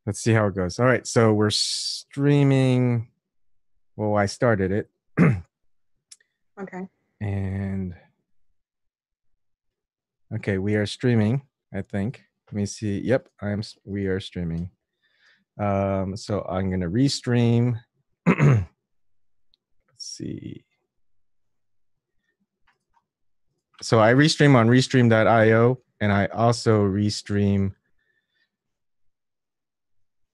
Let's see how it goes. All right, so we're streaming. Well, I started it. Okay. And okay, we are streaming, I think. Let me see. Yep, we are streaming. So I'm gonna restream. Let's see. So I restream on restream.io, and I also restream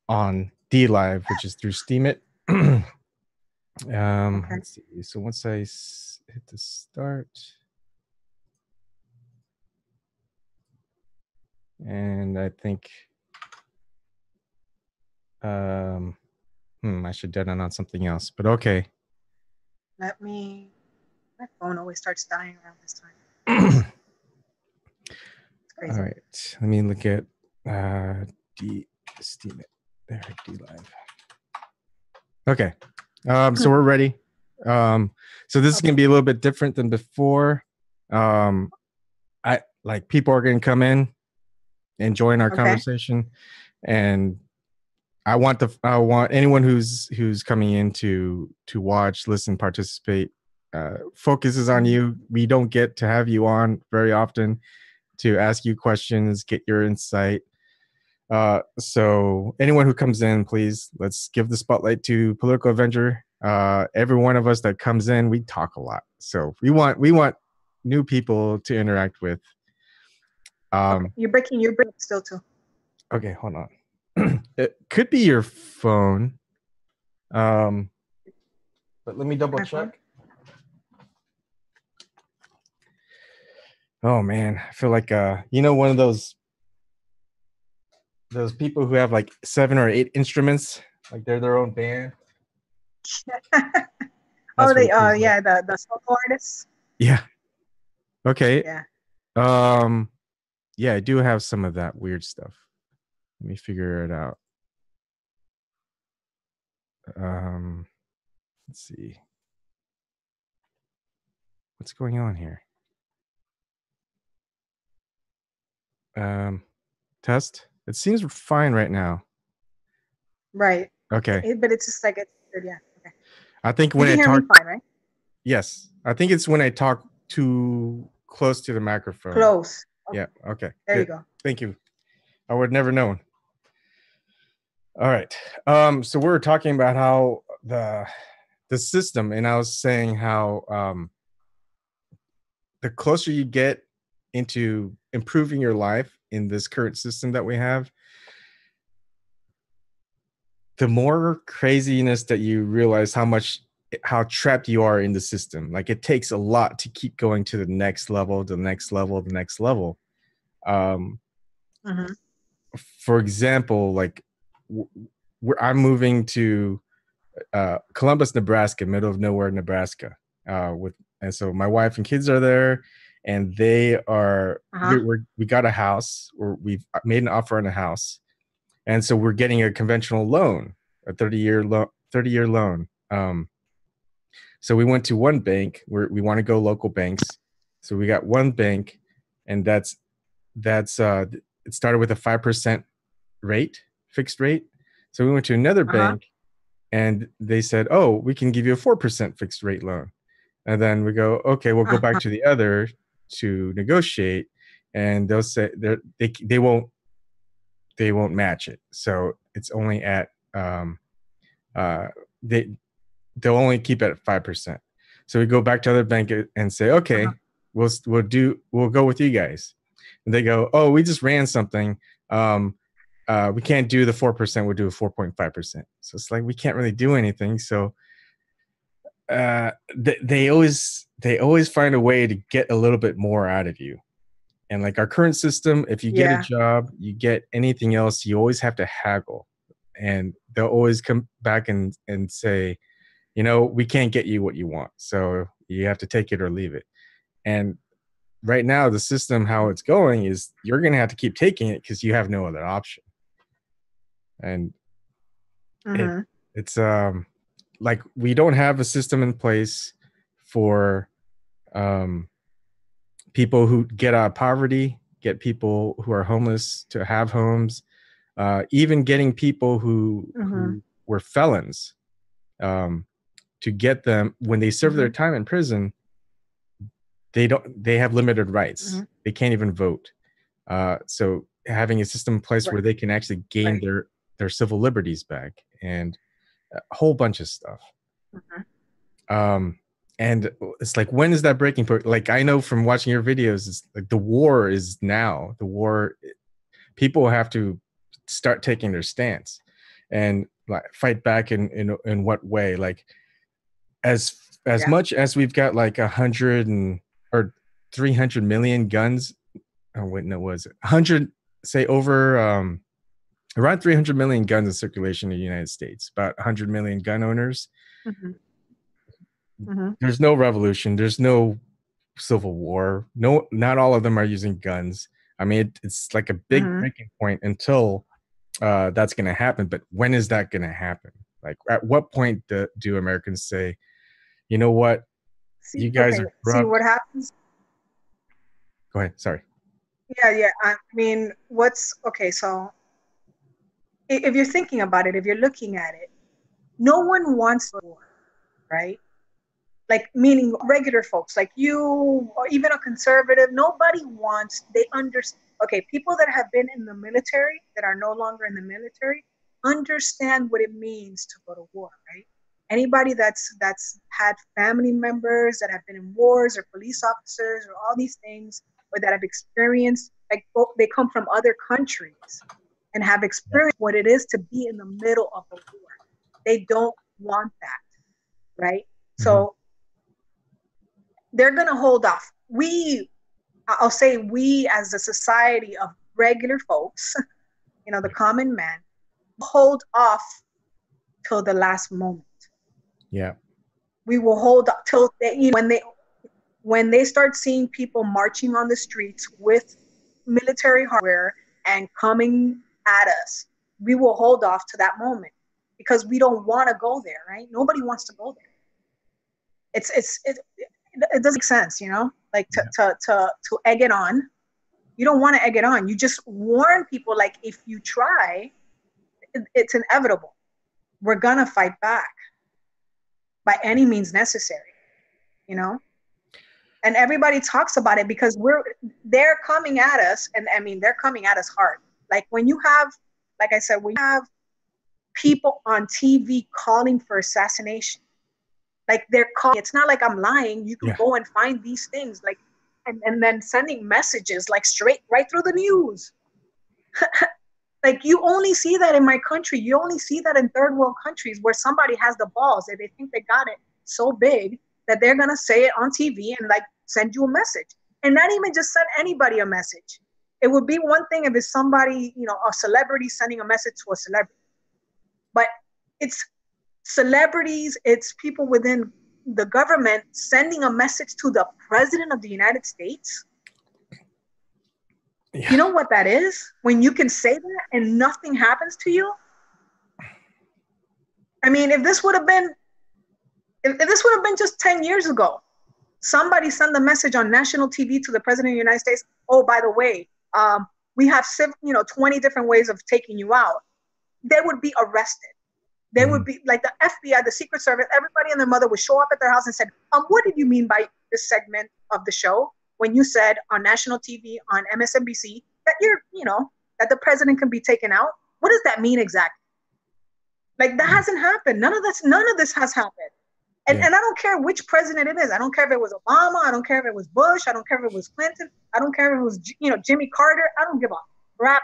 on DLive, which is through Steemit. Okay. Let's see. So once I hit the start, and I think I should dead on something else, but okay. My phone always starts dying around this time. It's crazy. All right, let me look at Steemit. There, DLive. Okay, so we're ready. So this is gonna be a little bit different than before. People are gonna come in and join our conversation, and I want anyone who's coming in to watch, listen, participate. Focuses on you. We don't get to have you on very often to ask you questions, get your insight. So anyone who comes in, please, let's give the spotlight to Political Avenger. Every one of us that comes in, we talk a lot. So we want new people to interact with. You're breaking still too. Okay, hold on. It could be your phone. But let me double check. Oh man, I feel like one of those people who have like 7 or 8 instruments, like they're their own band. The solo artists. Yeah. Okay. Yeah. Yeah, I do have some of that weird stuff. Let me figure it out. Let's see. What's going on here? Test. It seems fine right now. Right. Okay. But it's just like it's good, yeah. Okay. I think when you can I hear talk, me fine, right? Yes. I think it's when I talk too close to the microphone. Close. Okay. Yeah. Okay. There you go. Thank you. I would never known. All right. So we were talking about how the system, and I was saying how the closer you get into improving your life in this current system that we have, the more craziness that you realize how trapped you are in the system. Like it takes a lot to keep going to the next level, the next level, the next level. For example, like I'm moving to Columbus, Nebraska, middle of nowhere, Nebraska. And so my wife and kids are there, and they are. We got a house, or we've made an offer on a house, and so we're getting a conventional loan, a 30-year loan. So we went to one bank where we want to go local banks. So we got one bank, and that's it started with a 5% rate, fixed rate. So we went to another bank, and they said, "Oh, we can give you a 4% fixed rate loan." And then we go, "Okay, we'll go back to the other to negotiate," and they'll say they won't match it. So it's only at they'll only keep it at 5%. So we go back to other bank and say, "Okay, we'll go with you guys." And they go, "Oh, we just ran something. We can't do the 4%. We'll do a 4.5%. So it's like we can't really do anything. So they always find a way to get a little bit more out of you. And like our current system, if you get a job, you get anything else, you always have to haggle. And they'll always come back and say, we can't get you what you want. So you have to take it or leave it. And right now, the system, how it's going is you're going to have to keep taking it because you have no other option. And it's like we don't have a system in place for people who get out of poverty, get people who are homeless to have homes. even getting people who were felons, to get them when they serve their time in prison, they have limited rights. They can't even vote. So having a system in place where they can actually gain their civil liberties back, and a whole bunch of stuff. And it's like, when is that breaking point? Like, I know from watching your videos, it's like the war is now. The war, people have to start taking their stance and like fight back in what way? Like, as much as we've got like 100 or 300 million guns. Oh wait, no, was it 100? Say over around 300 million guns in circulation in the United States. About 100 million gun owners. There's no revolution. There's no civil war. No, not all of them are using guns. I mean, it's like a big breaking point until that's going to happen. But when is that going to happen? Like, at what point do Americans say, you know what, you guys are corrupt? See what happens. Go ahead. Sorry. Yeah. I mean, so if you're thinking about it, if you're looking at it, no one wants war, right? Like, meaning regular folks like you, or even a conservative, nobody wants, they understand. Okay, people that have been in the military, that are no longer in the military, understand what it means to go to war, right? Anybody that's had family members that have been in wars, or police officers, or all these things, or that have experienced, like, they come from other countries and have experienced what it is to be in the middle of a war. They don't want that, right? So they're going to hold off. I'll say we as a society of regular folks, the common man, hold off till the last moment. Yeah. We will hold up till when they start seeing people marching on the streets with military hardware and coming at us, we will hold off to that moment, because we don't want to go there, right? Nobody wants to go there. It doesn't make sense, like to egg it on. You don't want to egg it on. You just warn people, like, if you try, it's inevitable. We're gonna fight back by any means necessary, and everybody talks about it because they're coming at us, and I mean, they're coming at us hard. Like, when you have, like I said, when you have people on TV calling for assassination, like, they're calling, it's not like I'm lying. You can go and find these things, like, and then sending messages, like, straight right through the news. Like, you only see that in my country. You only see that in third world countries, where somebody has the balls and they think they got it so big that they're going to say it on TV and, like, send you a message. And not even just send anybody a message. It would be one thing if it's somebody, a celebrity sending a message to a celebrity. But it's celebrities, it's people within the government sending a message to the president of the United States. Yeah. You know what that is? When you can say that and nothing happens to you? I mean, if this would have been just 10 years ago, somebody sent a message on national TV to the president of the United States, oh, by the way, we have 20 different ways of taking you out. They would be arrested. They would be, like, the FBI, the Secret Service, everybody and their mother would show up at their house and said, what did you mean by this segment of the show when you said on national TV, on MSNBC, that that the president can be taken out? What does that mean exactly? Like, that hasn't happened. None of this has happened. And I don't care which president it is. I don't care if it was Obama. I don't care if it was Bush. I don't care if it was Clinton. I don't care if it was, Jimmy Carter. I don't give a crap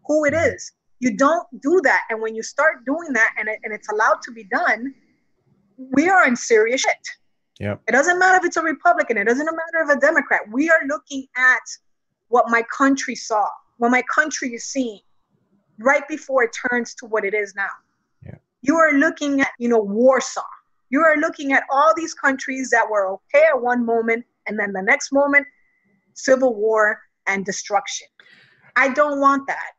who it is. You don't do that. And when you start doing that, and it's allowed to be done, we are in serious shit. Yep. It doesn't matter if it's a Republican. It doesn't matter if a Democrat. We are looking at what my country saw, what my country is seeing right before it turns to what it is now. Yeah. You are looking at, Warsaw. You are looking at all these countries that were okay at one moment, and then the next moment, civil war and destruction. I don't want that.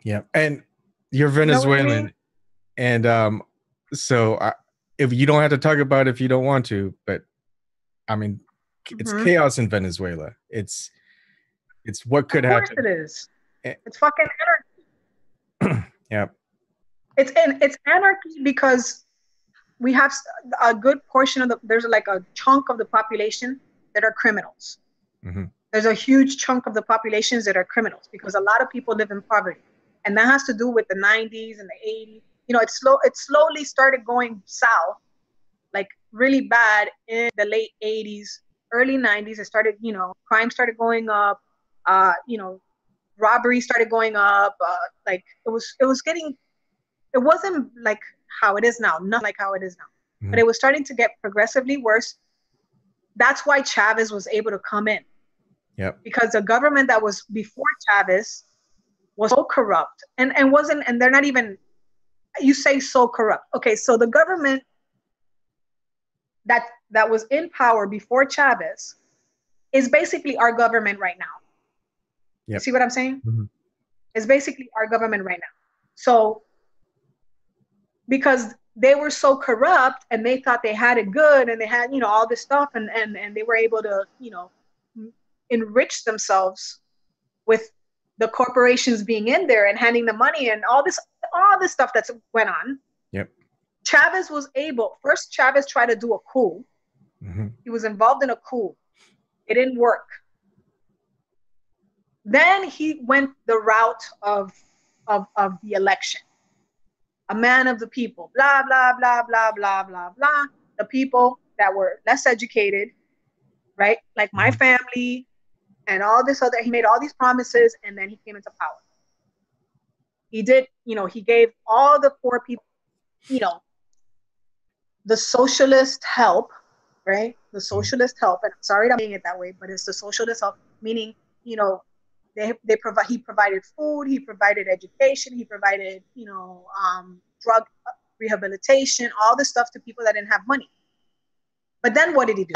Yeah, and you're Venezuelan, I mean? And so if you don't have to talk about it if you don't want to, but I mean, it's chaos in Venezuela. It's what could happen. Of course it is. It's fucking Yep. It's anarchy because we have a good portion of there's like a chunk of the population that are criminals. Mm-hmm. There's a huge chunk of the populations that are criminals because a lot of people live in poverty. And that has to do with the 90s and the 80s. It slowly started going south, like really bad in the late 80s, early 90s. It started, crime started going up, robbery started going up. It wasn't like how it is now, not like how it is now, but it was starting to get progressively worse. That's why Chavez was able to come in. Yep. Because the government that was before Chavez was so corrupt and they're not even, you say so corrupt. Okay, so the government that was in power before Chavez is basically our government right now. Yep. You see what I'm saying? Mm-hmm. It's basically our government right now. So because they were so corrupt and they thought they had it good and they had, all this stuff and they were able to, enrich themselves with the corporations being in there and handing the money and all this stuff that went on. Yep. Chavez tried to do a coup. Mm-hmm. He was involved in a coup. It didn't work. Then he went the route of the election. A man of the people, blah, blah, blah, blah, blah, blah, blah. The people that were less educated, right? Like my family and all this other, he made all these promises and then he came into power. He did, he gave all the poor people, the socialist help, right? The socialist help, and I'm sorry I'm saying it that way, but it's the socialist help, meaning, he provided food, he provided education, he provided, drug rehabilitation, all this stuff to people that didn't have money. But then what did he do?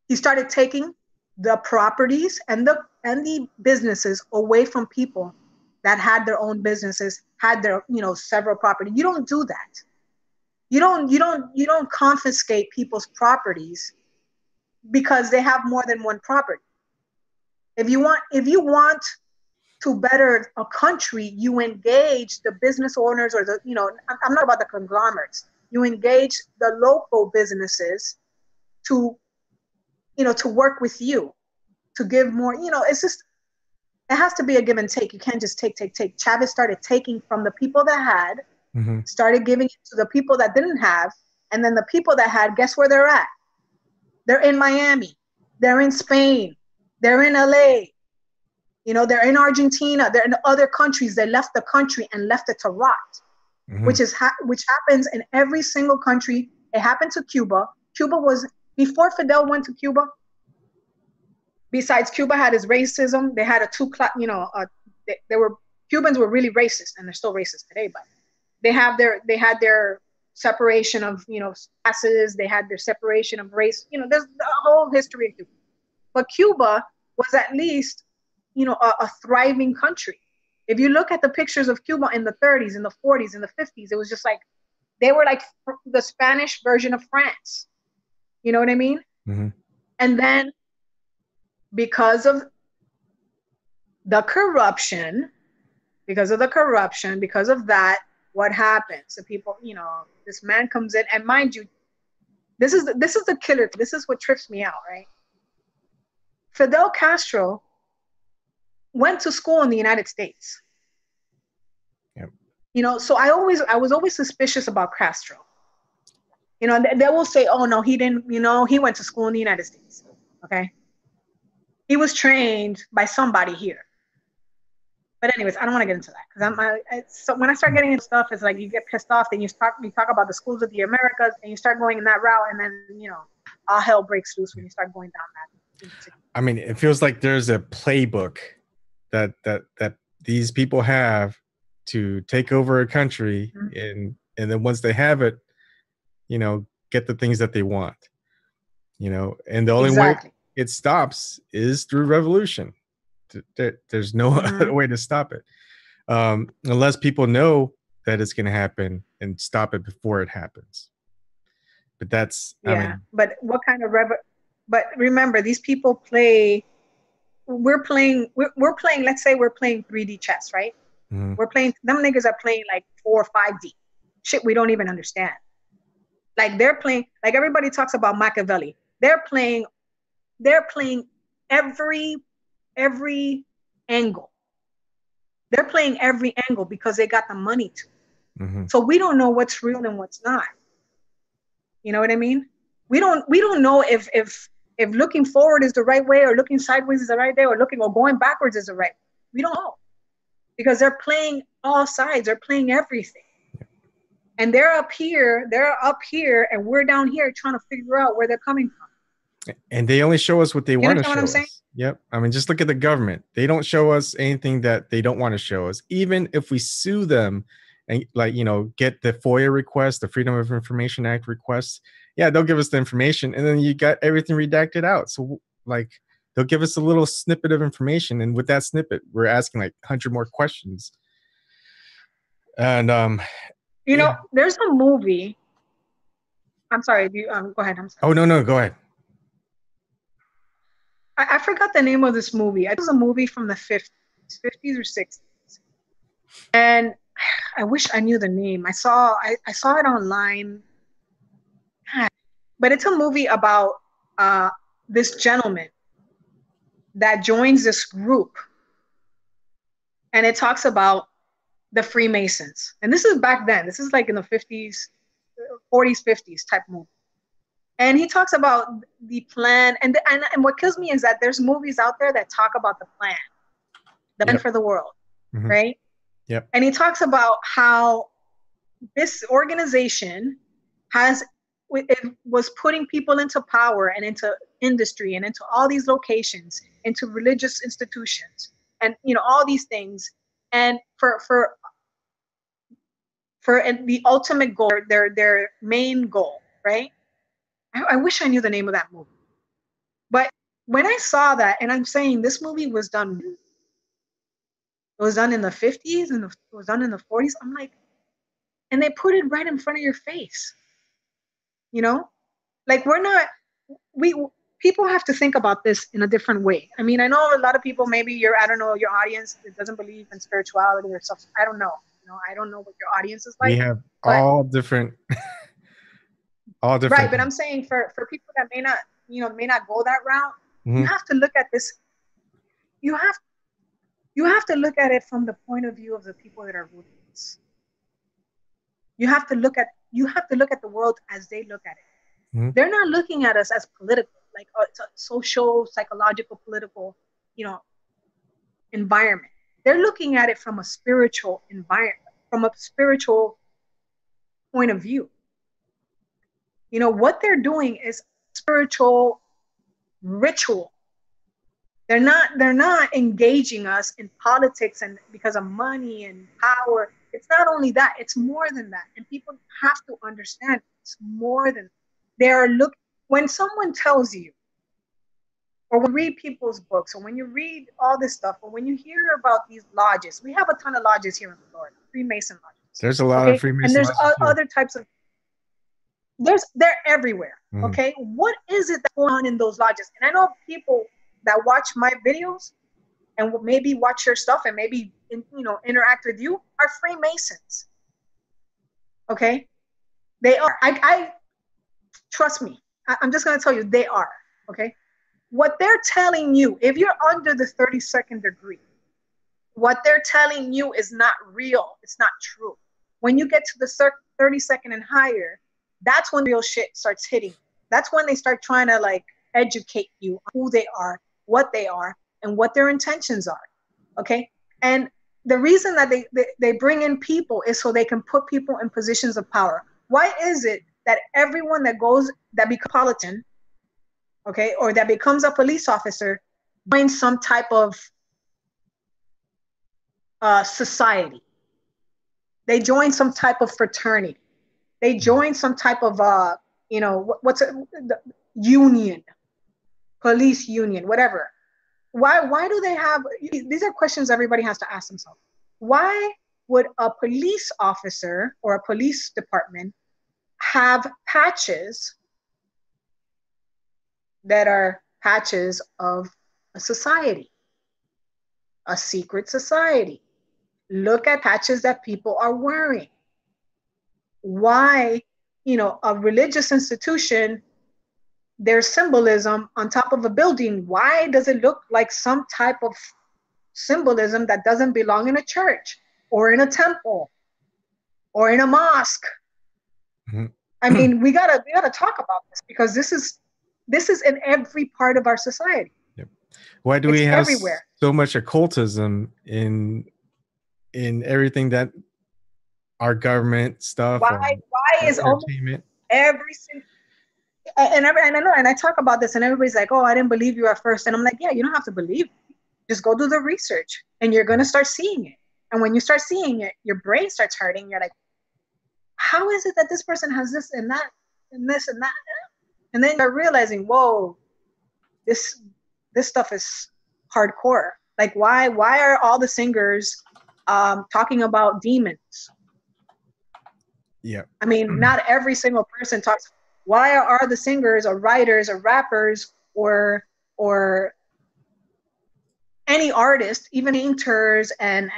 He started taking the properties and the businesses away from people that had their own businesses, had their, several properties. You don't do that. You don't confiscate people's properties because they have more than one property. If you want to better a country, you engage the business owners or I'm not about the conglomerates. You engage the local businesses to work with you, to give more, it's just, it has to be a give and take. You can't just take. Chavez started taking from the people that had, started giving it to the people that didn't have, and then the people that had, guess where they're at? They're in Miami. They're in Spain. They're in LA. They're in Argentina. They're in other countries. They left the country and left it to rot, which happens in every single country. It happened to Cuba. Cuba was, before Fidel went to Cuba, besides Cuba had its racism, they had Cubans were really racist, and they're still racist today, but they had their separation of, classes. They had their separation of race. There's a whole history of Cuba. But Cuba was at least, a thriving country. If you look at the pictures of Cuba in the 30s, in the 40s, in the 50s, it was just like, they were like the Spanish version of France. You know what I mean? Mm-hmm. And then because of the corruption, because of that, what happens? The people, this man comes in, and mind you, this is the killer. This is what trips me out, right? Fidel Castro went to school in the United States. Yep. So I was always suspicious about Castro. They will say, oh no, he didn't, he went to school in the United States. Okay. He was trained by somebody here. But anyways, I don't want to get into that because so when I start getting into stuff, it's like you get pissed off, then you talk about the schools of the Americas, and you start going in that route, and then all hell breaks loose when you start going down that. I mean, it feels like there's a playbook that these people have to take over a country, and then once they have it, get the things that they want, and the only way it stops is through revolution. There's no other way to stop it, unless people know that it's going to happen and stop it before it happens. But that's, but what kind of but remember, these people play, we're playing, let's say we're playing 3D chess, right? Mhm. We're playing, them niggas are playing like 4 or 5D. Shit we don't even understand. Like they're playing, like everybody talks about Machiavelli. They're playing every angle. They're playing every angle because they got the money to. Mm-hmm. So we don't know what's real and what's not. You know what I mean? We don't know if looking forward is the right way, or looking sideways is the right way, or going backwards is the right way. We don't know, because they're playing all sides. They're playing everything. And they're up here, and we're down here trying to figure out where they're coming from. And they only show us what they want to show what I'm saying? us. Yep. I mean, just look at the government. They don't show us anything that they don't want to show us. Even if we sue them and, like, you know, get the FOIA request, the Freedom of Information Act requests, yeah, they'll give us the information, and then you got everything redacted out. So, like, they'll give us a little snippet of information, and with that snippet, we're asking like 100 more questions. And you know, there's a movie. I'm sorry. Go ahead. I'm sorry. Oh, no, go ahead. I forgot the name of this movie. It was a movie from the 50s or 60s. And I wish I knew the name. I saw it online. But it's a movie about this gentleman that joins this group. And it talks about the Freemasons. And this is back then. This is like in the 50s, 40s, 50s type movie. And he talks about the plan. And what kills me is that there's movies out there that talk about the plan for the world, right? Yep. And he talks about how this organization was putting people into power and into industry and into all these locations, into religious institutions, and, you know, all these things. And for the ultimate goal, their main goal, right? I wish I knew the name of that movie. But when I saw that, and I'm saying this movie was done, it was done in the 50s and it was done in the 40s. I'm like, and they put it right in front of your face. You know, like people have to think about this in a different way. I mean, I know a lot of people, maybe your audience doesn't believe in spirituality or stuff. I don't know. You know, I don't know what your audience is like. We have all different, Right. But I'm saying for people that may not go that route, you have to look at this. You have to look at it from the point of view of the people that are rooting this. You have to look at the world as they look at it. Mm-hmm. They're not looking at us as political, like it's a social, psychological, political, environment. They're looking at it from a spiritual environment, from a spiritual point of view. You know, what they're doing is spiritual ritual. They're not engaging us in politics and because of money and power. It's not only that, it's more than that. And people have to understand it's more than when someone tells you, or when you read people's books, or when you read all this stuff, or when you hear about these lodges, we have a ton of lodges here in Florida, Freemason lodges. There's a lot of Freemason and there's lodges other types of, they're everywhere. Okay, what is it that's going on in those lodges? And I know people that watch my videos and maybe watch your stuff and maybe interact with you are Freemasons. Okay, they are. I trust me. I'm just gonna tell you, they are. Okay, what they're telling you, if you're under the 32nd degree, what they're telling you is not real. It's not true. When you get to the 32nd and higher, that's when real shit starts hitting. That's when they start trying to like educate you on who they are, what they are, and what their intentions are. Okay, and the reason that they bring in people is so they can put people in positions of power. Why is it that everyone that becomes a politician, okay, or that becomes a police officer, joins some type of society? They join some type of fraternity. They join some type of union, police union, whatever. Why do they have, these are questions everybody has to ask themselves. Why would a police officer or a police department have patches that are patches of a society, a secret society? Look at patches that people are wearing. Why, a religious institution, there's symbolism on top of a building. Why does it look like some type of symbolism that doesn't belong in a church or in a temple or in a mosque? Mm-hmm. I mean, we gotta talk about this, because this is in every part of our society. Yep. Why do we have everywhere so much occultism in everything that our government stuff? Why is entertainment every single and I know, and I talk about this, and everybody's like, "Oh, I didn't believe you at first," and I'm like, "Yeah, you don't have to believe me. Just go do the research, and you're gonna start seeing it. And when you start seeing it, your brain starts hurting. You're like, how is it that this person has this and that and this and that?" And then you're realizing, whoa, this stuff is hardcore. Like, why are all the singers talking about demons? Yeah. I mean, not every single person talks. Why are the singers or writers or rappers or any artist, even painters and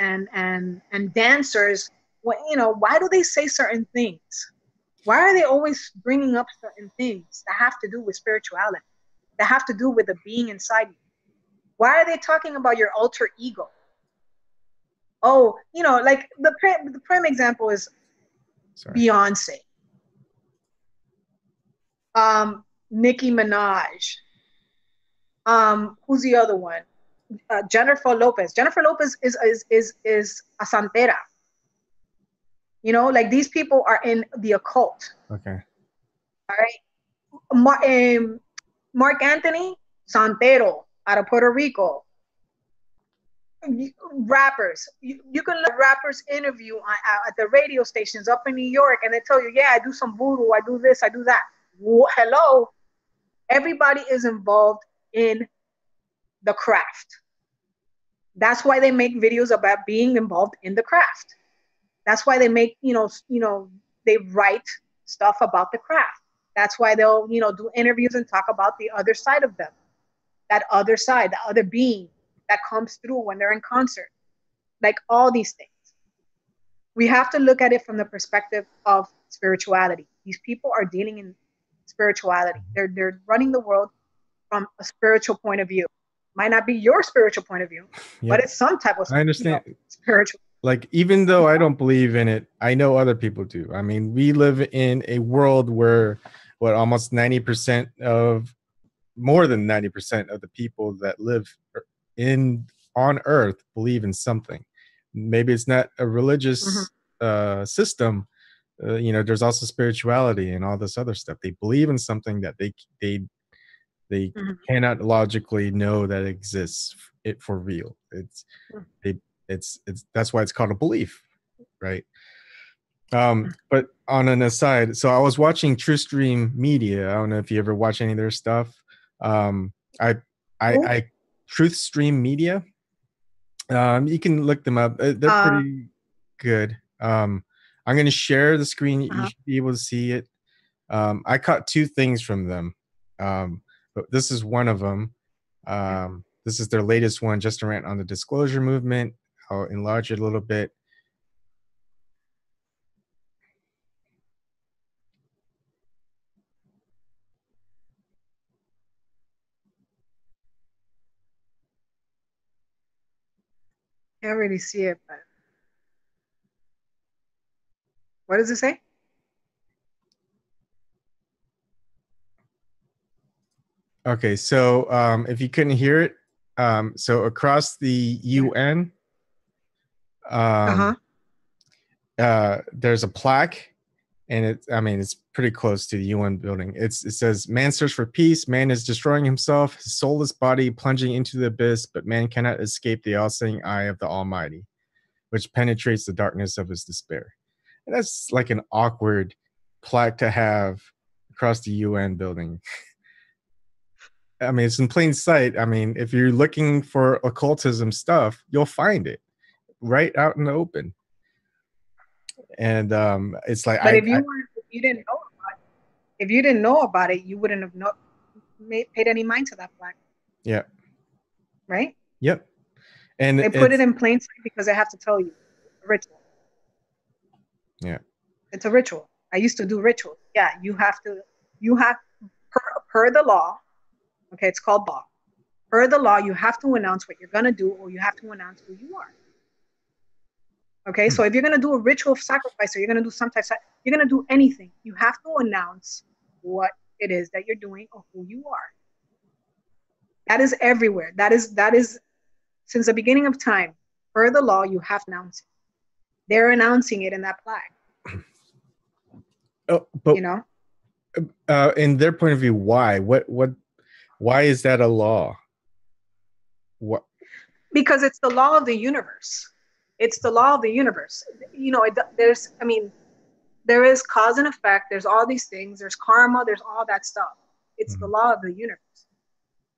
dancers, why do they say certain things? Why are they always bringing up certain things that have to do with spirituality, that have to do with the being inside you? Why are they talking about your alter ego? Oh, like the prime example is Beyonce. Nicki Minaj. Who's the other one? Jennifer Lopez. Jennifer Lopez is a santera. Like, these people are in the occult. Okay. All right. Mark Anthony, santero, out of Puerto Rico. Rappers. You can let rappers interview at the radio stations up in New York, and they tell you, yeah, I do some voodoo, I do this, I do that. Hello. Everybody is involved in the craft. That's why they make videos about being involved in the craft. That's why they make, they write stuff about the craft. That's why they'll, do interviews and talk about the other side of them. That other side, the other being that comes through when they're in concert. Like, all these things. We have to look at it from the perspective of spirituality. These people are dealing in spirituality. They're running the world from a spiritual point of view. Might not be your spiritual point of view, but it's some type of, I understand. Spiritual. Like, even though I don't believe in it, I know other people do. I mean, we live in a world where almost 90% of, more than 90% of the people that live on Earth believe in something. Maybe it's not a religious system. There's also spirituality and all this other stuff. They believe in something that they cannot logically know that exists it for real. It's that's why it's called a belief, right? But on an aside, so I was watching True Stream Media. I don't know if you ever watch any of their stuff. I Truth Stream Media. You can look them up. They're pretty good. I'm going to share the screen. You should be able to see it. I caught two things from them. But this is one of them. This is their latest one, just a rant on the disclosure movement. I'll enlarge it a little bit. Can't really see it, but what does it say? Okay, so if you couldn't hear it, so across the UN, there's a plaque, and it's pretty close to the UN building. It says, "Man search for peace. Man is destroying himself, his soulless body plunging into the abyss, but man cannot escape the all-seeing eye of the Almighty, which penetrates the darkness of his despair." And that's like an awkward plaque to have across the UN building. I mean, it's in plain sight. I mean, if you're looking for occultism stuff, you'll find it right out in the open. And it's like, but if you didn't know about it, you wouldn't have paid any mind to that flag. Yeah. Right. Yep. And they put it in plain sight because they have to tell you. ritual. Yeah. It's a ritual. I used to do rituals. Yeah, you have per the law. Okay, it's called law. Per the law, you have to announce what you're gonna do, or you have to announce who you are. Okay, so if you're gonna do a ritual of sacrifice, or you're gonna do some type of, you're gonna do anything, you have to announce what it is that you're doing or who you are. That is everywhere. That is since the beginning of time. Per the law, you have to announce it. They're announcing it in that flag. Oh, but you know, in their point of view, why? Why is that a law? What? Because it's the law of the universe. It's the law of the universe. You know, there is cause and effect. There's all these things. There's karma. There's all that stuff. It's the law of the universe.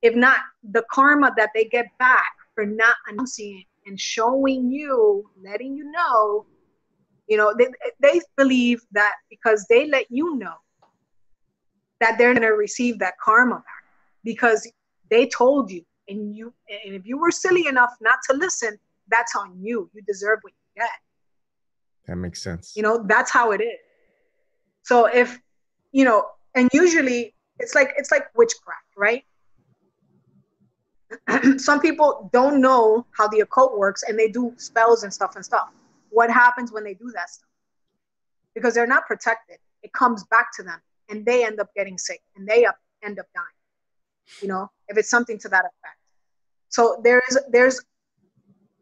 If not, the karma that they get back for not announcing it and showing you, letting you know, they believe that because they let you know that they're going to receive that karma back because they told you, and if you were silly enough not to listen, that's on you. You deserve what you get. That makes sense. That's how it is. So if, and usually it's like witchcraft, right? Some people don't know how the occult works and they do spells and stuff. What happens when they do that stuff? Because they're not protected. It comes back to them and they end up getting sick and they end up dying, if it's something to that effect. So there's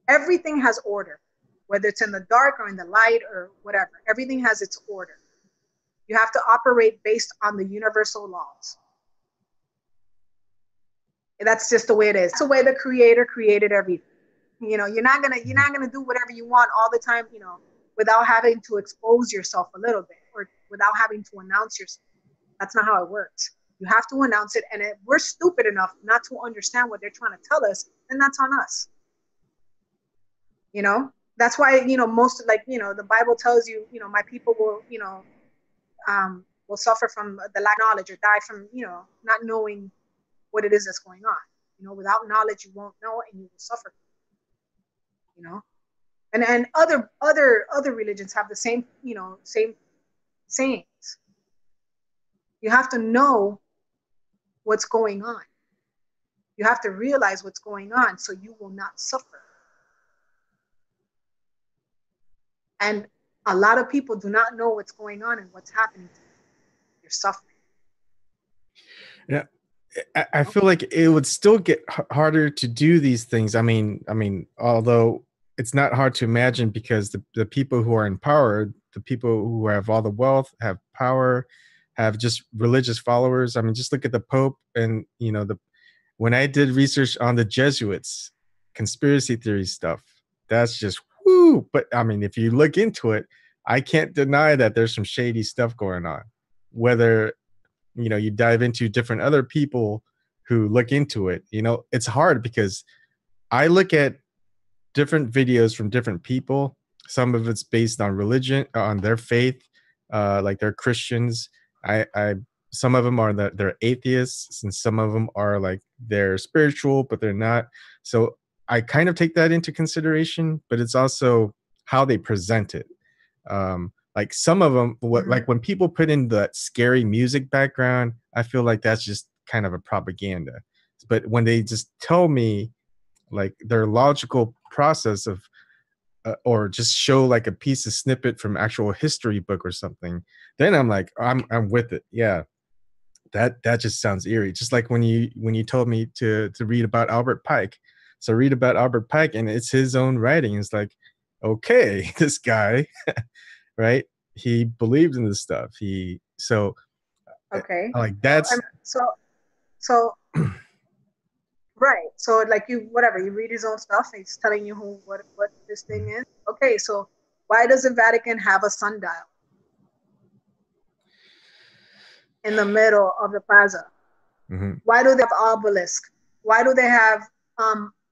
everything has order, whether it's in the dark or in the light or whatever. Everything has its order. You have to operate based on the universal laws. That's just the way it is. That's the way the creator created everything. You're not gonna do whatever you want all the time, without having to expose yourself a little bit or without having to announce yourself. That's not how it works. You have to announce it, and if we're stupid enough not to understand what they're trying to tell us, then that's on us. That's why, most the Bible tells you, my people will, will suffer from the lack of knowledge or die from, not knowing what it is that's going on. Without knowledge, you won't know and you will suffer. And other religions have the same, same sayings. You have to know what's going on. You have to realize what's going on so you will not suffer. And a lot of people do not know what's going on and what's happening to them. You're suffering. Yeah. I feel like it would still get harder to do these things. I mean, although it's not hard to imagine because the people who are in power, the people who have all the wealth, have power, have just religious followers. I mean, just look at the Pope and, when I did research on the Jesuits, conspiracy theory stuff, that's just whoo. But I mean, if you look into it, I can't deny that there's some shady stuff going on. Whether you dive into different other people who look into it, it's hard because I look at different videos from different people. Some of it's based on religion, on their faith, like they're Christians. Some of them are that they're atheists, and some of them are like they're spiritual, but they're not. So I kind of take that into consideration, but it's also how they present it. Like some of them, like when people put in the scary music background, I feel like that's just kind of a propaganda. But when they just tell me like their logical process of, or just show like a piece of snippet from actual history book or something, then I'm like, I'm with it. Yeah, that just sounds eerie. Just like when you told me to read about Albert Pike. So read about Albert Pike, and it's his own writing. It's like, okay, this guy. Right, he believed in this stuff. Okay. Like that's so right. So like you read his own stuff. He's telling you what this thing is. Okay. So why does the Vatican have a sundial in the middle of the plaza? Mm-hmm. Why do they have obelisk? Why do they have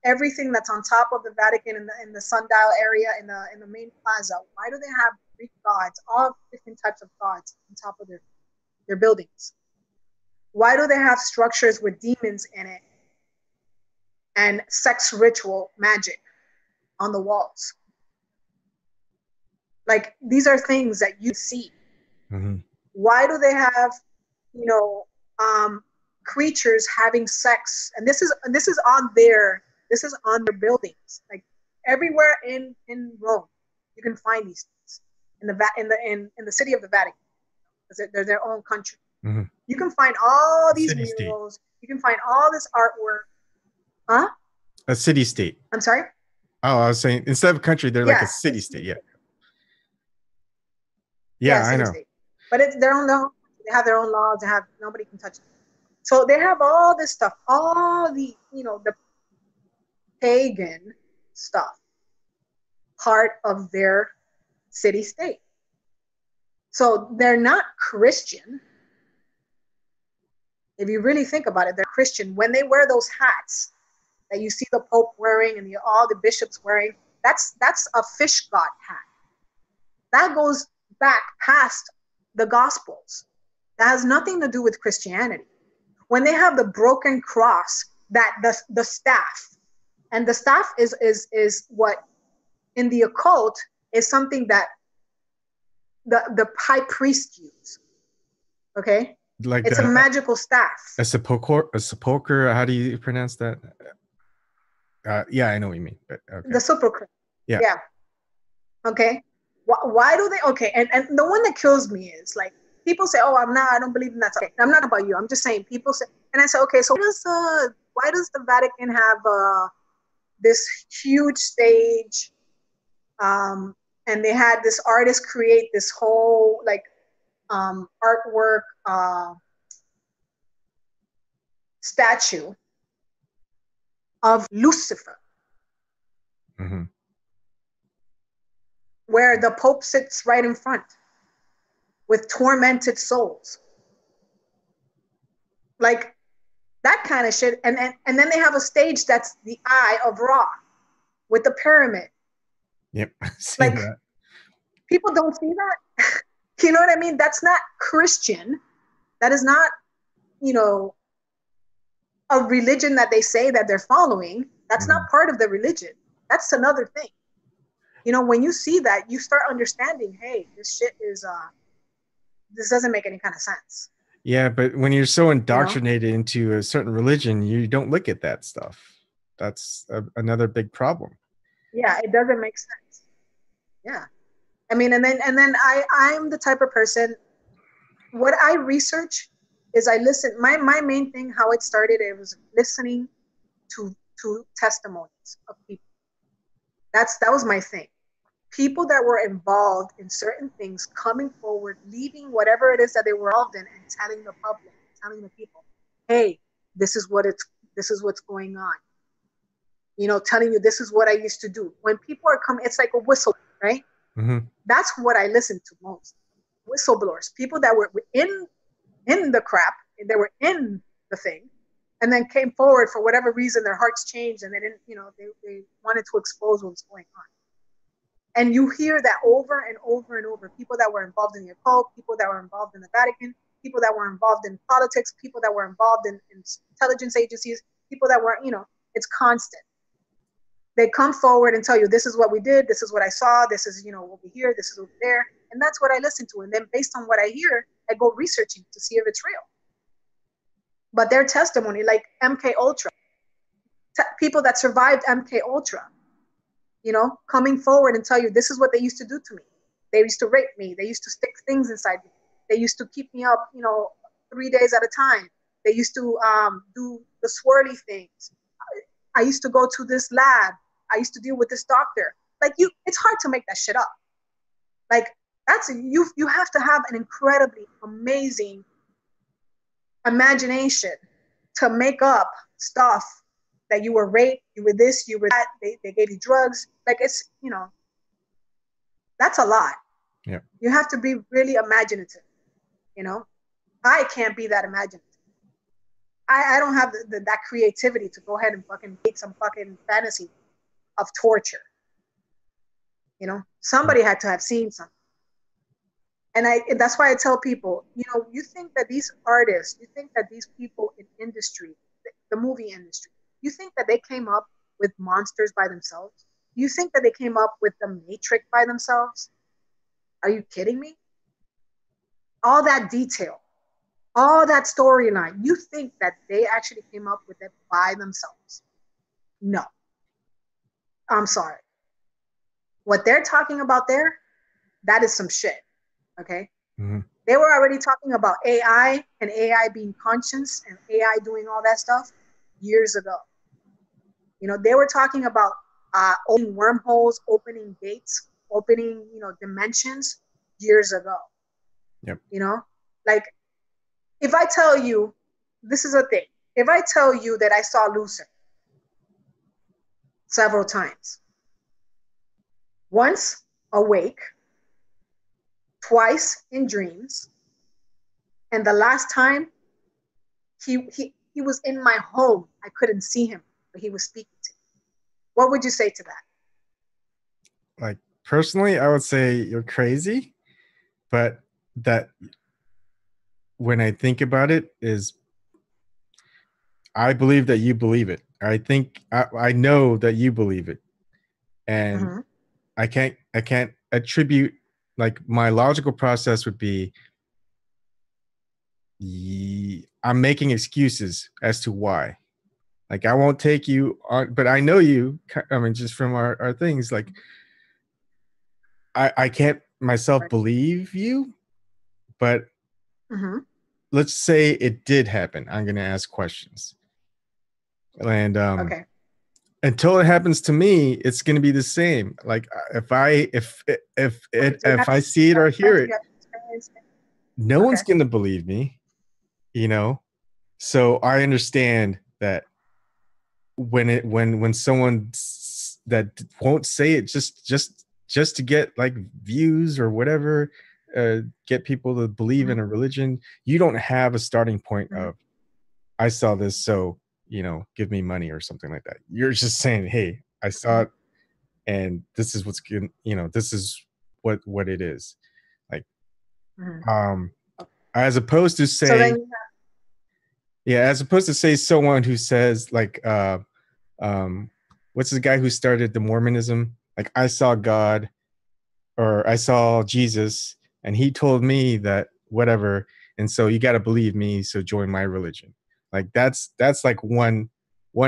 everything that's on top of the Vatican in the sundial area in the main plaza? Why do they have Greek gods, all different types of gods on top of their buildings? Why do they have structures with demons in it and sex ritual magic on the walls? Like, these are things that you see. Mm-hmm. Why do they have, you know, creatures having sex? And this is on their buildings. Like, everywhere in Rome, you can find these things in the city of the Vatican. They're their own country. Mm-hmm. You can find all these City state. murals. You can find all this artwork. Huh? A city state. I'm sorry? Oh, I was saying instead of a country, they're like a city state. Yeah. Yeah, I city know. state. But it's their own law. They have their own laws. Nobody can touch it. So they have all this stuff, all the, you know, the pagan stuff, part of their city state. So they're not Christian. If you really think about it, they're Christian. When they wear those hats that you see the Pope wearing and all the bishops wearing, that's a fish god hat. That goes back past the Gospels. That has nothing to do with Christianity. When they have the broken cross, that the staff, and the staff is what in the occult is something that the high priest use. Okay, Like it's a magical staff. A sepulcher. How do you pronounce that? Yeah, I know what you mean. But okay. The sepulcher. Yeah. Yeah. Okay. Why do they? Okay, and the one that kills me is like, people say, "Oh, I don't believe in that." Okay, I'm not about you. I'm just saying. People say, and I say, okay, so why does the Vatican have this huge stage? And they had this artist create this whole like artwork statue of Lucifer, Mm-hmm. where the Pope sits right in front with tormented souls. Like, that kind of shit. And then they have a stage that's the Eye of Ra with the pyramid. Yep. Like, that. People don't see that. You know what I mean? That's not Christian. That is not, you know, a religion that they say that they're following. That's Mm-hmm. not part of the religion. That's another thing. You know, when you see that, you start understanding, hey, this shit is this doesn't make any kind of sense. Yeah, but when you're so indoctrinated into a certain religion, you don't look at that stuff. That's another big problem. Yeah, it doesn't make sense. Yeah. I mean, and then I'm the type of person, what I research is I listen. My main thing, how it started, it was listening to testimonies of people. That was my thing. People that were involved in certain things coming forward, leaving whatever it is that they were involved in, and telling the public, telling the people, hey, this is what's going on. You know, telling you this is what I used to do. When people are coming, it's like a whistle, right? Mm-hmm. That's what I listen to most. Whistleblowers, people that were in the crap, they were in the thing, and then came forward for whatever reason, their hearts changed and they didn't, you know, they wanted to expose what was going on. And you hear that over and over and over. People that were involved in the occult, people that were involved in the Vatican, people that were involved in politics, people that were involved in intelligence agencies, people that were, you know, it's constant. They come forward and tell you, this is what we did, this is what I saw, this is, you know, what we hear, this is over there. And that's what I listen to. And then based on what I hear, I go researching to see if it's real. But their testimony, like MK Ultra, people that survived MK Ultra, you know, coming forward and tell you, this is what they used to do to me. They used to rape me. They used to stick things inside me. They used to keep me up, you know, 3 days at a time. They used to do the swirly things. I used to go to this lab. I used to deal with this doctor. Like, it's hard to make that shit up. Like, you have to have an incredibly amazing imagination to make up stuff that you were raped, you were this, you were that, they gave you drugs. Like, it's, you know, that's a lot. Yeah. You have to be really imaginative, you know? I can't be that imaginative. I don't have that creativity to go ahead and fucking make some fucking fantasy of torture. You know, somebody had to have seen something. And that's why I tell people, you know, you think that these artists, you think that these people in industry, the movie industry, you think that they came up with monsters by themselves? You think that they came up with the Matrix by themselves? Are you kidding me? All that detail, all that storyline. You think that they actually came up with it by themselves? No. I'm sorry. What they're talking about there, that is some shit. Okay. Mm-hmm. They were already talking about AI and AI being conscious and AI doing all that stuff years ago. You know, they were talking about opening wormholes, opening gates, opening, you know, dimensions years ago. Yep. You know, like if I tell you, this is a thing. If I tell you that I saw Lucifer several times, once awake, twice in dreams, and the last time he was in my home, I couldn't see him, but he was speaking to me. What would you say to that? Like personally, I would say you're crazy, but that when I think about it is I believe that you believe it. I know that you believe it. And Mm-hmm. I can't attribute, like, my logical process would be I'm making excuses as to why. Like I won't take you on, but I know you. I mean, just from our things, like I can't myself Right. believe you, but Mm-hmm. let's say it did happen. I'm gonna ask questions. And Okay. until it happens to me, it's gonna be the same. Like if I Okay. So you if have to I see it or hear experience. it, You have to experience it. no Okay. one's gonna believe me, you know. So I understand that when someone that won't say it just to get like views or whatever, get people to believe Mm-hmm. in a religion, you don't have a starting point Mm-hmm. of I saw this, so give me money or something like that. You're just saying, hey, I saw it, and this is what's good, this is what it is. Like, Mm-hmm. um Okay. as opposed to So then say, you yeah, as opposed to say someone who says like um what's the guy who started the Mormonism, like I saw God or I saw Jesus and he told me that whatever, and so you got to believe me, so join my religion. Like that's like one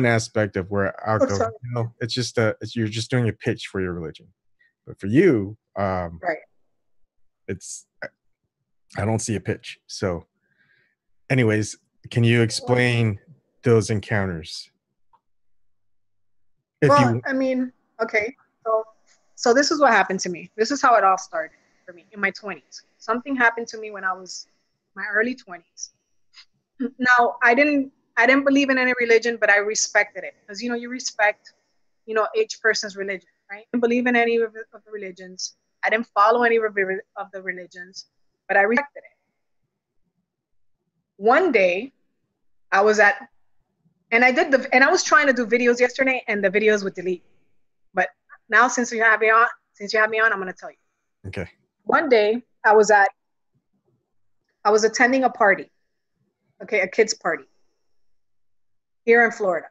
aspect of where I'll have. Oh, go, sorry. it's just you're just doing a pitch for your religion. But for you, Right. it's I don't see a pitch. So anyways, can you explain those encounters if Well, you I mean, okay. So, so this is what happened to me. This is how it all started for me in my 20s. Something happened to me when I was my early 20s. Now, I didn't believe in any religion, but I respected it because you respect each person's religion, right? I didn't believe in any of the religions. I didn't follow any of the religions, but I respected it. One day, I was at and I was trying to do videos yesterday, and the videos would delete. But now, since you have me on, I'm gonna tell you. okay. One day, I was attending a party, okay, a kids party here in Florida.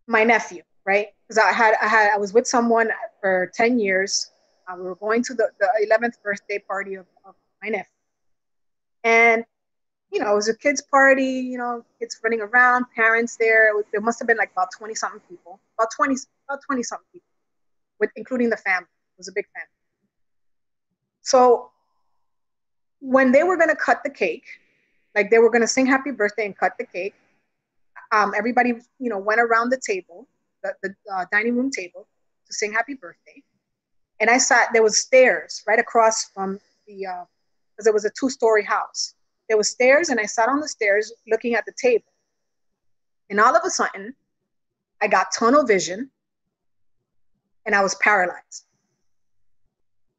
My nephew, right? Because I was with someone for 10 years. We were going to the 11th birthday party of my nephew, and it was a kids party. Kids running around, parents there. There must have been like about 20 something people, about 20 something people, with including the family. It was a big family. So when they were gonna cut the cake, like they were gonna sing happy birthday and cut the cake, everybody went around the table, the dining room table, to sing happy birthday. And I sat. There was stairs right across from the because it was a 2-story house. There was stairs, and I sat on the stairs looking at the table. And all of a sudden, I got tunnel vision, and I was paralyzed.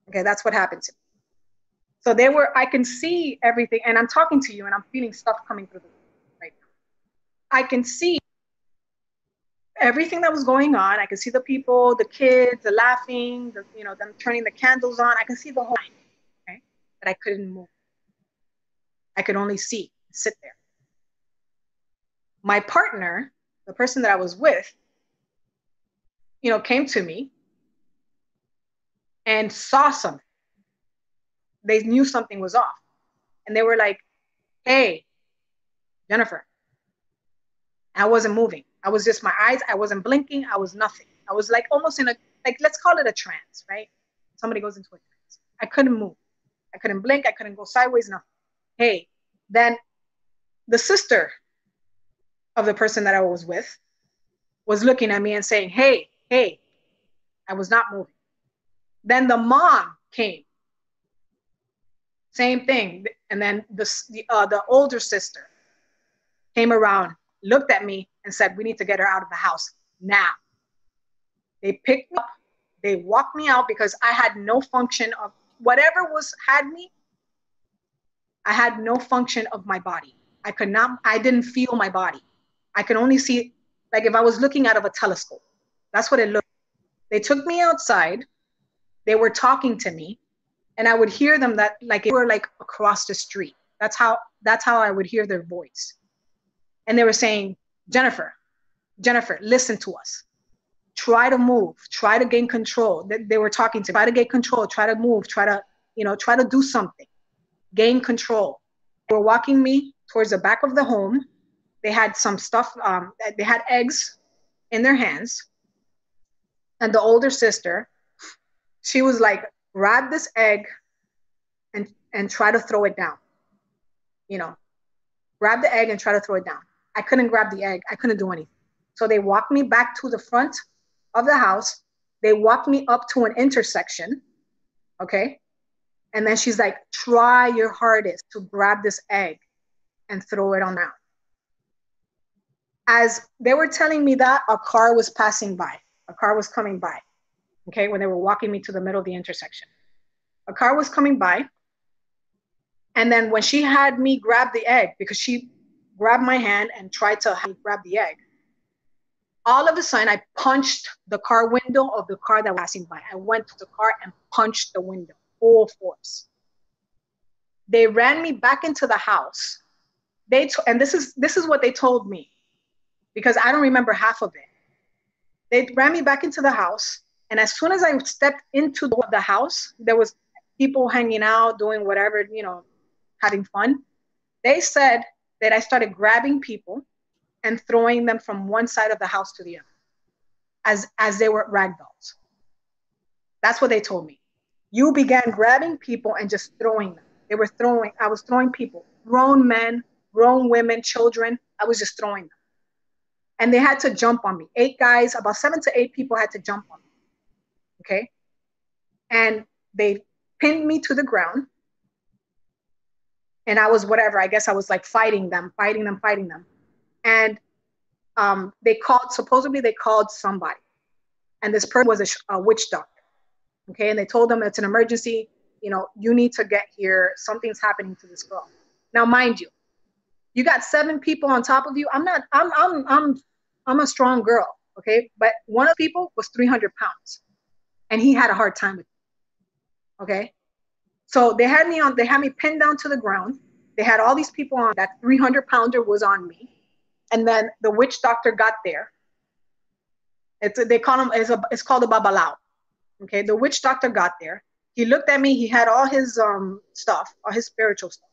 Okay, that's what happened to me. So I can see everything, and I'm talking to you, and I'm feeling stuff coming through the room right now. I can see everything that was going on. I could see the people, the kids, the laughing, them turning the candles on. I could see the whole thing, okay? But I couldn't move. I could only sit there. My partner, the person that I was with, came to me and saw something. They knew something was off. And they were like, hey, Jennifer. I wasn't moving. I was just my eyes. I wasn't blinking. I was nothing. I was like almost in a, like, let's call it a trance, right? Somebody goes into a trance. I couldn't move. I couldn't blink. I couldn't go sideways, nothing. Hey, then the sister of the person that I was with was looking at me and saying, hey, hey, I was not moving. Then the mom came. Same thing. And then the older sister came around, looked at me and said, we need to get her out of the house now. They picked me up. They walked me out because I had no function of whatever had me. I had no function of my body. I didn't feel my body. I could only see, like if I was looking out of a telescope. That's what it looked like. They took me outside. They were talking to me. And I would hear them that like they were like across the street. That's how I would hear their voice. And they were saying, Jennifer, listen to us. Try to move, try to gain control. They were talking to, try to get control, try to move, try to do something, gain control. They were walking me towards the back of the home. They had some stuff, they had eggs in their hands. And the older sister, she was like, grab this egg and try to throw it down. Grab the egg and try to throw it down. I couldn't grab the egg. I couldn't do anything. So they walked me back to the front of the house. They walked me up to an intersection. Okay. And then she's like, try your hardest to grab this egg and throw it on down. As they were telling me that, a car was passing by. A car was coming by. Okay. When they were walking me to the middle of the intersection, a car was coming by. And then when she had me grab the egg, because she grabbed my hand and tried to grab the egg, all of a sudden I punched the car window of the car that was passing by. I went to the car and punched the window full force. They ran me back into the house. And this is what they told me, because I don't remember half of it. They ran me back into the house. And as soon as I stepped into the house, there was people hanging out, doing whatever, having fun. They said that I started grabbing people and throwing them from one side of the house to the other, as they were rag dolls. That's what they told me. You began grabbing people and just throwing them. I was throwing people, grown men, grown women, children. I was just throwing them. And they had to jump on me. 8 guys, about 7 to 8 people had to jump on me. Okay. And they pinned me to the ground. And I was whatever, I guess I was like fighting them. And supposedly they called somebody. And this person was a witch doctor. Okay. And they told them it's an emergency. You need to get here. Something's happening to this girl. Now, mind you, you got 7 people on top of you. I'm a strong girl. Okay. But one of the people was 300 pounds and he had a hard time with me. Okay. So they had me pinned down to the ground. They had all these people on. That 300-pounder was on me. And then the witch doctor got there. They call him, it's called a babalao. Okay. The witch doctor got there. He looked at me. He had all his stuff, all his spiritual stuff.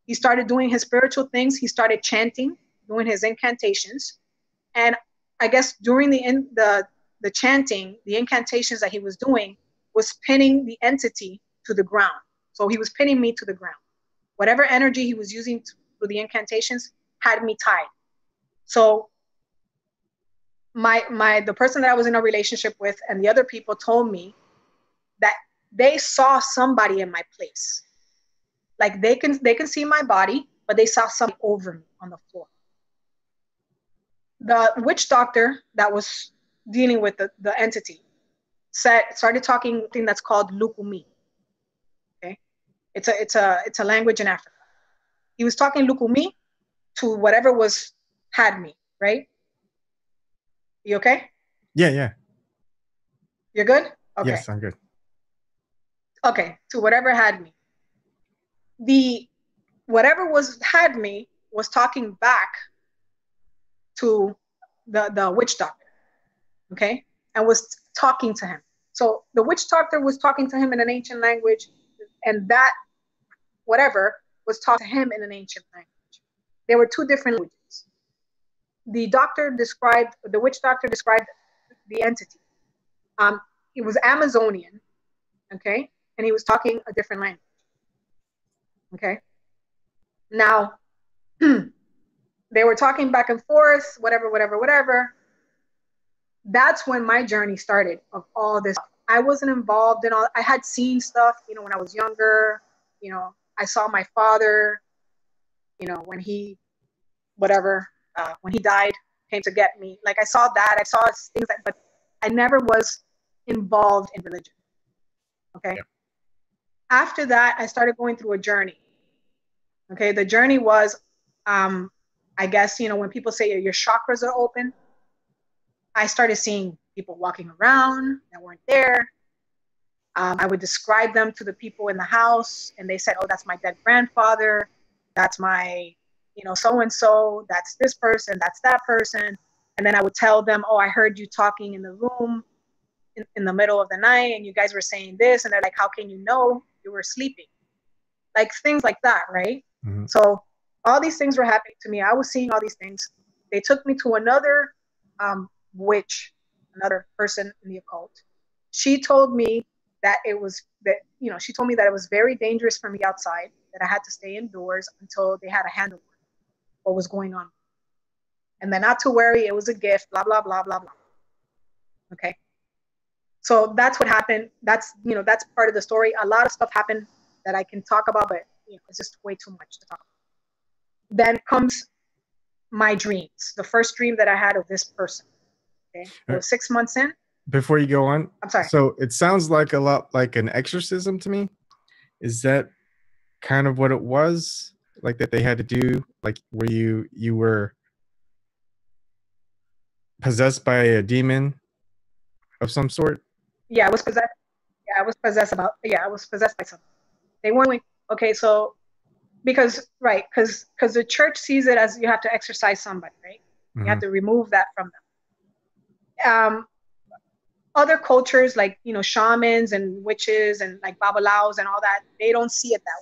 He started doing his spiritual things. He started chanting, doing his incantations. And I guess during the chanting, the incantations that he was doing was pinning the entity to the ground. So he was pinning me to the ground. Whatever energy he was using for the incantations had me tied. So the person that I was in a relationship with and the other people told me that they saw somebody in my place. Like they can see my body, but they saw somebody over me on the floor. The witch doctor that was dealing with the entity started talking thing that's called lukumi. Okay, it's a language in Africa. He was talking lukumi to whatever had me, right? You okay? Yeah. You're good? Okay. Yes, I'm good. Okay, to whatever had me. Whatever had me was talking back to the witch doctor, okay? And was talking to him. So the witch doctor was talking to him in an ancient language, and that whatever was talking to him in an ancient language. There were two different languages. The witch doctor described the entity. It was Amazonian, okay, and he was talking a different language. Okay. Now, they were talking back and forth, whatever. That's when my journey started of all this. I wasn't involved in all. I had seen stuff, when I was younger. I saw my father, when he, when he died, came to get me. Like I saw that. I saw things but I never was involved in religion. Okay. Yeah. After that, I started going through a journey. Okay. The journey was, I guess, when people say your chakras are open, I started seeing people walking around that weren't there. I would describe them to the people in the house, and they said, oh, that's my dead grandfather. That's my, so-and-so. That's this person. That's that person. And then I would tell them, oh, I heard you talking in the room in the middle of the night, and you guys were saying this. And they're like, how can you know? You were sleeping. Like things like that, right? Mm-hmm. So all these things were happening to me. I was seeing all these things. They took me to another witch, another person in the occult. She told me that it was very dangerous for me outside, that I had to stay indoors until they had a handle on what was going on. And then not to worry, it was a gift, blah, blah, blah, blah, blah. Okay. So that's what happened. That's part of the story. A lot of stuff happened that I can talk about, but it's just way too much to talk about. Then comes my dreams. The first dream that I had of this person. Okay. It was 6 months in. Before you go on, I'm sorry. So it sounds like a lot like an exorcism to me. Is that kind of what it was? Like that they had to do, like where you were possessed by a demon of some sort? Yeah, I was possessed. Yeah, I was possessed by something. They weren't okay. So because the church sees it as you have to exorcise somebody, right? Mm-hmm. You have to remove that from them. Other cultures like shamans and witches and like babalaos and all that, they don't see it that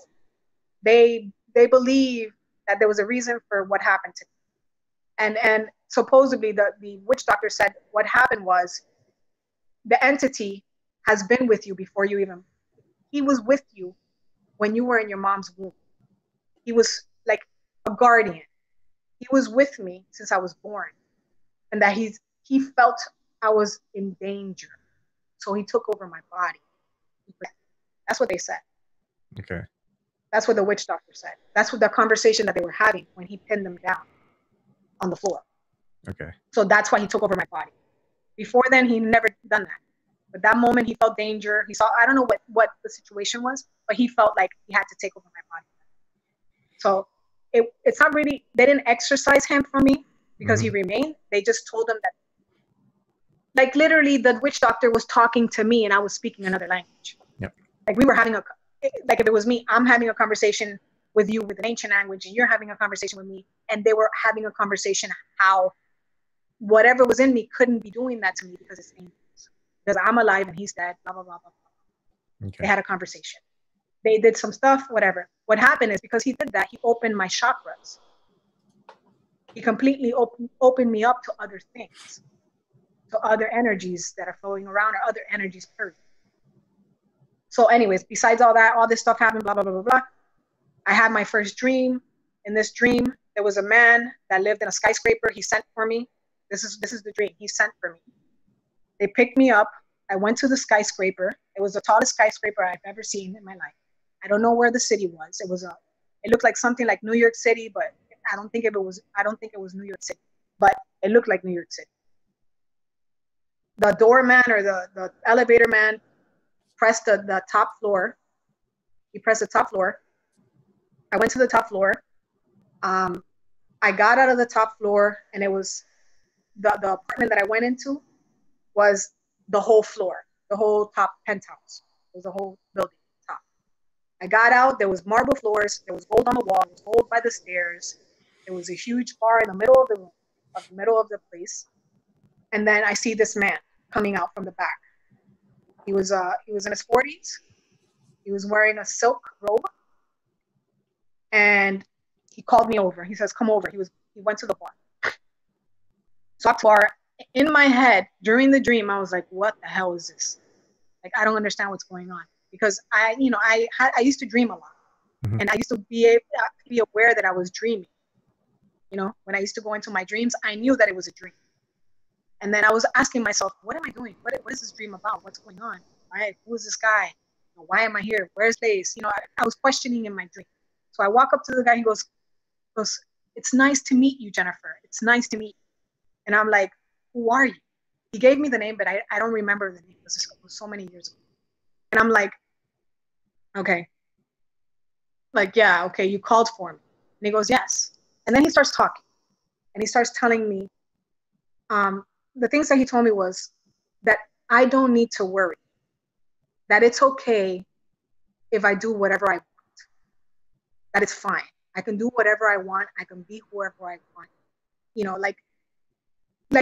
way. They believe that there was a reason for what happened to me. And supposedly the witch doctor said what happened was the entity has been with you before you even. He was with you when you were in your mom's womb. He was like a guardian. He was with me since I was born, and that he felt I was in danger. So he took over my body. That's what they said. Okay. That's what the witch doctor said. That's what the conversation that they were having when he pinned them down on the floor. Okay. So that's why he took over my body. Before then, he never done that. But that moment, he felt danger. He saw, I don't know what the situation was, but he felt like he had to take over my body. So it's not really, they didn't exorcise him from me because he remained. They just told him that, like literally the witch doctor was talking to me and I was speaking another language. Yep. Like we were having like if it was me, I'm having a conversation with you with an ancient language and you're having a conversation with me, and they were having a conversation how whatever was in me couldn't be doing that to me because it's dangerous. Because I'm alive and he's dead, blah, blah, blah, blah, blah. Okay. They had a conversation. They did some stuff, whatever. What happened is because he did that, he opened my chakras. He completely opened me up to other things, to other energies that are flowing around or other energies, period. So anyways, besides all that, all this stuff happened, blah, blah, blah, blah, blah. I had my first dream. In this dream, there was a man that lived in a skyscraper. He sent for me. This is the dream. He sent for me. They picked me up. I went to the skyscraper. It was the tallest skyscraper I've ever seen in my life. I don't know where the city was. It looked like something like New York City, but I don't think it was New York City, but it looked like New York City. The doorman or the elevator man pressed the top floor. He pressed the top floor. I went to the top floor. I got out of the top floor, and it was the apartment that I went into was the whole floor, the whole top penthouse. It was the whole building top. I got out. There was marble floors. There was gold on the wall. There was gold by the stairs. There was a huge bar in the middle of the room, middle of the place. And then I see this man coming out from the back. He was in his 40s. He was wearing a silk robe, and he called me over. He says, "Come over." He went to the bar. So at the bar, in my head during the dream, I was like, "What the hell is this? Like, I don't understand what's going on." Because I used to dream a lot, and I used to be aware that I was dreaming. You know, when I used to go into my dreams, I knew that it was a dream. And then I was asking myself, what am I doing? What is this dream about? What's going on? Right? Who is this guy? Why am I here? Where's Days? You know, I was questioning in my dream. So I walk up to the guy. He goes, "It's nice to meet you, Jennifer. It's nice to meet you." And I'm like, "Who are you?" He gave me the name, but I don't remember the name. It was so many years ago. And I'm like, "Okay." Like, "Yeah, okay, you called for me." And he goes, "Yes." And then he starts talking. And he starts telling me, the things that he told me was that I don't need to worry, that it's okay if I do whatever I want, that it's fine. I can do whatever I want. I can be whoever I want. You know, like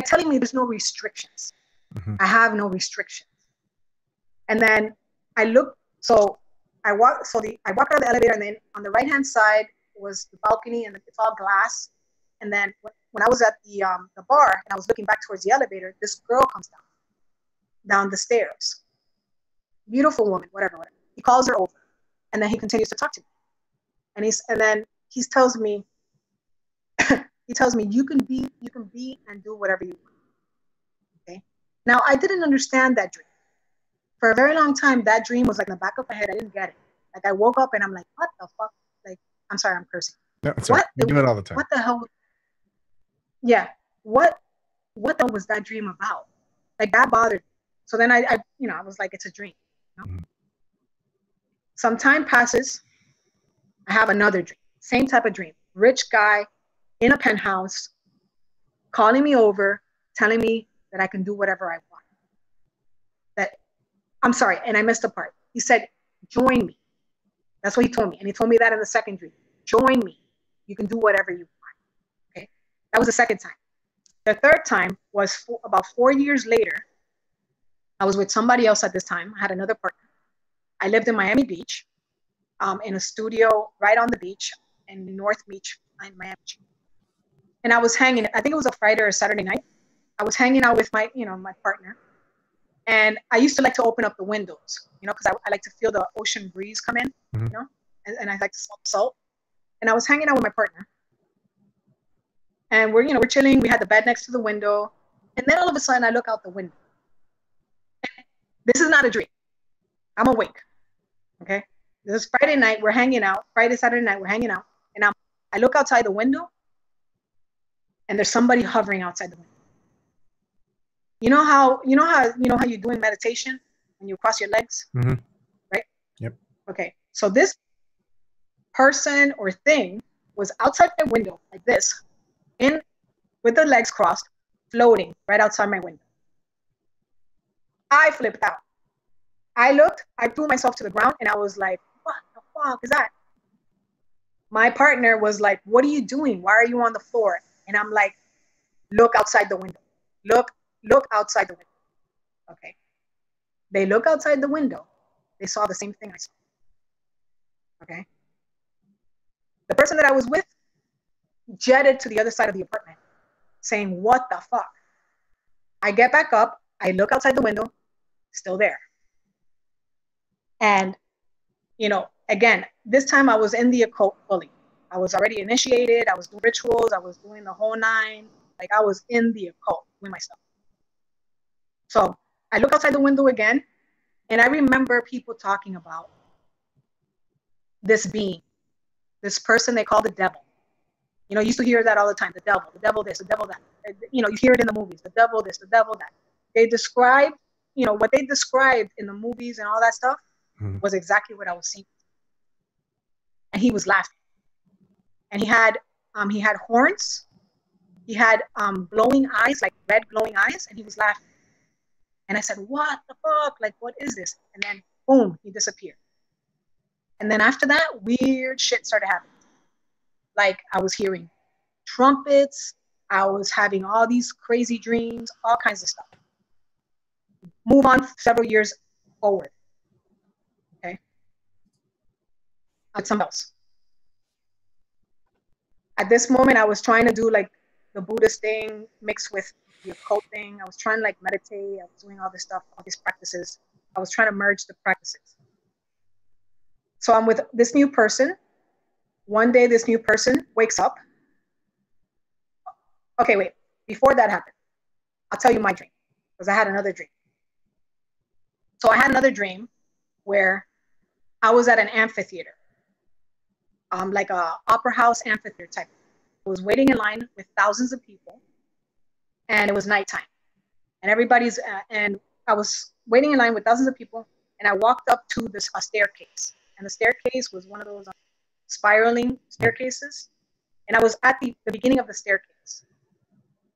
telling me there's no restrictions. I have no restrictions. And then I look, so I walk out of the elevator, and then on the right-hand side was the balcony, and it's all glass. And then when I was at the bar and I was looking back towards the elevator, this girl comes down the stairs. Beautiful woman, whatever. He calls her over, and then he continues to talk to me. And then he tells me, you can be and do whatever you want. Okay. Now, I didn't understand that dream. For a very long time, that dream was like in the back of my head. I didn't get it. Like, I woke up and I'm like, what the fuck? Like, I'm sorry, I'm cursing. No, sorry. You do it all the time. What the hell? Yeah. What was that dream about? Like, that bothered me. So then I was like, it's a dream. You know? Some time passes. I have another dream. Same type of dream. Rich guy in a penthouse calling me over, telling me that I can do whatever I want. I'm sorry, and I missed a part. He said, "Join me." That's what he told me. And he told me that in the second dream. Join me. You can do whatever you want. Okay. That was the second time. The third time was about 4 years later. I was with somebody else at this time. I had another partner. I lived in Miami Beach, in a studio right on the beach in North Beach, in Miami Beach. And I was hanging, I think it was a Friday or a Saturday night. I was hanging out with my partner. And I used to like to open up the windows, because I like to feel the ocean breeze come in, and I like to smell salt. And I was hanging out with my partner. And we're chilling. We had the bed next to the window. And then all of a sudden I look out the window. And this is not a dream. I'm awake. Okay. This is Friday night. We're hanging out. Friday, Saturday night, we're hanging out. And I look outside the window, and there's somebody hovering outside the window. You know how you're doing meditation when you cross your legs, right? Yep. Okay. So this person or thing was outside the window like this, with their legs crossed, floating right outside my window. I flipped out. I looked, I threw myself to the ground, and I was like, what the fuck is that? My partner was like, what are you doing? Why are you on the floor? And I'm like, look outside the window. Look outside the window. Okay. They look outside the window. They saw the same thing I saw. Okay. The person that I was with jetted to the other side of the apartment saying, what the fuck? I get back up. I look outside the window. Still there. And, again, this time I was in the occult fully. I was already initiated. I was doing rituals. I was doing the whole nine. Like, I was in the occult with myself. So I look outside the window again, and I remember people talking about this being, this person they call the devil. You used to hear that all the time, the devil this, the devil that. You hear it in the movies, the devil this, the devil that. They described, what they described in the movies and all that stuff was exactly what I was seeing. And he was laughing. And he had horns. He had glowing eyes, like red glowing eyes, and he was laughing. And I said, what the fuck? Like, what is this? And then, boom, he disappeared. And then after that, weird shit started happening. Like, I was hearing trumpets. I was having all these crazy dreams, all kinds of stuff. Move on several years forward. Okay. At something else. At this moment, I was trying to do like the Buddhist thing mixed with the occult thing. I was trying to like meditate. I was doing all this stuff, all these practices. I was trying to merge the practices. So I'm with this new person. One day, this new person wakes up. Okay, wait. Before that happened, I'll tell you my dream, because I had another dream. So I had another dream where I was at an amphitheater, like a opera house amphitheater type. I was waiting in line with thousands of people, and it was nighttime. And everybody's, and I was waiting in line with thousands of people, and I walked up to a staircase. And the staircase was one of those spiraling staircases. And I was at the beginning of the staircase.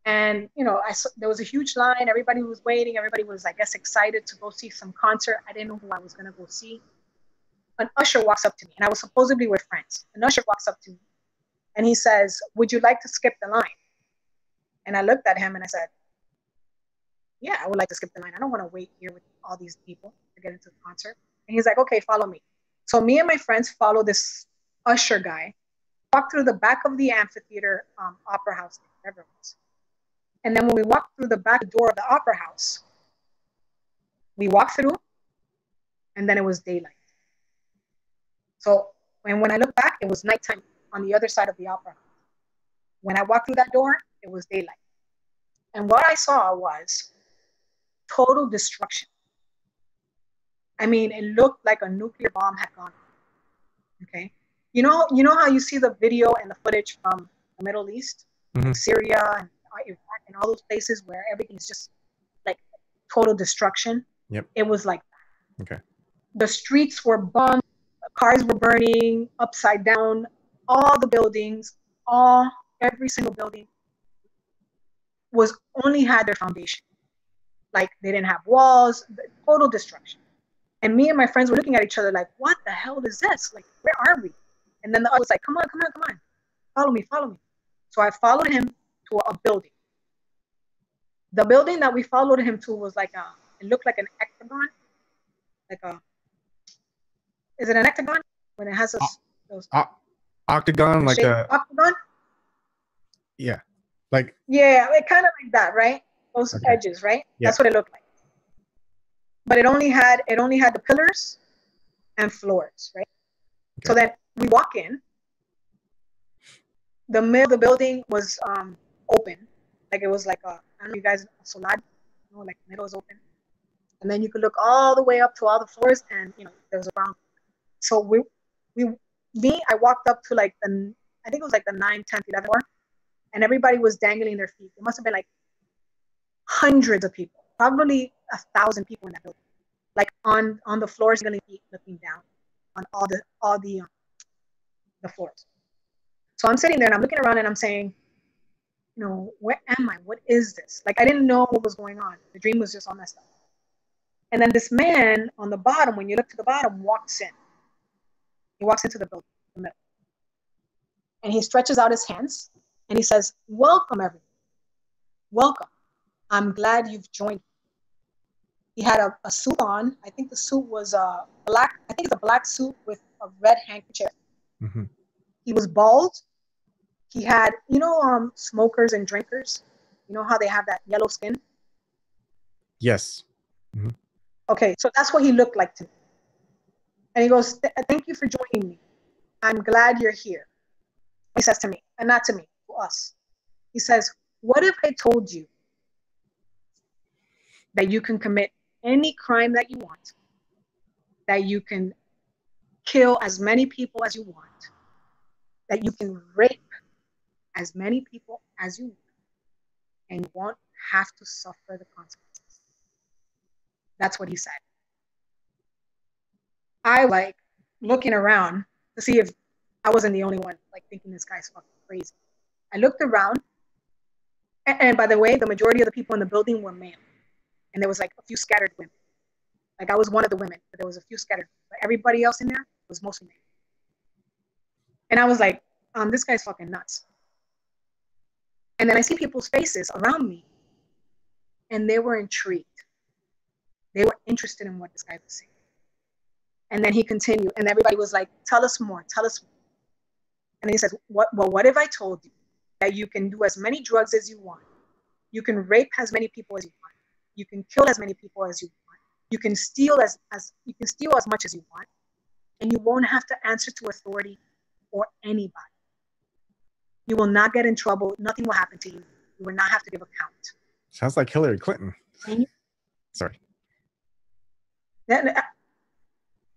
And, you know, there was a huge line. Everybody was waiting. Everybody was, I guess, excited to go see some concert. I didn't know who I was going to go see. An usher walks up to me, and I was supposedly with friends. An usher walks up to me, and he says, "Would you like to skip the line?" And I looked at him, and I said, "Yeah, I would like to skip the line. I don't want to wait here with all these people to get into the concert." And he's like, "Okay, follow me." So me and my friends follow this usher guy, walk through the back of the amphitheater, opera house, whatever it was. And then when we walked through the back door of the opera house, we walked through, and then it was daylight. So when I look back, it was nighttime on the other side of the opera house. When I walked through that door, it was daylight. And what I saw was total destruction. I mean, it looked like a nuclear bomb had gone off. Okay. You know how you see the video and the footage from the Middle East, Syria and Iraq and all those places where everything's just like total destruction? Yep. It was like that. Okay. The streets were bombed, cars were burning upside down, all the buildings, every single building only had their foundation. Like they didn't have walls, total destruction. And me and my friends were looking at each other like, what the hell is this? Like, where are we? And then I was like, come on. Follow me. So I followed him to a building. The building that we followed him to was like it looked like an octagon. Is it an octagon? When it has those octagon, like a octagon? Yeah. Like it kind of like that, right? Those edges, right? Yeah. That's what it looked like. But it only had the pillars and floors, right? Okay. So then we walk in. The middle of the building was open, like it was like I don't know, you guys, solad, like the middle is open, and then you could look all the way up to all the floors, and there was a ground. So I walked up to like I think it was like the 9th, 10th, 11th floor, and everybody was dangling their feet. It must have been like hundreds of people, probably 1,000 people in that building, like on the floors, looking down on all the floors. So I'm sitting there and I'm looking around and I'm saying, where am I? What is this? Like, I didn't know what was going on. The dream was just all messed up. And then this man on the bottom, when you look to the bottom, walks in. He walks into the building, the middle. And he stretches out his hands and he says, "Welcome, everyone. Welcome. I'm glad you've joined." He had a suit on. I think the suit was black. I think it's a black suit with a red handkerchief. Mm-hmm. He was bald. He had, smokers and drinkers. You know how they have that yellow skin? Yes. Mm-hmm. Okay, so that's what he looked like to me. And he goes, "Thank you for joining me. I'm glad you're here." He says to me, and not to me, to us. He says, "What if I told you that you can commit any crime that you want, that you can kill as many people as you want, that you can rape as many people as you want, and you won't have to suffer the consequences?" That's what he said. I like looking around to see if I wasn't the only one like thinking this guy's fucking crazy. I looked around, and by the way, the majority of the people in the building were male, and there was like a few scattered women. Like I was one of the women, but there was a few scattered. But everybody else in there was mostly male. And I was like, this guy's fucking nuts. And then I see people's faces around me, and they were intrigued. They were interested in what this guy was saying. And then he continued, and everybody was like, tell us more, tell us more. And he says, what if I told you that you can do as many drugs as you want? You can rape as many people as you want. You can kill as many people as you want. You can steal as much as you want. And you won't have to answer to authority or anybody. You will not get in trouble. Nothing will happen to you. You will not have to give account. Sounds like Hillary Clinton. Sorry.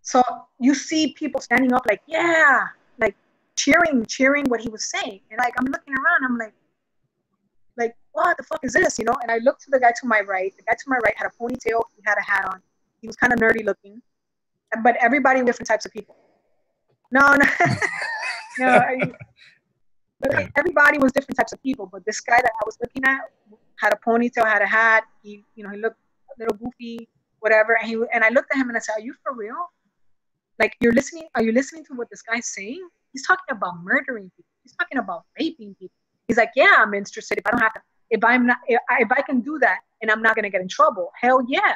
So you see people standing up like, yeah, like cheering what he was saying. And like, I'm looking around, I'm like, what the fuck is this, you know? And I looked to the guy to my right. The guy to my right had a ponytail. He had a hat on. He was kind of nerdy looking. But everybody was different types of people. No. Everybody was different types of people. But this guy that I was looking at had a ponytail, had a hat. He looked a little goofy, whatever. And I looked at him and I said, are you for real? Like, are you listening to what this guy's saying? He's talking about murdering people. He's talking about raping people. He's like, yeah, I'm interested. If I don't have to, if I can do that and I'm not going to get in trouble, hell yeah.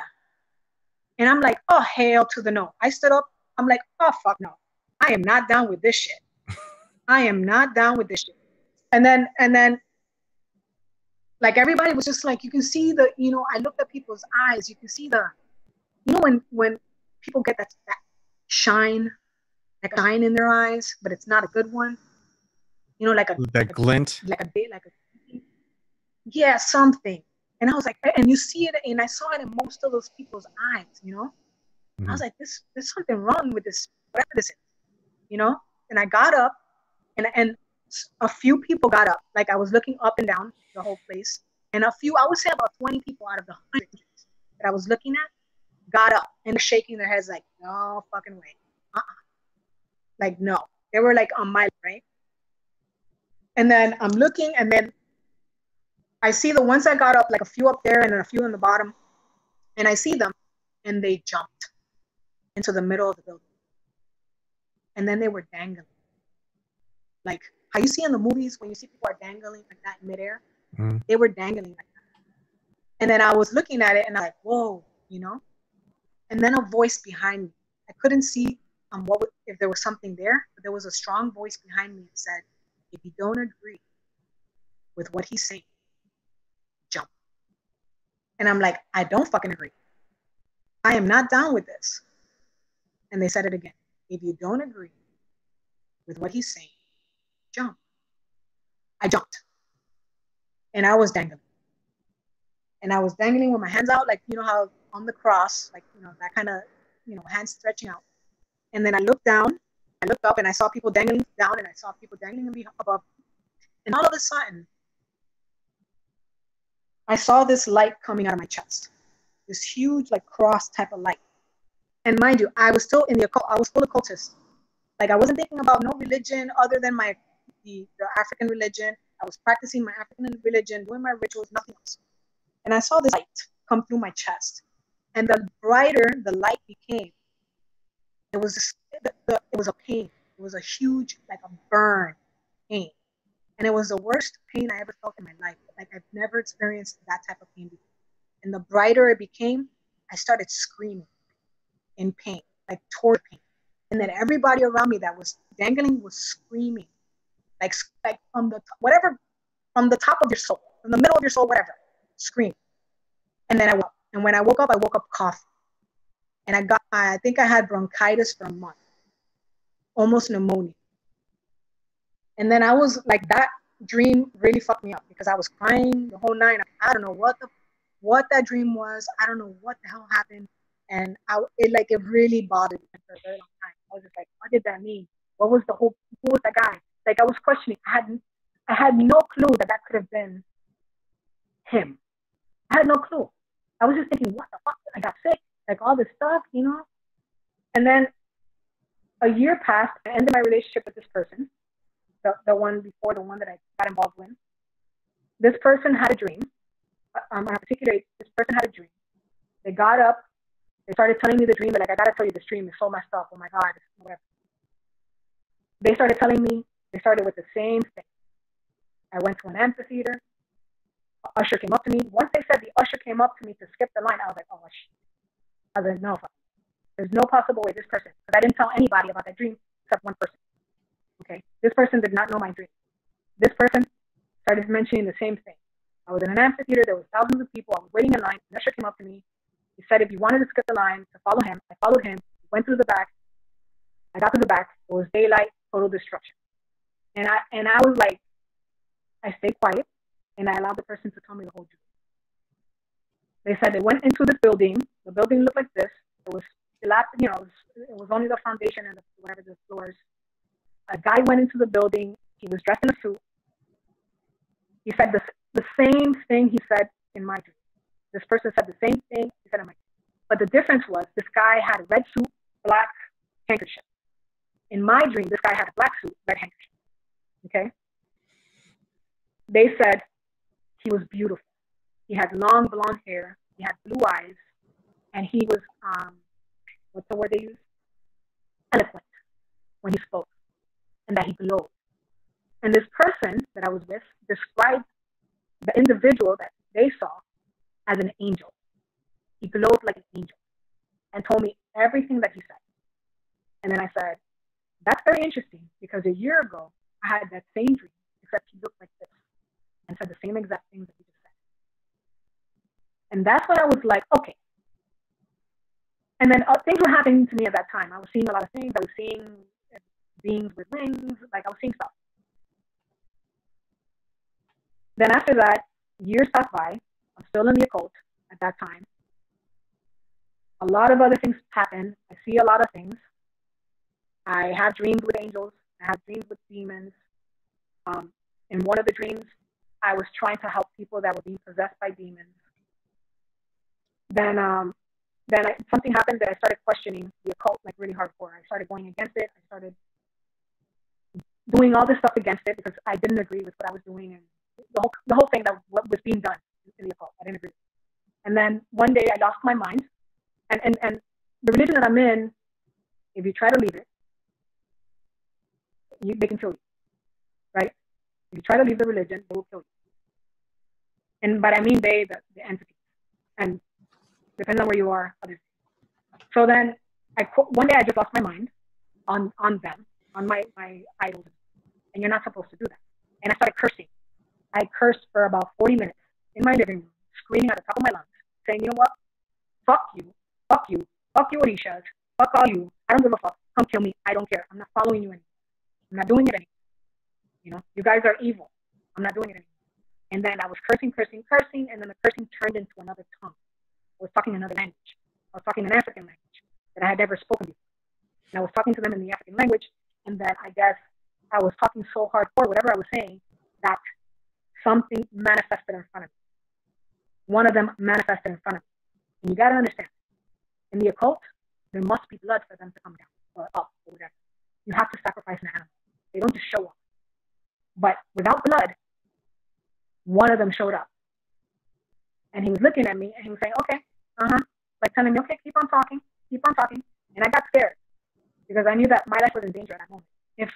And I'm like, oh, hell to the no. I stood up. I'm like, oh, fuck no. I am not down with this shit. I am not down with this shit. And then like everybody was just like, you can see I looked at people's eyes. You can see when people get that shine, like a shine in their eyes, but it's not a good one. That glint. Yeah, something. And I was like, and you see it, and I saw it in most of those people's eyes, Mm-hmm. I was like, there's something wrong with this, whatever this is, And I got up, and a few people got up. Like, I was looking up and down the whole place, and I would say about 20 people out of the 100 that I was looking at got up and shaking their heads like, no fucking way. Like, no. They were like on my right. And then I'm looking, and then I see the ones that got up, like a few up there and then a few in the bottom. And I see them, and they jumped into the middle of the building. And then they were dangling. Like how you see in the movies when you see people are dangling like that in midair. Mm. They were dangling like that. And then I was looking at it, and I'm like, whoa, And then a voice behind me. I couldn't see if there was something there, but there was a strong voice behind me that said, if you don't agree with what he's saying, jump. And I'm like, I don't fucking agree. I am not down with this. And they said it again. If you don't agree with what he's saying, jump. I jumped. And I was dangling. And I was dangling with my hands out, like, how on the cross, like, that kind of, hands stretching out. And then I looked down, I looked up, and I saw people dangling down, and I saw people dangling above. And all of a sudden, I saw this light coming out of my chest, this huge, like, cross type of light. And mind you, I was still in the occult. I was full occultist. Like, I wasn't thinking about no religion other than the African religion. I was practicing my African religion, doing my rituals, nothing else. And I saw this light come through my chest. And the brighter the light became, it was a pain. It was a huge, like a burn pain. And it was the worst pain I ever felt in my life. Like, I've never experienced that type of pain before. And the brighter it became, I started screaming in pain, like torture pain. And then everybody around me that was dangling was screaming, like from the top of your soul, from the middle of your soul, whatever, scream. And then I woke up. And when I woke up coughing. And I think I had bronchitis for a month, almost pneumonia. And then I was like, that dream really fucked me up because I was crying the whole night. I don't know what that dream was. I don't know what the hell happened. And it really bothered me for a very long time. I was just like, what did that mean? Who was that guy? Like, I was questioning. I had no clue that could have been him. I had no clue. I was just thinking, what the fuck? I got sick, like all this stuff, And then a year passed. I ended my relationship with this person, the one before the one that I got involved with. This person had a dream. This person had a dream. They got up. They started telling me the dream. They're like, I gotta tell you, this dream is so messed up. Oh my God, whatever. They started telling me. They started with the same thing. I went to an amphitheater. An usher came up to me. Once they said the usher came up to me to skip the line, I was like, oh shit. I was like, no, there's no possible way this person, because I didn't tell anybody about that dream except one person. Okay, this person did not know my dream. This person started mentioning the same thing. I was in an amphitheater. There was thousands of people. I was waiting in line. An usher came up to me. He said, if you wanted to skip the line, to follow him. I followed him. Went through the back. I got to the back. It was daylight, total destruction. And I was like, I stayed quiet, and I allowed the person to tell me the whole dream. They said they went into this building. The building looked like this. It was it was only the foundation and the floors. A guy went into the building. He was dressed in a suit. He said the same thing he said in my dream. This person said the same thing he said in my dream. But the difference was this guy had a red suit, black handkerchief. In my dream, this guy had a black suit, red handkerchief. Okay? They said he was beautiful. He had long blonde hair. He had blue eyes. And he was, what's the word they use? Eloquent when he spoke. And that he glowed. And this person that I was with described the individual that they saw as an angel. He glowed like an angel and told me everything that he said. And then I said, that's very interesting, because a year ago, I had that same dream, except he looked like this and said the same exact things that he just said. And that's when I was like, okay. And then things were happening to me at that time. I was seeing a lot of things. I was seeing beings with wings. Like, I was seeing stuff. Then after that, years passed by. I'm still in the occult at that time. A lot of other things happen. I see a lot of things. I have dreams with angels. I have dreams with demons. In one of the dreams, I was trying to help people that were being possessed by demons. Then something happened that I started questioning the occult, like, really hardcore. I started going against it. I started doing all this stuff against it because I didn't agree with what I was doing and the whole thing that what was being done in the occult. I didn't agree. And then one day I lost my mind. And the religion that I'm in, if you try to leave it, they can kill you, right? If you try to leave the religion, they will kill you. But I mean the entities. And depending on where you are, others. So then one day I just lost my mind on them, on my idols. And you're not supposed to do that. And I started cursing. I cursed for about 40 minutes in my living room, screaming at the top of my lungs, saying, you know what? Fuck you, Orishas, fuck all you. I don't give a fuck. Come kill me. I don't care. I'm not following you anymore. I'm not doing it anymore. You know, you guys are evil. I'm not doing it anymore. And then I was cursing, and then the cursing turned into another tongue. I was talking another language. I was talking an African language that I had never spoken before. And I was talking to them in the African language, and then I guess I was talking so hardcore, whatever I was saying, that something manifested in front of me. One of them manifested in front of me. And you got to understand, in the occult, there must be blood for them to come down or up or whatever. You have to sacrifice an animal. They don't just show up. But without blood, one of them showed up. And he was looking at me and he was saying, okay, like telling me, okay, keep on talking. And I got scared because I knew that my life was in danger at that moment. If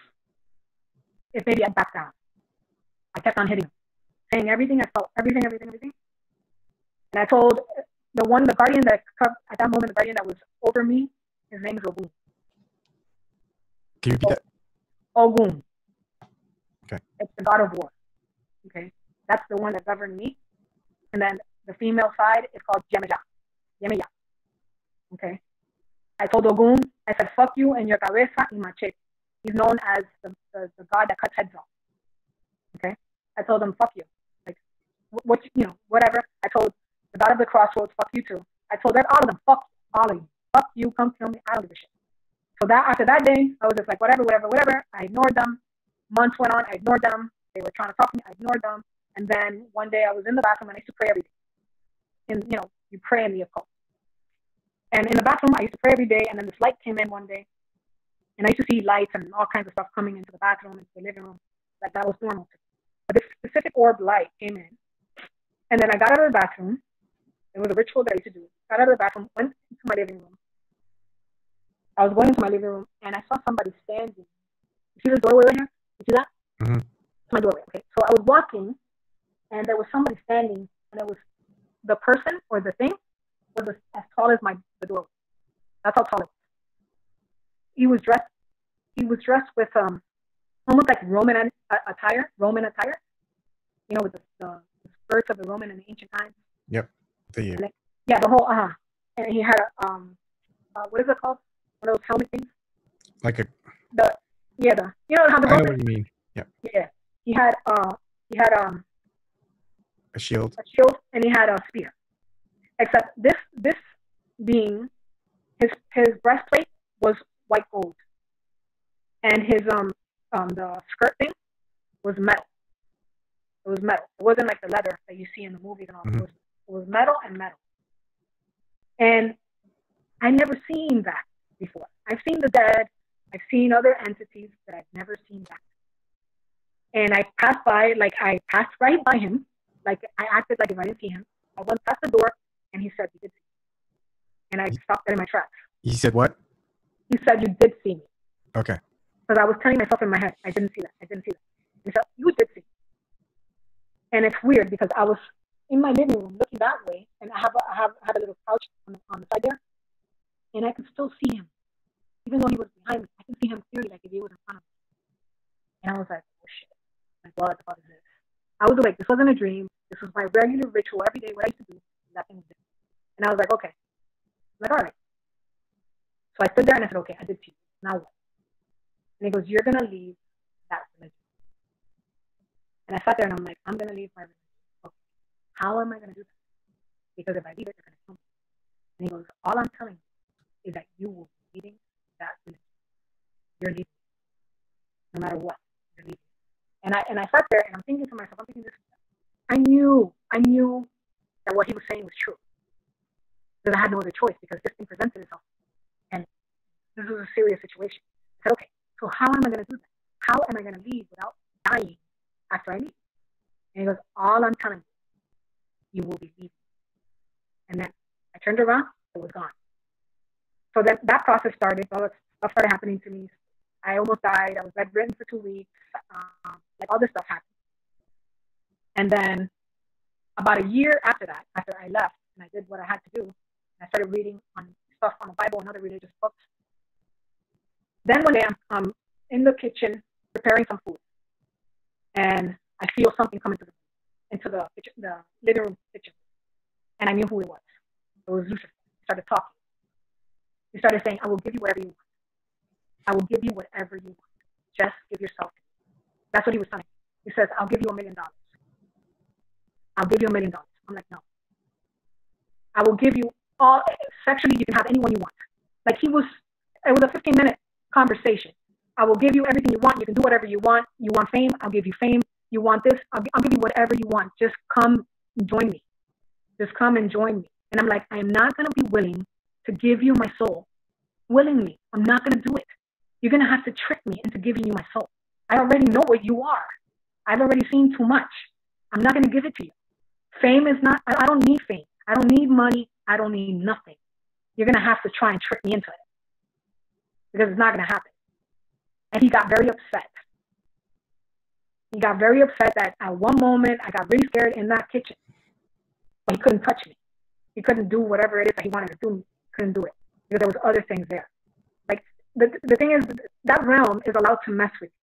maybe I'd back down. I kept on hitting him, saying everything. I felt everything. And I told the guardian that at that moment, the guardian that was over me, his name is Ogun. Can you repeat that? Ogun. Okay. It's the god of war. Okay. That's the one that governed me. And then the female side is called Yemeya. Okay. I told Ogun, I said, fuck you and your cabeza y machete. He's known as the god that cuts heads off. Okay. I told him, fuck you. Like, whatever. I told the god of the crossroads, fuck you too. I told all of them, fuck all of you. Fuck you, come kill me. I don't give a shit. So after that day, I was just like, whatever. I ignored them. Months went on, I ignored them. They were trying to talk to me, I ignored them. And then one day I was in the bathroom and I used to pray every day. And, you pray in the occult. And in the bathroom, I used to pray every day. And then this light came in one day. And I used to see lights and all kinds of stuff coming into the bathroom, into the living room. Like, that was normal to me. But this specific orb light came in. And then I got out of the bathroom. It was a ritual that I used to do. Got out of the bathroom, went into my living room. I was going into my living room and I saw somebody standing. You see the doorway right here? You see that? Mm-hmm. It's my doorway. Okay. So I was walking and there was somebody standing and it was the person or the thing was as tall as the door. That's how tall it was. He was dressed. He was dressed with almost like Roman attire. You know, with the skirts of the Roman in the ancient times. Yep. Yeah, the whole and he had a what is it called? One of those helmet things. Like a. You know how the I know what you mean. Yeah. Yeah. He had a shield. A shield, and he had a spear. Except this being his breastplate was white gold, and his the skirt thing was metal. It was metal. It wasn't like the leather that you see in the movies and all. Mm-hmm. It was metal and metal. And I never seen that before. I've seen the dead. I've seen other entities, but I've never seen that. And I passed right by him. Like, I acted like if I didn't see him. I went past the door, and he said, "You did see me." And I stopped dead in my tracks. He said what? He said, "You did see me." Okay. Because I was telling myself in my head, I didn't see that. And he said, "You did see me." And it's weird because I was in my living room looking that way, and I have a little couch on the side there, and I could still see him. Even though he was behind me, I can see him clearly, like if he was in front of me. And I was like, "Oh shit. Like, what the fuck is this?" I was awake. This wasn't a dream. This was my regular ritual every day, what I used to do. Nothing was different. And I was like, okay. I'm like, all right. So I stood there and I said, okay, I did see you. Now what? And he goes, you're going to leave that religion. And I sat there and I'm like, I'm going to leave my religion. Okay. How am I going to do that? Because if I leave it, you're going to kill me. And he goes, all I'm telling you is that you will be leaving that religion. You're leaving. No matter what, you're leaving. And I sat there and I'm thinking to myself, this. I knew that what he was saying was true. Because I had no other choice because this thing presented itself. And this was a serious situation. I said, okay, so how am I going to do that? How am I going to leave without dying after I leave? And he goes, all I'm telling you, you will be leaving. And then I turned around, it was gone. So then that process started. Stuff started happening to me. I almost died. I was bedridden for 2 weeks. Like all this stuff happened. And then about a year after that, after I left and I did what I had to do, and I started reading on stuff on the Bible and other religious books. Then one day I'm in the kitchen preparing some food, and I feel something come into the kitchen, the living room kitchen, and I knew who it was. It was Lucifer. He started talking. He started saying, "I will give you whatever you want. I will give you whatever you want. Just give yourself to me." That's what he was telling me. He says, "I'll give you $1 million. I'll give you $1 million." I'm like, no. I will give you all, sexually, you can have anyone you want. Like it was a 15-minute conversation. I will give you everything you want. You can do whatever you want. You want fame? I'll give you fame. You want this? I'll give you whatever you want. Just come and join me. Just come and join me. And I'm like, I am not going to be willing to give you my soul willingly. I'm not going to do it. You're going to have to trick me into giving you my soul. I already know what you are. I've already seen too much. I'm not going to give it to you. Fame is not, I don't need fame. I don't need money. I don't need nothing. You're going to have to try and trick me into it. Because it's not going to happen. And he got very upset. He got very upset that at one moment I got really scared in that kitchen. But he couldn't touch me. He couldn't do whatever it is that he wanted to do. He couldn't do it. Because there was other things there. Like, the thing is, that realm is allowed to mess with you.